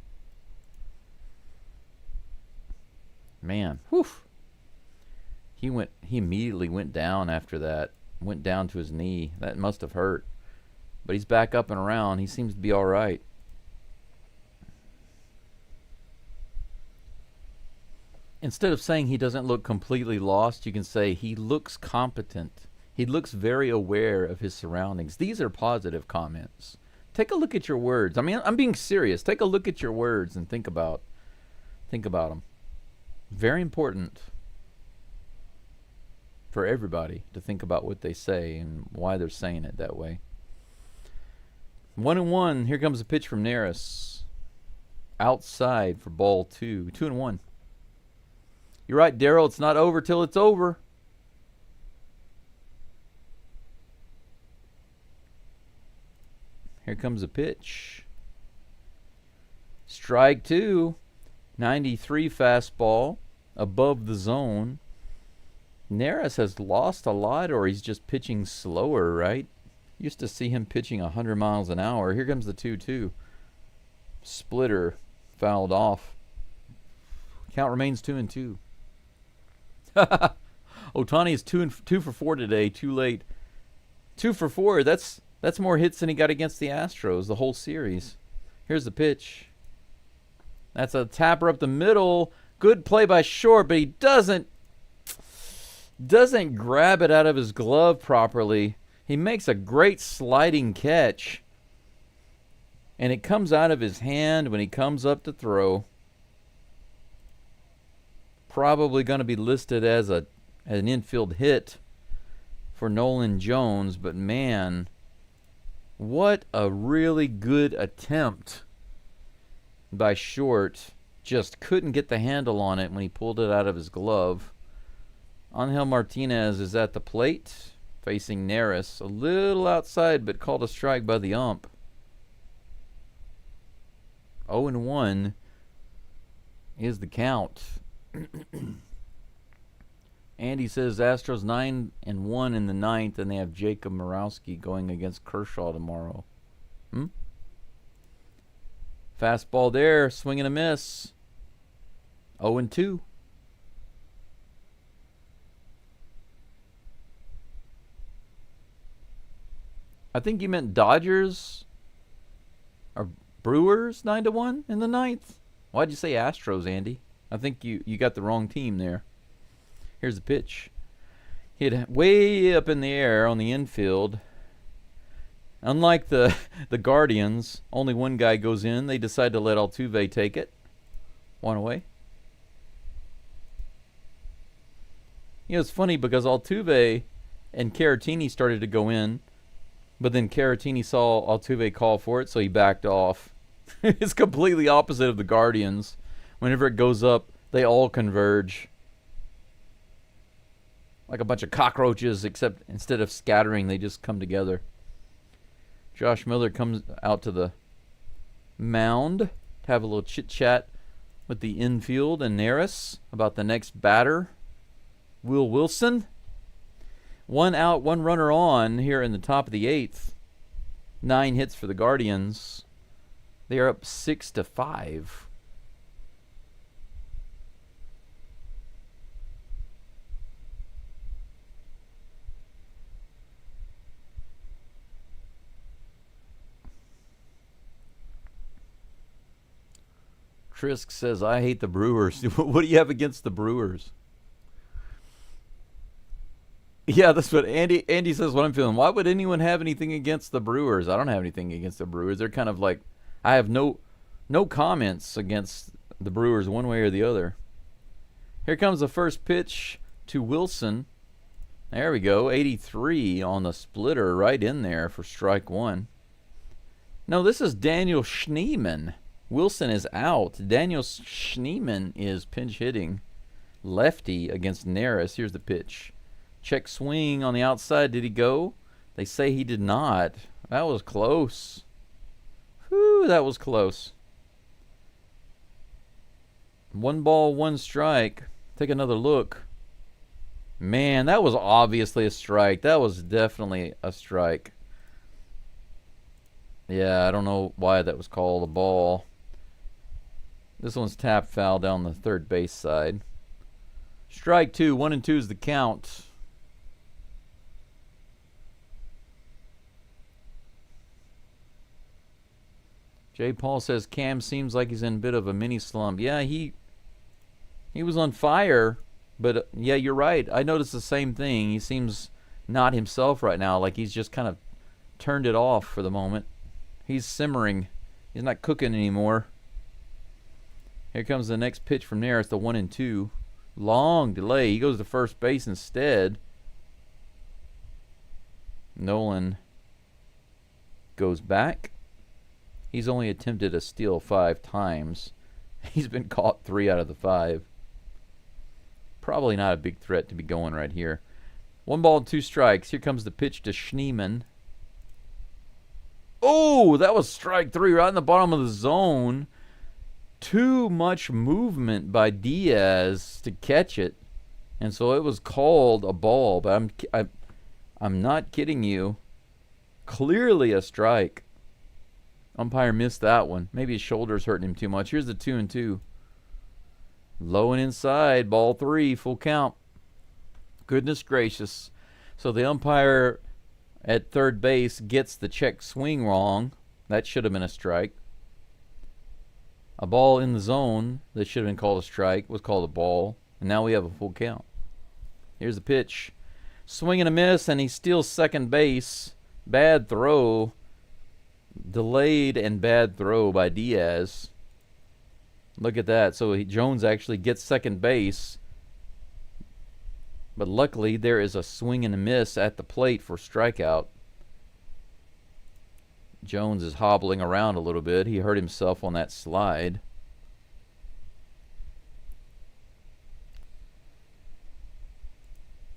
Man, whew. He immediately went down after that. Went down to his knee. That must have hurt. But he's back up and around. He seems to be all right. Instead of saying he doesn't look completely lost, you can say he looks competent. He looks very aware of his surroundings. These are positive comments. Take a look at your words. I mean, I'm being serious. Take a look at your words and think about them. Very important for everybody to think about what they say and why they're saying it that way. 1-1. Here comes a pitch from Neris. Outside for ball 2. 2-1. You're right, Daryl. It's not over till it's over. Here comes a pitch. Strike 2. 93 fastball. Above the zone. Neris has lost a lot, or he's just pitching slower, right? Used to see him pitching 100 miles an hour. Here comes the 2-2. Splitter. fouled off. Count remains 2-2. Ohtani is 2 for 4 today. Too late. 2 for 4. That's more hits than he got against the Astros the whole series. Here's the pitch. That's a tapper up the middle. Good play by Short, but he doesn't grab it out of his glove properly. He makes a great sliding catch, and it comes out of his hand when he comes up to throw. Probably going to be listed as an infield hit for Nolan Jones, but man, what a really good attempt by Short. Just couldn't get the handle on it when he pulled it out of his glove. Angel Martinez is at the plate, facing Neris. A little outside, but called a strike by the ump. 0-1 is the count. Andy says Astros 9-1 in the ninth, and they have Jacob Morowski going against Kershaw tomorrow. Fastball there, swing and a miss. 0-2. I think you meant Dodgers or Brewers 9-1 in the ninth. Why'd you say Astros, Andy? I think you got the wrong team there. Here's the pitch. Hit way up in the air on the infield. Unlike the Guardians, only one guy goes in. They decide to let Altuve take it. 1 away. You know, it's funny because Altuve and Caratini started to go in, but then Caratini saw Altuve call for it, so he backed off. It's completely opposite of the Guardians. Whenever it goes up, they all converge. Like a bunch of cockroaches, except instead of scattering, they just come together. Josh Miller comes out to the mound to have a little chit-chat with the infield and Neris about the next batter, Will Wilson. 1 out, 1 runner on here in the top of the 8th. 9 hits for the Guardians. They are up 6-5. Trisk says, I hate the Brewers. What do you have against the Brewers? Yeah, that's what Andy says what I'm feeling. Why would anyone have anything against the Brewers? I don't have anything against the Brewers. They're kind of like, I have no comments against the Brewers one way or the other. Here comes the first pitch to Wilson. There we go. 83 on the splitter right in there for strike 1. No, this is Daniel Schneemann. Wilson is out. Daniel Schneemann is pinch hitting lefty against Neris. Here's the pitch. Check swing on the outside. Did he go? They say he did not. That was close. Whew, that was close. 1 ball, 1 strike. Take another look. Man, that was obviously a strike. That was definitely a strike. Yeah, I don't know why that was called a ball. This one's tapped foul down the third base side. Strike 2. 1-2 is the count. Jay Paul says Cam seems like he's in a bit of a mini slump. Yeah, he was on fire, but yeah, you're right. I noticed the same thing. He seems not himself right now, like he's just kind of turned it off for the moment. He's simmering. He's not cooking anymore. Here comes the next pitch from there. It's the 1-2. Long delay. He goes to first base instead. Nolan goes back. He's only attempted a steal 5 times. He's been caught 3 out of the 5. Probably not a big threat to be going right here. 1 ball, 2 strikes. Here comes the pitch to Schneemann. Oh, that was strike 3 right in the bottom of the zone. Too much movement by Diaz to catch it, and so it was called a ball. But I'm not kidding you. Clearly a strike. Umpire missed that one. Maybe his shoulder's hurting him too much. Here's the 2-2. Low and inside. Ball 3. Full count. Goodness gracious. So the umpire at third base gets the check swing wrong. That should have been a strike. A ball in the zone that should have been called a strike was called a ball. And now we have a full count. Here's the pitch. Swing and a miss, and he steals second base. Bad throw. Delayed and bad throw by Diaz. Look at that. So Jones actually gets second base. But luckily, there is a swing and a miss at the plate for strikeout. Jones is hobbling around a little bit. He hurt himself on that slide.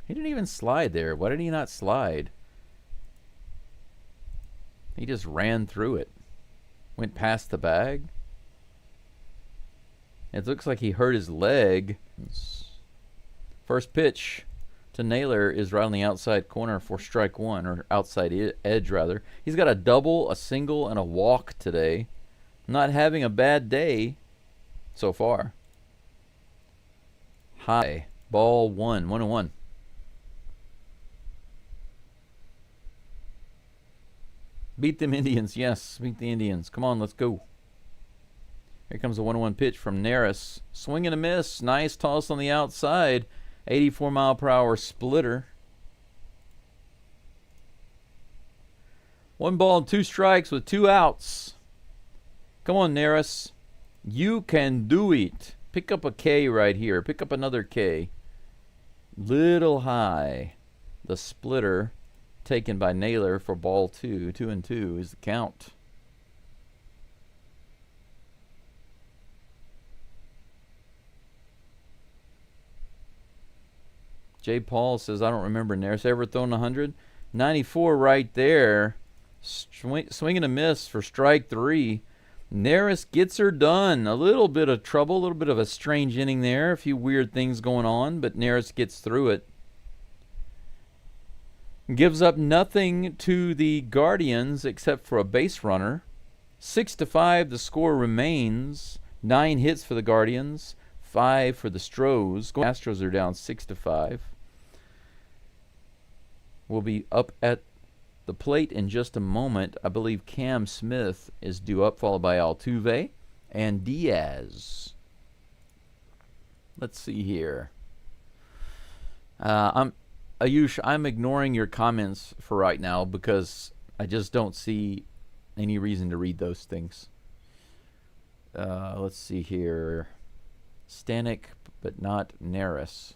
He didn't even slide there. Why did he not slide? He just ran through it. Went past the bag. It looks like he hurt his leg. First pitch to Naylor is right on the outside corner for strike one, or outside edge rather. He's got a double, a single, and a walk today. Not having a bad day so far. High. Ball 1. 1-1. Beat them Indians. Yes, beat the Indians. Come on, let's go. Here comes a 1-1 pitch from Neris. Swing and a miss. Nice toss on the outside. 84-mile-per-hour splitter. 1 ball and 2 strikes with 2 outs. Come on, Neris. You can do it. Pick up a K right here. Pick up another K. Little high. The splitter taken by Naylor for ball 2. 2-2 is the count. J. Paul says, I don't remember Neris ever thrown 100. 94 right there. Swing and a miss for strike 3. Neris gets her done. A little bit of trouble, a little bit of a strange inning there. A few weird things going on, but Neris gets through it. Gives up nothing to the Guardians except for a base runner. 6-5, the score remains. 9 hits for the Guardians, 5 for the STROS. Astros are down 6-5. We'll be up at the plate in just a moment. I believe Cam Smith is due up, followed by Altuve and Diaz. Let's see here. Ayush, I'm ignoring your comments for right now because I just don't see any reason to read those things. Let's see here. Stanek, but not Neris.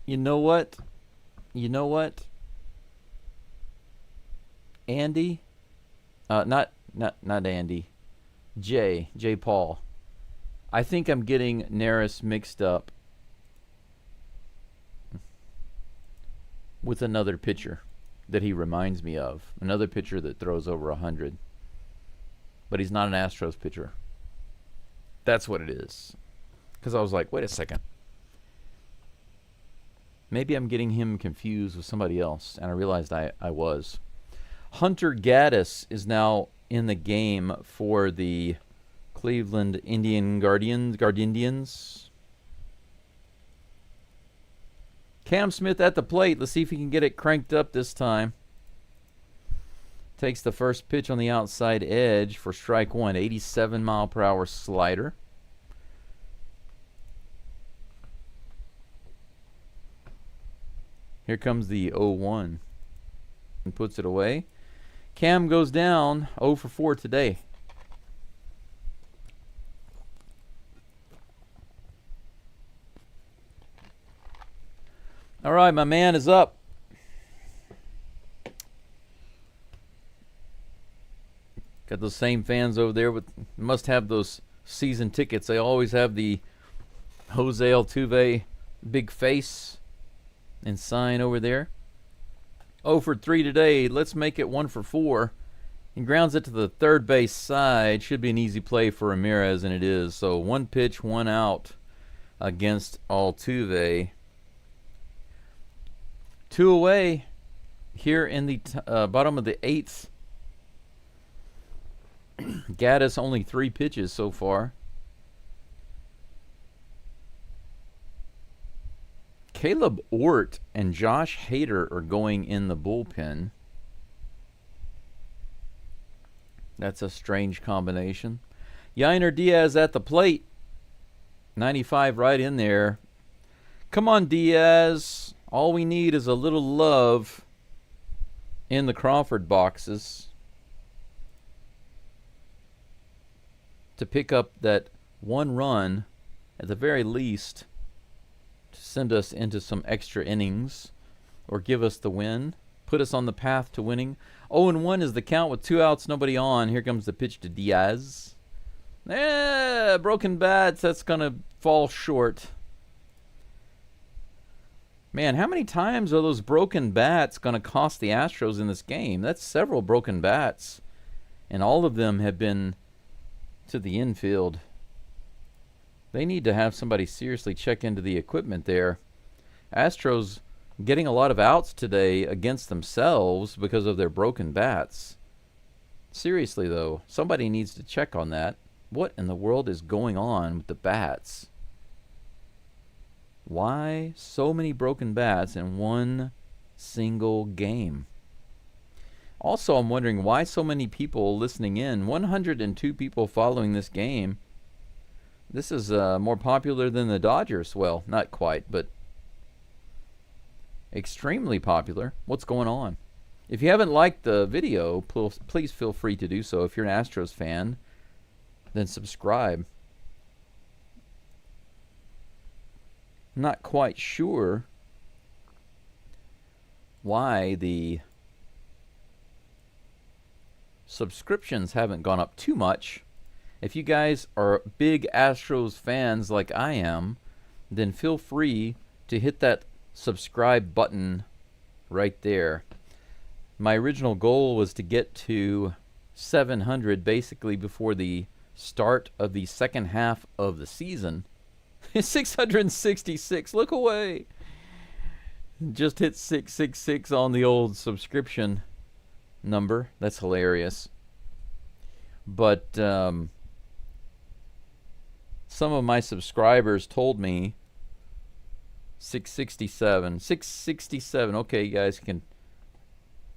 You know what? You know what? Andy? Not Andy. J. Paul. I think I'm getting Neris mixed up with another pitcher that he reminds me of. Another pitcher that throws over 100. But he's not an Astros pitcher. That's what it is. Because I was like, wait a second. Maybe I'm getting him confused with somebody else, and I realized I was. Hunter Gaddis is now in the game for the Cleveland Guardians. Cam Smith at the plate. Let's see if he can get it cranked up this time. Takes the first pitch on the outside edge for strike 1. 87-mile-per-hour slider. Here comes the 0-1. And puts it away. Cam goes down 0 for 4 today. All right, my man is up. Got those same fans over there, must have those season tickets. They always have the Jose Altuve big face and sign over there. 0 for 3 today. Let's make it 1 for 4. He grounds it to the third base side. Should be an easy play for Ramirez, and it is. So 1 pitch, 1 out against Altuve. 2 away here in the bottom of the 8th. Gaddis only 3 pitches so far. Caleb Ort and Josh Hader are going in the bullpen. That's a strange combination. Yainer Diaz at the plate. 95 right in there. Come on, Diaz. All we need is a little love in the Crawford boxes to pick up that 1 run at the very least to send us into some extra innings or give us the win, put us on the path to winning. 0-1 is the count with 2 outs, nobody on. Here comes the pitch to Diaz. Broken bats, that's going to fall short. Man, how many times are those broken bats going to cost the Astros in this game? That's several broken bats, and all of them have been to the infield. They need to have somebody seriously check into the equipment there. Astros getting a lot of outs today against themselves because of their broken bats. Seriously, though, somebody needs to check on that. What in the world is going on with the bats? Why so many broken bats in one single game? Also, I'm wondering why so many people listening in. 102 people following this game. This is more popular than the Dodgers. Well, not quite, but extremely popular. What's going on? If you haven't liked the video, please feel free to do so. If you're an Astros fan, then subscribe. Not quite sure why the subscriptions haven't gone up too much. If you guys are big Astros fans like I am, then feel free to hit that subscribe button right there. My original goal was to get to 700 basically before the start of the second half of the season. 666, look away. Just hit 666 on the old subscription number. That's hilarious. But some of my subscribers told me 667. 667. Okay, you guys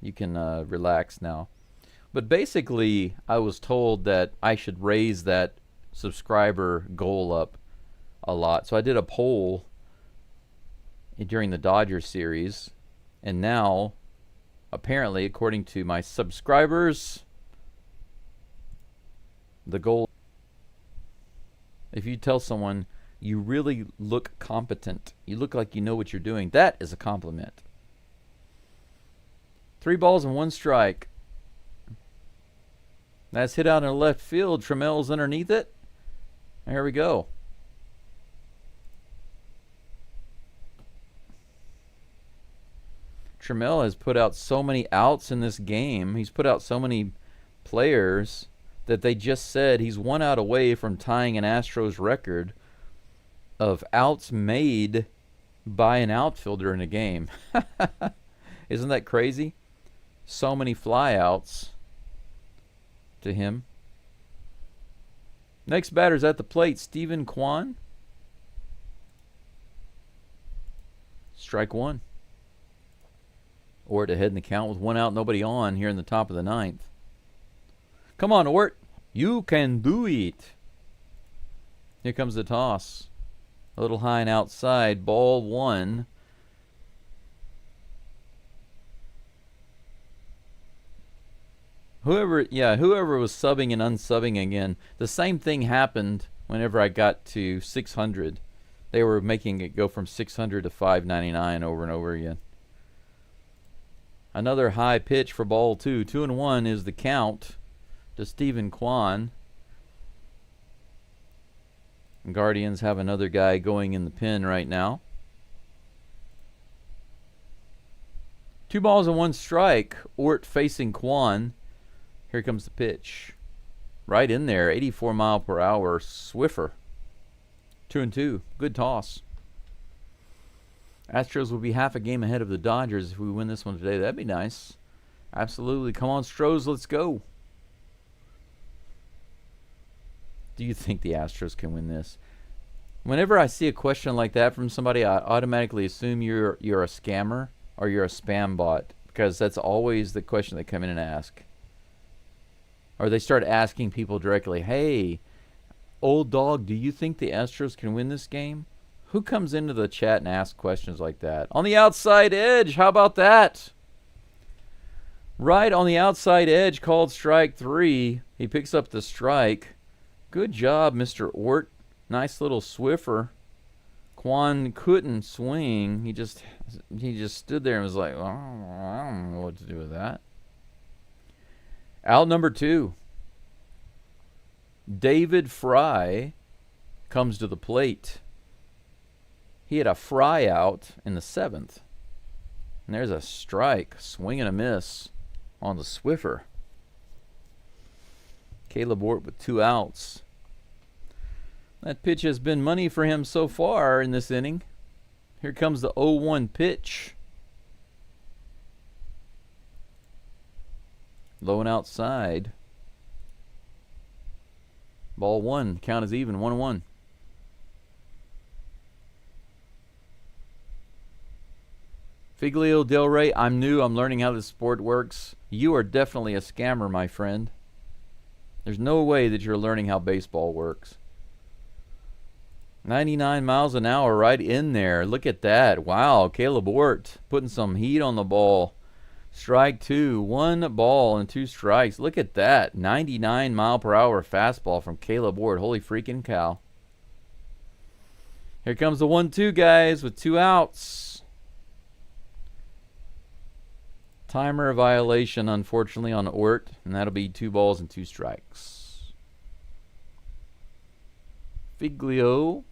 you can relax now. But basically, I was told that I should raise that subscriber goal up a lot. So I did a poll during the Dodgers series, and now, apparently, according to my subscribers, the goal, if you tell someone you really look competent, you look like you know what you're doing, that is a compliment. 3 balls and 1 strike. That's hit out in the left field. Trammell's underneath it. There we go. Trammell has put out so many outs in this game. He's put out so many players that they just said he's 1 out away from tying an Astros record of outs made by an outfielder in a game. Isn't that crazy? So many flyouts to him. Next batter's at the plate, Steven Kwan. Strike 1. Ort ahead in the count with 1 out, nobody on here in the top of the 9th. Come on, Ort. You can do it. Here comes the toss. A little high and outside. Ball 1. Whoever was subbing and unsubbing again. The same thing happened whenever I got to 600. They were making it go from 600 to 599 over and over again. Another high pitch for ball 2. 2-1 is the count to Stephen Kwan. Guardians have another guy going in the pen right now. 2 balls and 1 strike. Ort facing Kwan. Here comes the pitch. Right in there. 84 mile per hour Swiffer. 2-2. Good toss. Astros will be half a game ahead of the Dodgers if we win this one today. That'd be nice. Absolutely. Come on, STROS. Let's go. Do you think the Astros can win this? Whenever I see a question like that from somebody, I automatically assume you're a scammer or you're a spam bot, because that's always the question they come in and ask. Or they start asking people directly, hey, old dog, do you think the Astros can win this game? Who comes into the chat and asks questions like that? On the outside edge, how about that? Right on the outside edge, called strike 3. He picks up the strike. Good job, Mr. Ort. Nice little Swiffer. Kwan couldn't swing. He just stood there and was like, oh, I don't know what to do with that. Out number 2. David Fry comes to the plate. He had a fry out in the 7th. And there's a strike. Swing and a miss on the Swiffer. Caleb Ort with 2 outs. That pitch has been money for him so far in this inning. Here comes the 0-1 pitch. Low and outside. Ball 1. Count is even. 1-1. Figlio Del Rey, I'm new. I'm learning how this sport works. You are definitely a scammer, my friend. There's no way that you're learning how baseball works. 99 miles an hour right in there. Look at that. Wow, Caleb Ort putting some heat on the ball. Strike 2. 1 ball and 2 strikes. Look at that. 99 mile per hour fastball from Caleb Ort. Holy freaking cow. Here comes the 1-2, guys, with 2 outs. Timer violation, unfortunately, on Ort, and that'll be 2 balls and 2 strikes. Figlio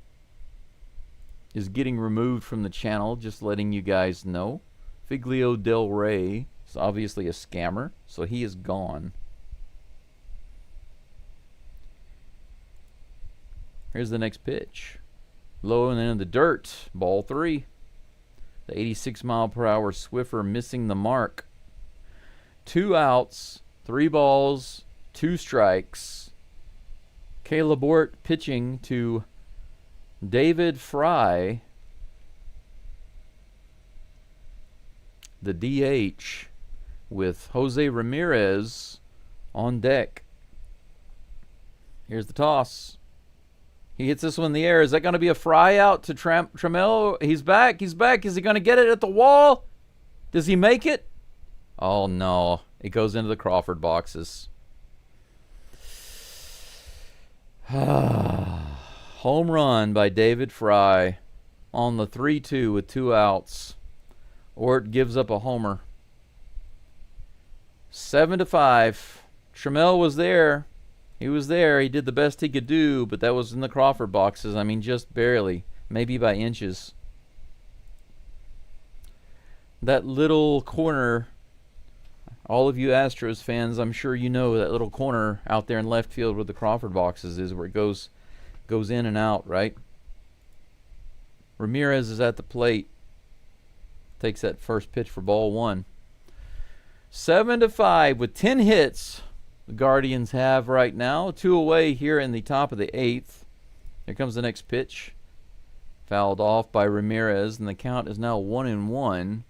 is getting removed from the channel, just letting you guys know. Figlio Del Rey is obviously a scammer, so he is gone. Here's the next pitch. Low and in the dirt. Ball 3. The 86 mile per hour Swiffer missing the mark. 2 outs, 3 balls, 2 strikes. Caleb Ort pitching to David Fry, the DH, with Jose Ramirez on deck. Here's the toss. He hits this one in the air. Is that going to be a fry out to Trammell? He's back. He's back. Is he going to get it at the wall? Does he make it? Oh, no. It goes into the Crawford boxes. Home run by David Fry on the 3-2 with 2 outs. Ort gives up a homer. 7-5. Trammell was there. He was there. He did the best he could do, but that was in the Crawford boxes. I mean, just barely. Maybe by inches. That little corner, all of you Astros fans, I'm sure you know that little corner out there in left field where the Crawford boxes is, where it goes in and out, right? Ramirez is at the plate. Takes that first pitch for ball 1. 7-5 with 10 hits. The Guardians have right now. 2 away here in the top of the 8th. Here comes the next pitch. Fouled off by Ramirez, and the count is now 1-1.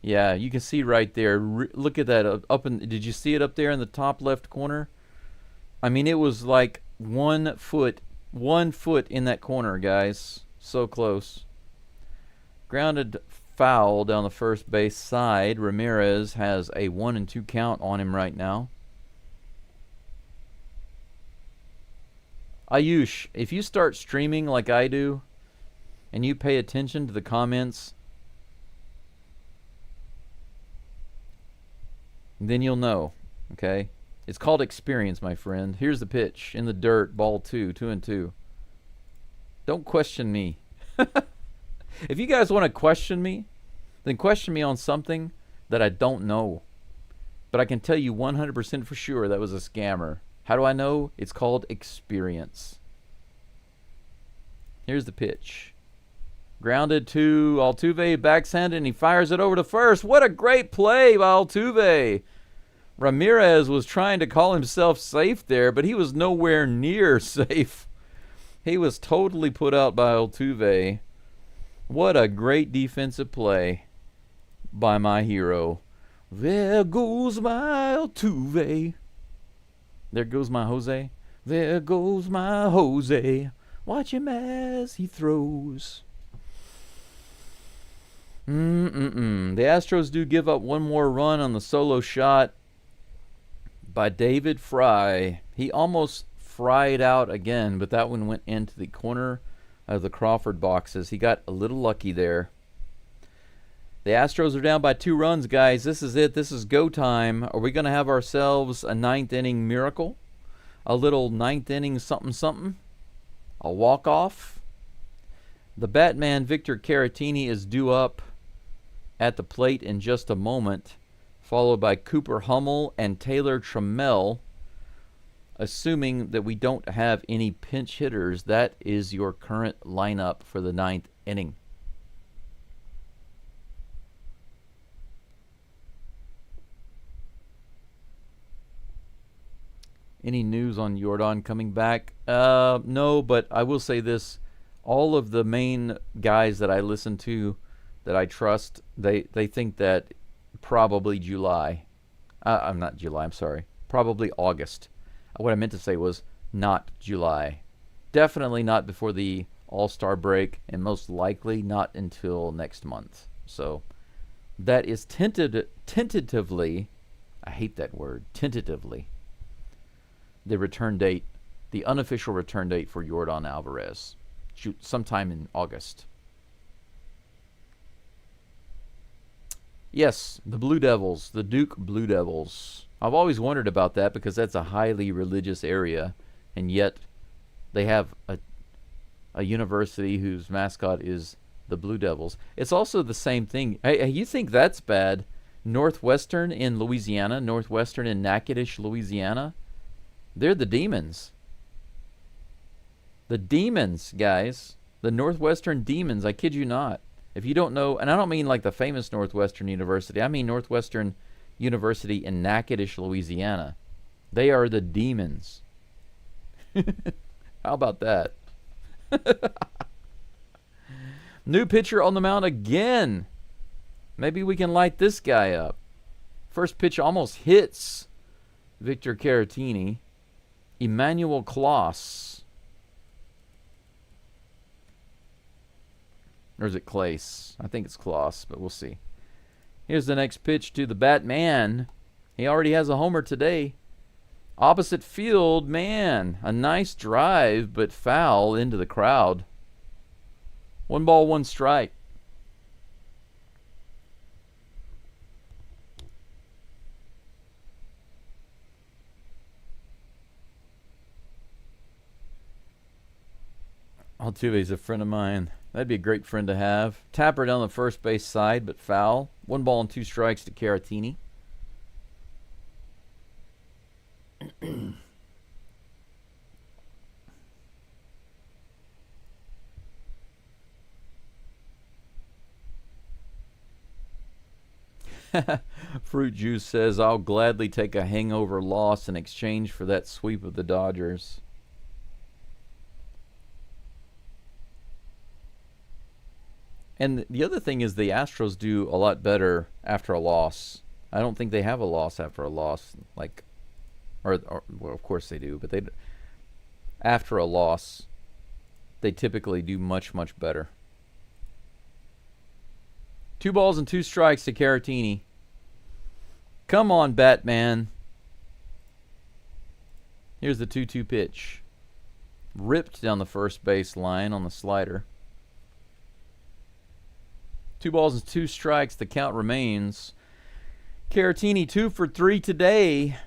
Yeah, you can see right there. Look at that up in. Did you see it up there in the top left corner? I mean, it was like 1 foot in that corner, guys. So close. Grounded foul down the first base side. Ramirez has a 1-2 count on him right now. Ayush, if you start streaming like I do, and you pay attention to the comments, then you'll know, okay? It's called experience, my friend. Here's the pitch. In the dirt, ball 2, 2-2. Don't question me. If you guys want to question me, then question me on something that I don't know. But I can tell you 100% for sure that was a scammer. How do I know? It's called experience. Here's the pitch. Grounded to Altuve, backsanded, and he fires it over to first. What a great play by Altuve. Ramirez was trying to call himself safe there, but he was nowhere near safe. He was totally put out by Altuve. What a great defensive play by my hero. There goes my Altuve. There goes my Jose. There goes my Jose. Watch him as he throws. The Astros do give up one more run on the solo shot by David Fry. He almost fried out again, but that one went into the corner of the Crawford boxes. He got a little lucky there. The Astros are down by 2 runs, guys. This is it. This is go time. Are we going to have ourselves a 9th inning miracle? A little 9th inning something? A walk-off? The Batman Victor Caratini is due up at the plate in just a moment, followed by Cooper Hummel and Taylor Trammell. Assuming that we don't have any pinch hitters, that is your current lineup for the 9th inning. Any news on Jordan coming back? No, but I will say this. All of the main guys that I listen to, that I trust, they think that probably July. I'm not July, I'm sorry. Probably August. What I meant to say was not July. Definitely not before the All-Star break, and most likely not until next month. So that is tentatively, I hate that word, tentatively, the return date, the unofficial return date for Yordan Alvarez. Sometime in August. Yes, the Blue Devils, the Duke Blue Devils. I've always wondered about that because that's a highly religious area, and yet they have a university whose mascot is the Blue Devils. It's also the same thing. Hey, you think that's bad? Northwestern in Louisiana, Northwestern in Natchitoches, Louisiana, they're the Demons. The Demons, guys. The Northwestern Demons, I kid you not. If you don't know, and I don't mean like the famous Northwestern University, I mean Northwestern University in Natchitoches, Louisiana. They are the Demons. How about that? New pitcher on the mound again. Maybe we can light this guy up. First pitch almost hits Victor Caratini. Emmanuel Kloss. Or is it Clace? I think it's Kloss, but we'll see. Here's the next pitch to the Batman. He already has a homer today. Opposite field, man. A nice drive, but foul into the crowd. 1 ball, 1 strike. Altuve's a friend of mine. That'd be a great friend to have. Tapper down the first base side, but foul. 1 ball and 2 strikes to Caratini. Fruit Juice says, I'll gladly take a hangover loss in exchange for that sweep of the Dodgers. And the other thing is the Astros do a lot better after a loss. I don't think they have a loss after a loss, like, or well, of course they do, but they after a loss, they typically do much, much better. 2 balls and 2 strikes to Caratini. Come on, Batman. Here's the 2-2 pitch. Ripped down the first base line on the slider. 2 balls and 2 strikes. The count remains. Caratini 2 for 3 today.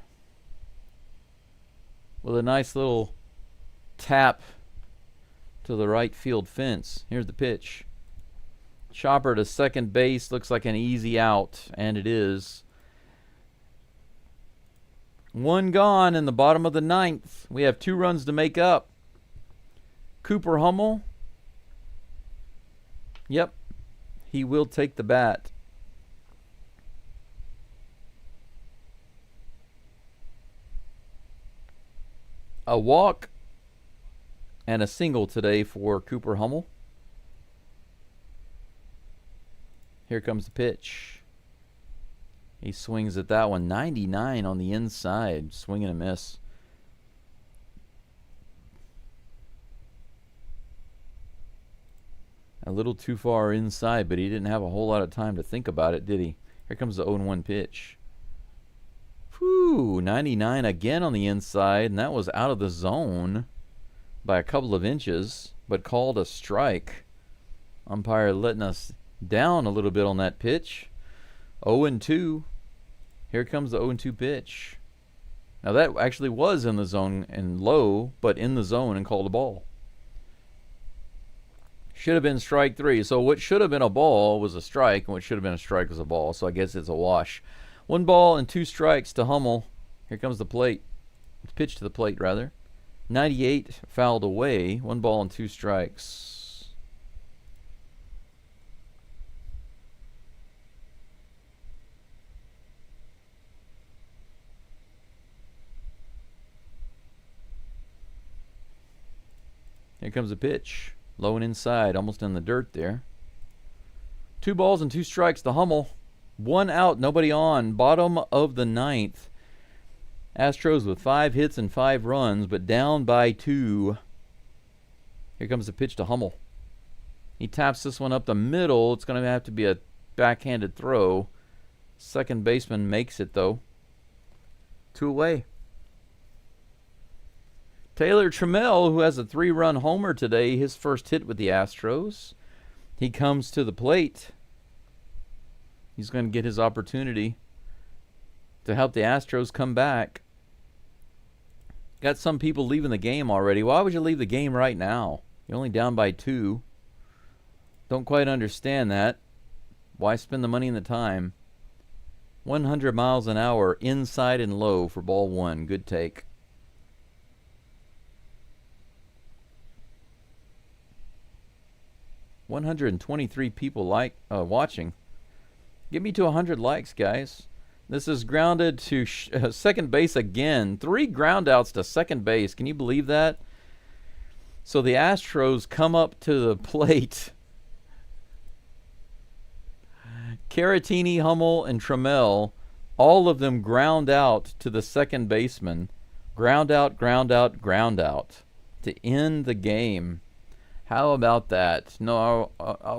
With a nice little tap to the right field fence. Here's the pitch. Chopper to second base. Looks like an easy out, and it is. 1 gone in the bottom of the 9th. We have 2 runs to make up. Cooper Hummel. Yep. He will take the bat. A walk and a single today for Cooper Hummel. Here comes the pitch. He swings at that one. 99 on the inside. Swing and a miss. A little too far inside, but he didn't have a whole lot of time to think about it, did he? Here comes the 0-1 pitch. Whew, 99 again on the inside, and that was out of the zone by a couple of inches, but called a strike. Umpire letting us down a little bit on that pitch. 0-2. Here comes the 0-2 pitch. Now that actually was in the zone and low, but in the zone and called a ball. Should have been strike 3. So what should have been a ball was a strike, and what should have been a strike was a ball. So I guess it's a wash. 1 ball and 2 strikes to Hummel. Here comes the plate. Pitch to the plate, rather. 98 fouled away. 1 ball and 2 strikes. Here comes the pitch. Low and inside, almost in the dirt there. 2 balls and 2 strikes to Hummel. 1 out, nobody on. Bottom of the 9th. Astros with 5 hits and 5 runs, but down by 2. Here comes the pitch to Hummel. He taps this one up the middle. It's going to have to be a backhanded throw. Second baseman makes it, though. 2 away. Taylor Trammell, who has a 3-run homer today, his first hit with the Astros. He comes to the plate. He's going to get his opportunity to help the Astros come back. Got some people leaving the game already. Why would you leave the game right now? You're only down by 2. Don't quite understand that. Why spend the money and the time? 100 miles an hour, inside and low for ball 1. Good take. $123 people watching. Get me to 100 likes, guys. This is grounded to second base again. 3 ground outs to second base. Can you believe that? So the Astros come up to the plate. Caratini, Hummel, and Trammell, all of them ground out to the second baseman. Ground out, ground out, ground out to end the game. How about that? No,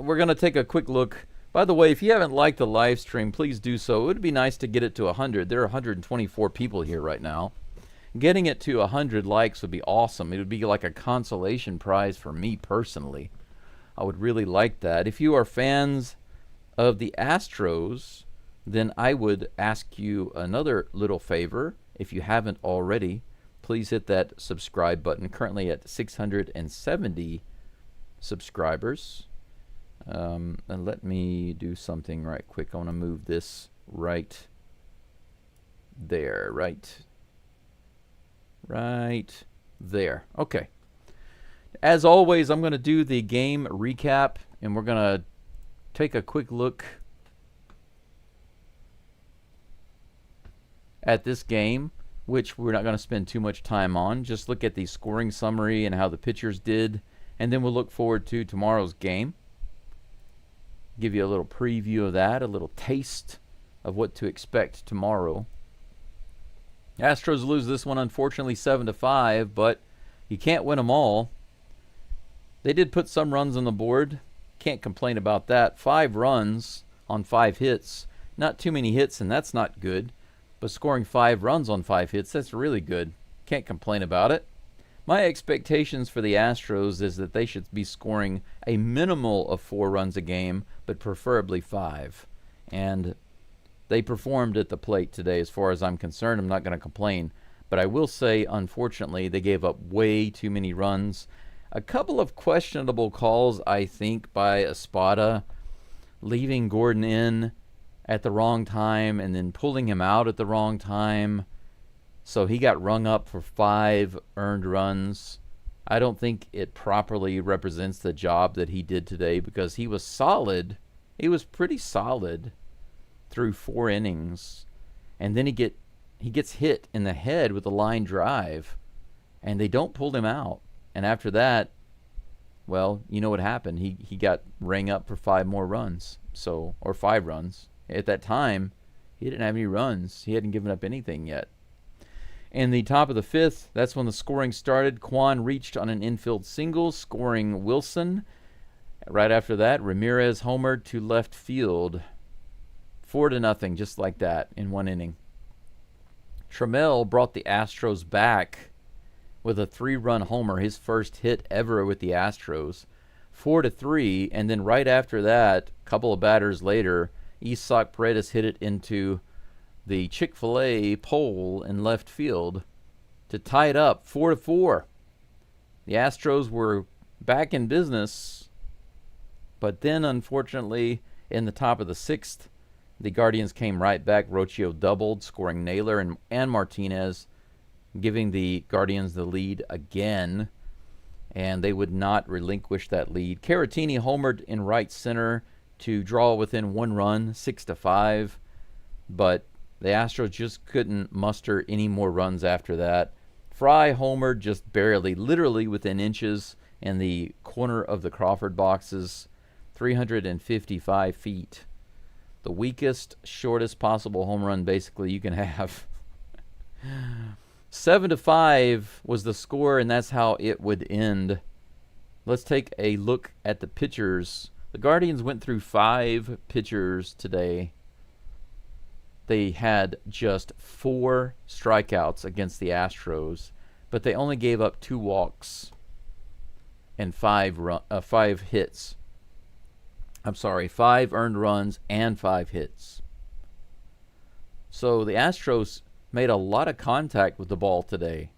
we're going to take a quick look. By the way, if you haven't liked the live stream, please do so. It would be nice to get it to 100. There are 124 people here right now. Getting it to 100 likes would be awesome. It would be like a consolation prize for me personally. I would really like that. If you are fans of the Astros, then I would ask you another little favor. If you haven't already, please hit that subscribe button. Currently at 670 subscribers. And let me do something right quick. I want to move this right there. Right there. Okay. As always, I'm going to do the game recap, and we're going to take a quick look at this game, which we're not going to spend too much time on. Just look at the scoring summary and how the pitchers did, and then we'll look forward to tomorrow's game. Give you a little preview of that, a little taste of what to expect tomorrow. Astros lose this one, unfortunately, 7-5, but you can't win them all. They did put some runs on the board. Can't complain about that. 5 runs on 5 hits. Not too many hits, and that's not good. But scoring 5 runs on 5 hits, that's really good. Can't complain about it. My expectations for the Astros is that they should be scoring a minimal of 4 runs a game, but preferably 5. And they performed at the plate today as far as I'm concerned. I'm not going to complain. But I will say, unfortunately, they gave up way too many runs. A couple of questionable calls, I think, by Espada, leaving Gordon in at the wrong time and then pulling him out at the wrong time. So he got rung up for 5 earned runs. I don't think it properly represents the job that he did today because he was solid. He was pretty solid through 4 innings. And then he gets hit in the head with a line drive, and they don't pull him out. And after that, well, you know what happened. He got rang up for 5 more runs, or 5 runs. At that time, he didn't have any runs. He hadn't given up anything yet. In the top of the 5th, that's when the scoring started. Kwan reached on an infield single, scoring Wilson. Right after that, Ramirez homered to left field. 4-0, just like that, in 1 inning. Trammell brought the Astros back with a 3-run homer, his first hit ever with the Astros. 4-3, and then right after that, a couple of batters later, Isak Paredes hit it into the Chick-fil-A pole in left field to tie it up 4-4. The Astros were back in business, but then unfortunately in the top of the 6th, the Guardians came right back. Rocchio doubled, scoring Naylor and Martinez, giving the Guardians the lead again, and they would not relinquish that lead. Caratini homered in right center to draw within 1 run, 6-5, but the Astros just couldn't muster any more runs after that. Fry homered just barely, literally within inches in the corner of the Crawford boxes, 355 feet. The weakest, shortest possible home run basically you can have. 7-5 was the score, and that's how it would end. Let's take a look at the pitchers. The Guardians went through 5 pitchers today. They had just 4 strikeouts against the Astros, but they only gave up 2 walks and 5 hits. I'm sorry, 5 earned runs and 5 hits. So the Astros made a lot of contact with the ball today,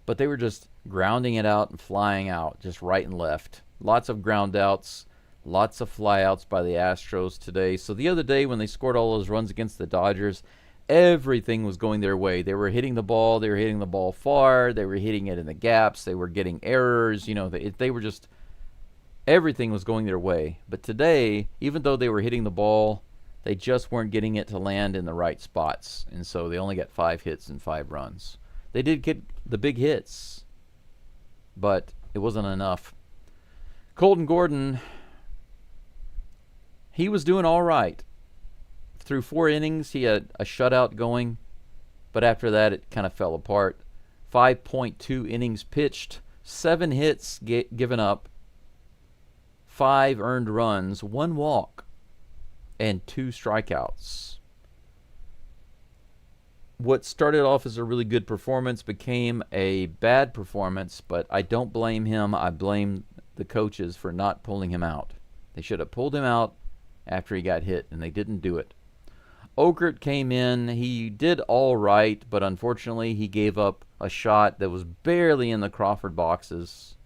but they were just grounding it out and flying out, just right and left. Lots of ground outs, lots of flyouts by the Astros today. So the other day when they scored all those runs against the Dodgers, everything was going their way. They were hitting the ball. They were hitting the ball far. They were hitting it in the gaps. They were getting errors. You know, they were just, everything was going their way. But today, even though they were hitting the ball, they just weren't getting it to land in the right spots. And so they only got 5 hits and 5 runs. They did get the big hits, but it wasn't enough. Colton Gordon, he was doing all right. Through 4 innings, he had a shutout going, but after that, it kind of fell apart. 5.2 innings pitched, 7 hits given up, 5 earned runs, 1 walk, and 2 strikeouts. What started off as a really good performance became a bad performance, but I don't blame him. I blame the coaches for not pulling him out. They should have pulled him out after he got hit, and they didn't do it. Okert came in. He did all right, but unfortunately he gave up a shot that was barely in the Crawford boxes.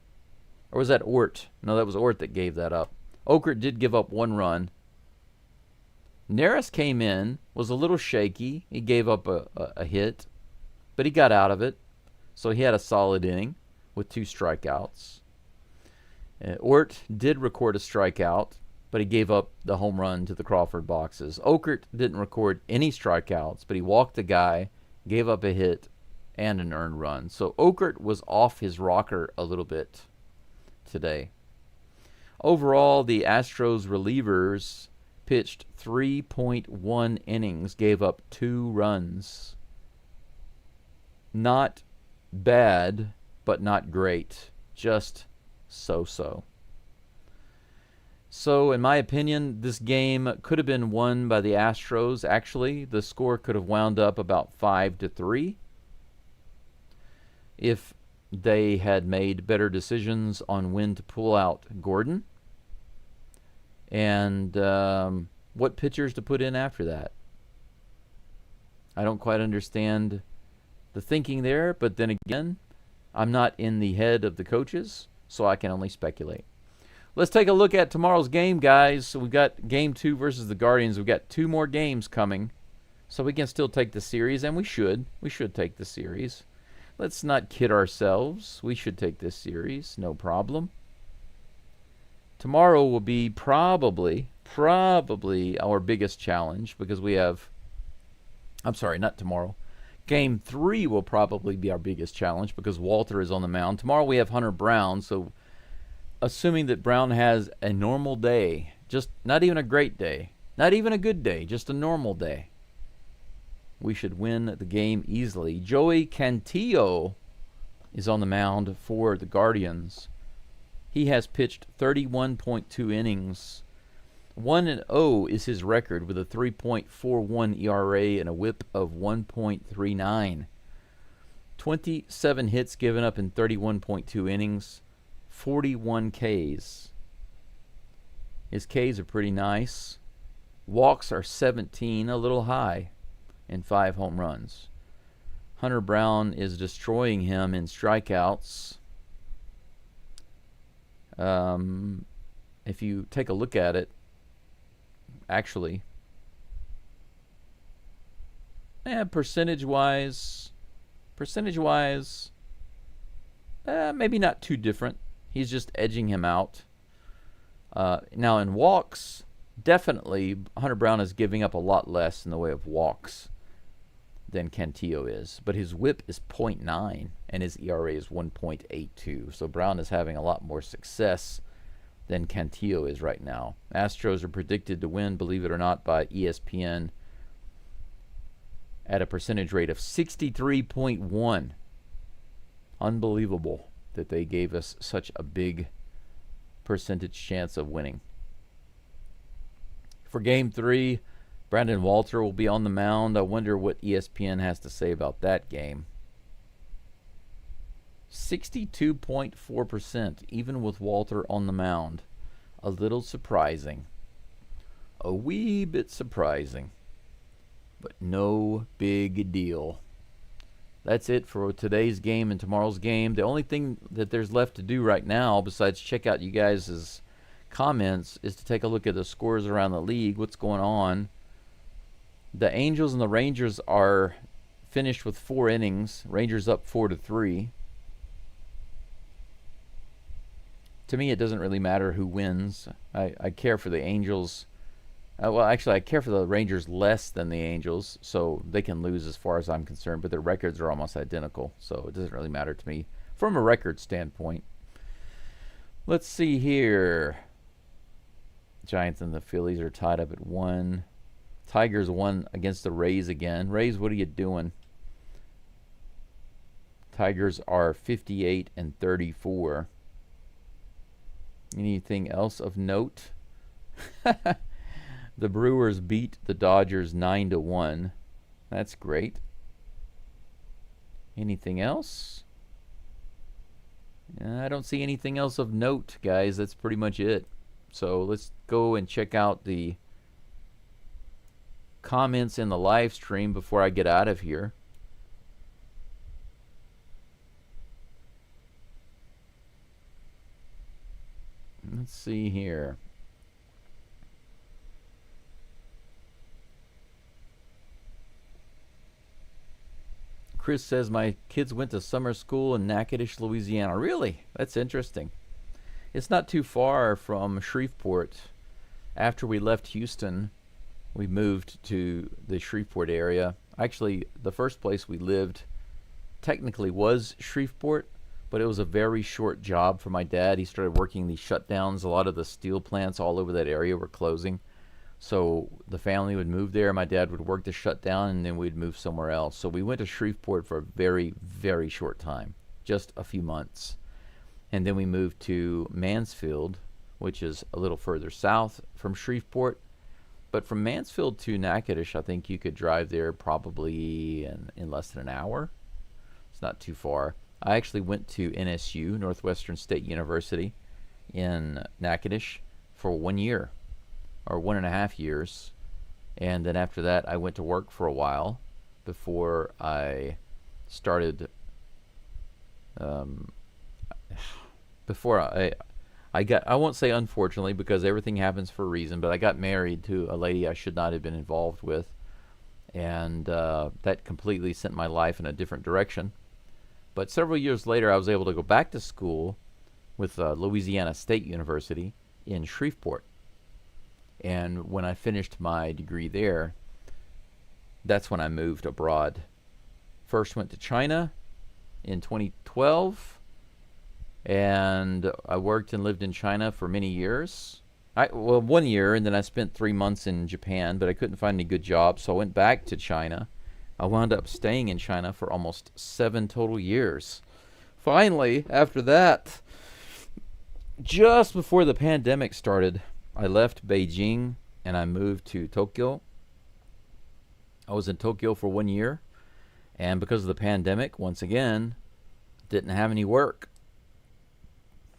Or was that Ort? No, that was Ort that gave that up. Okert did give up 1 run. Neris came in, was a little shaky. He gave up a hit, but he got out of it. So he had a solid inning with 2 strikeouts. Ort did record a strikeout, but he gave up the home run to the Crawford boxes. Okert didn't record any strikeouts, but he walked the guy, gave up a hit, and an earned run. So Okert was off his rocker a little bit today. Overall, the Astros relievers pitched 3.1 innings, gave up 2 runs. Not bad, but not great. Just so-so. So, in my opinion, this game could have been won by the Astros. Actually, the score could have wound up about 5-3 if they had made better decisions on when to pull out Gordon and what pitchers to put in after that. I don't quite understand the thinking there, but then again, I'm not in the head of the coaches, so I can only speculate. Let's take a look at tomorrow's game, guys. So we've got Game 2 versus the Guardians. We've got 2 more games coming, so we can still take the series, and we should. We should take the series. Let's not kid ourselves. We should take this series, no problem. Tomorrow will be probably our biggest challenge because we have, I'm sorry, not tomorrow. Game 3 will probably be our biggest challenge because Walter is on the mound. Tomorrow we have Hunter Brown, so assuming that Brown has a normal day, just not even a great day, not even a good day, just a normal day, we should win the game easily. Joey Cantillo is on the mound for the Guardians. He has pitched 31.2 innings. 1-0 is his record with a 3.41 ERA and a whip of 1.39. 27 hits given up in 31.2 innings. 41 Ks. His Ks are pretty nice. Walks are 17, a little high, and 5 home runs. Hunter Brown is destroying him in strikeouts. If you take a look at it, actually, percentage-wise, maybe not too different. He's just edging him out. Now in walks, definitely Hunter Brown is giving up a lot less in the way of walks than Cantillo is. But his whip is 0.9 and his ERA is 1.82. So Brown is having a lot more success than Cantillo is right now. Astros are predicted to win, believe it or not, by ESPN at a percentage rate of 63.1. Unbelievable that they gave us such a big percentage chance of winning. For Game 3, Brandon Walter will be on the mound. I wonder what ESPN has to say about that game. 62.4%, even with Walter on the mound. A little surprising. A wee bit surprising. But no big deal. That's it for today's game and tomorrow's game. The only thing that there's left to do right now, besides check out you guys' comments, is to take a look at the scores around the league, what's going on. The Angels and the Rangers are finished with 4 innings. Rangers up 4-3. To me, it doesn't really matter who wins. I care for the Angels. Well, actually, I care for the Rangers less than the Angels, so they can lose as far as I'm concerned, but their records are almost identical, so it doesn't really matter to me from a record standpoint. Let's see here. Giants and the Phillies are tied up at 1. Tigers won against the Rays again. Rays, what are you doing? Tigers are 58-34. Anything else of note? The Brewers beat the Dodgers 9-1. That's great. Anything else? I don't see anything else of note, guys. That's pretty much it. So let's go and check out the comments in the live stream before I get out of here. Let's see here. Chris says, my kids went to summer school in Natchitoches, Louisiana. Really? That's interesting. It's not too far from Shreveport. After we left Houston, we moved to the Shreveport area. Actually, the first place we lived technically was Shreveport, but it was a very short job for my dad. He started working these shutdowns. A lot of the steel plants all over that area were closing. So the family would move there. My dad would work the shutdown, and then we'd move somewhere else. So we went to Shreveport for a very, very short time, just a few months. And then we moved to Mansfield, which is a little further south from Shreveport. But from Mansfield to Natchitoches, I think you could drive there probably in less than an hour. It's not too far. I actually went to NSU, Northwestern State University, in Natchitoches for 1 year, or 1.5 years. And then after that, I went to work for a while before I started, before I won't say unfortunately, because everything happens for a reason, but I got married to a lady I should not have been involved with. And that completely sent my life in a different direction. But several years later, I was able to go back to school with Louisiana State University in Shreveport. And when I finished my degree there, that's when I moved abroad. First went to China in 2012, and I worked and lived in China for many years. Well, 1 year, and then I spent 3 months in Japan, but I couldn't find any good jobs, so I went back to China. I wound up staying in China for almost 7 total years. Finally, after that, just before the pandemic started, I left Beijing and I moved to Tokyo. I was in Tokyo for 1 year, and because of the pandemic, once again, didn't have any work.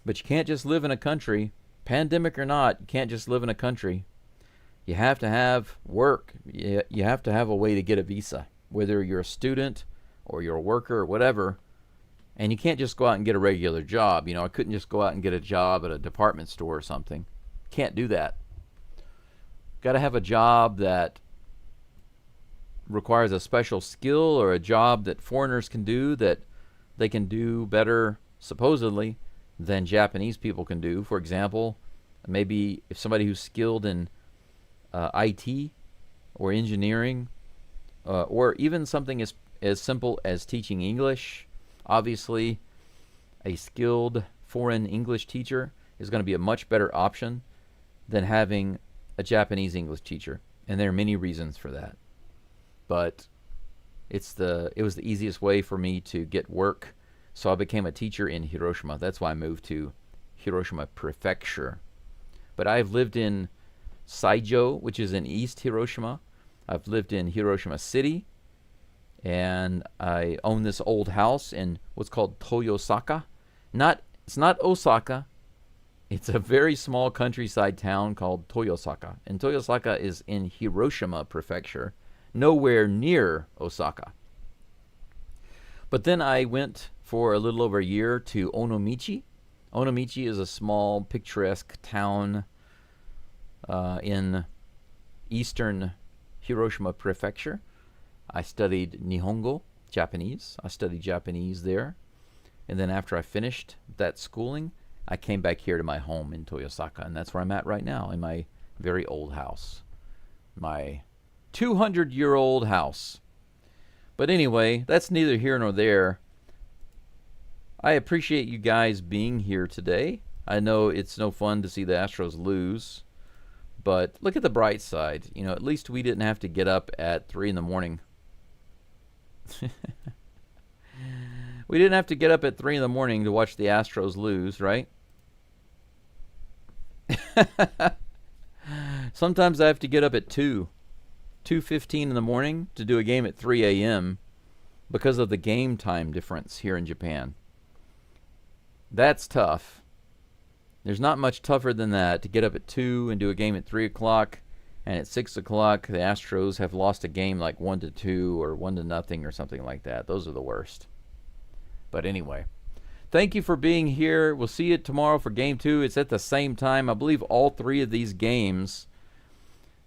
But you can't just live in a country, pandemic or not, you can't just live in a country. You have to have work. You have to have a way to get a visa, whether you're a student or you're a worker or whatever. And you can't just go out and get a regular job. I couldn't just go out and get a job at a department store or something. Can't do that. Got to have a job that requires a special skill, or a job that foreigners can do that they can do better, supposedly, than Japanese people can do. For example, maybe if somebody who's skilled in IT or engineering, or even something as simple as teaching English. Obviously, a skilled foreign English teacher is going to be a much better option than having a Japanese English teacher, and there are many reasons for that. But it was the easiest way for me to get work, so I became a teacher in Hiroshima. That's why I moved to Hiroshima Prefecture. But I've lived in Saijo, which is in East Hiroshima. I've lived in Hiroshima City, and I own this old house in what's called Toyosaka. It's not Osaka. It's a very small countryside town called Toyosaka. And Toyosaka is in Hiroshima Prefecture, nowhere near Osaka. But then I went for a little over a year to Onomichi. Onomichi is a small, picturesque town in eastern Hiroshima Prefecture. I studied Nihongo, Japanese. I studied Japanese there. And then after I finished that schooling, I came back here to my home in Toyosaka, and that's where I'm at right now, in my very old house. My 200-year-old house. But anyway, that's neither here nor there. I appreciate you guys being here today. I know it's no fun to see the Astros lose, but look at the bright side. At least we didn't have to get up at 3 in the morning. We didn't have to get up at 3 in the morning to watch the Astros lose, right? Sometimes I have to get up at 2:15 in the morning to do a game at 3 a.m. because of the game time difference here in Japan. That's tough. There's not much tougher than that, to get up at 2 and do a game at 3 o'clock, and at 6 o'clock the Astros have lost a game like 1-2 or 1-0 or something like that. Those are the worst. But anyway, thank you for being here. We'll see you tomorrow for Game 2. It's at the same time. I believe all 3 of these games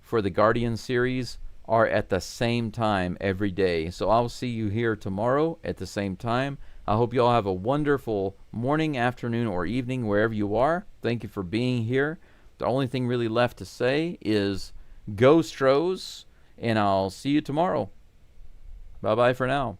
for the Guardian series are at the same time every day. So I'll see you here tomorrow at the same time. I hope you all have a wonderful morning, afternoon, or evening wherever you are. Thank you for being here. The only thing really left to say is go STROS, and I'll see you tomorrow. Bye-bye for now.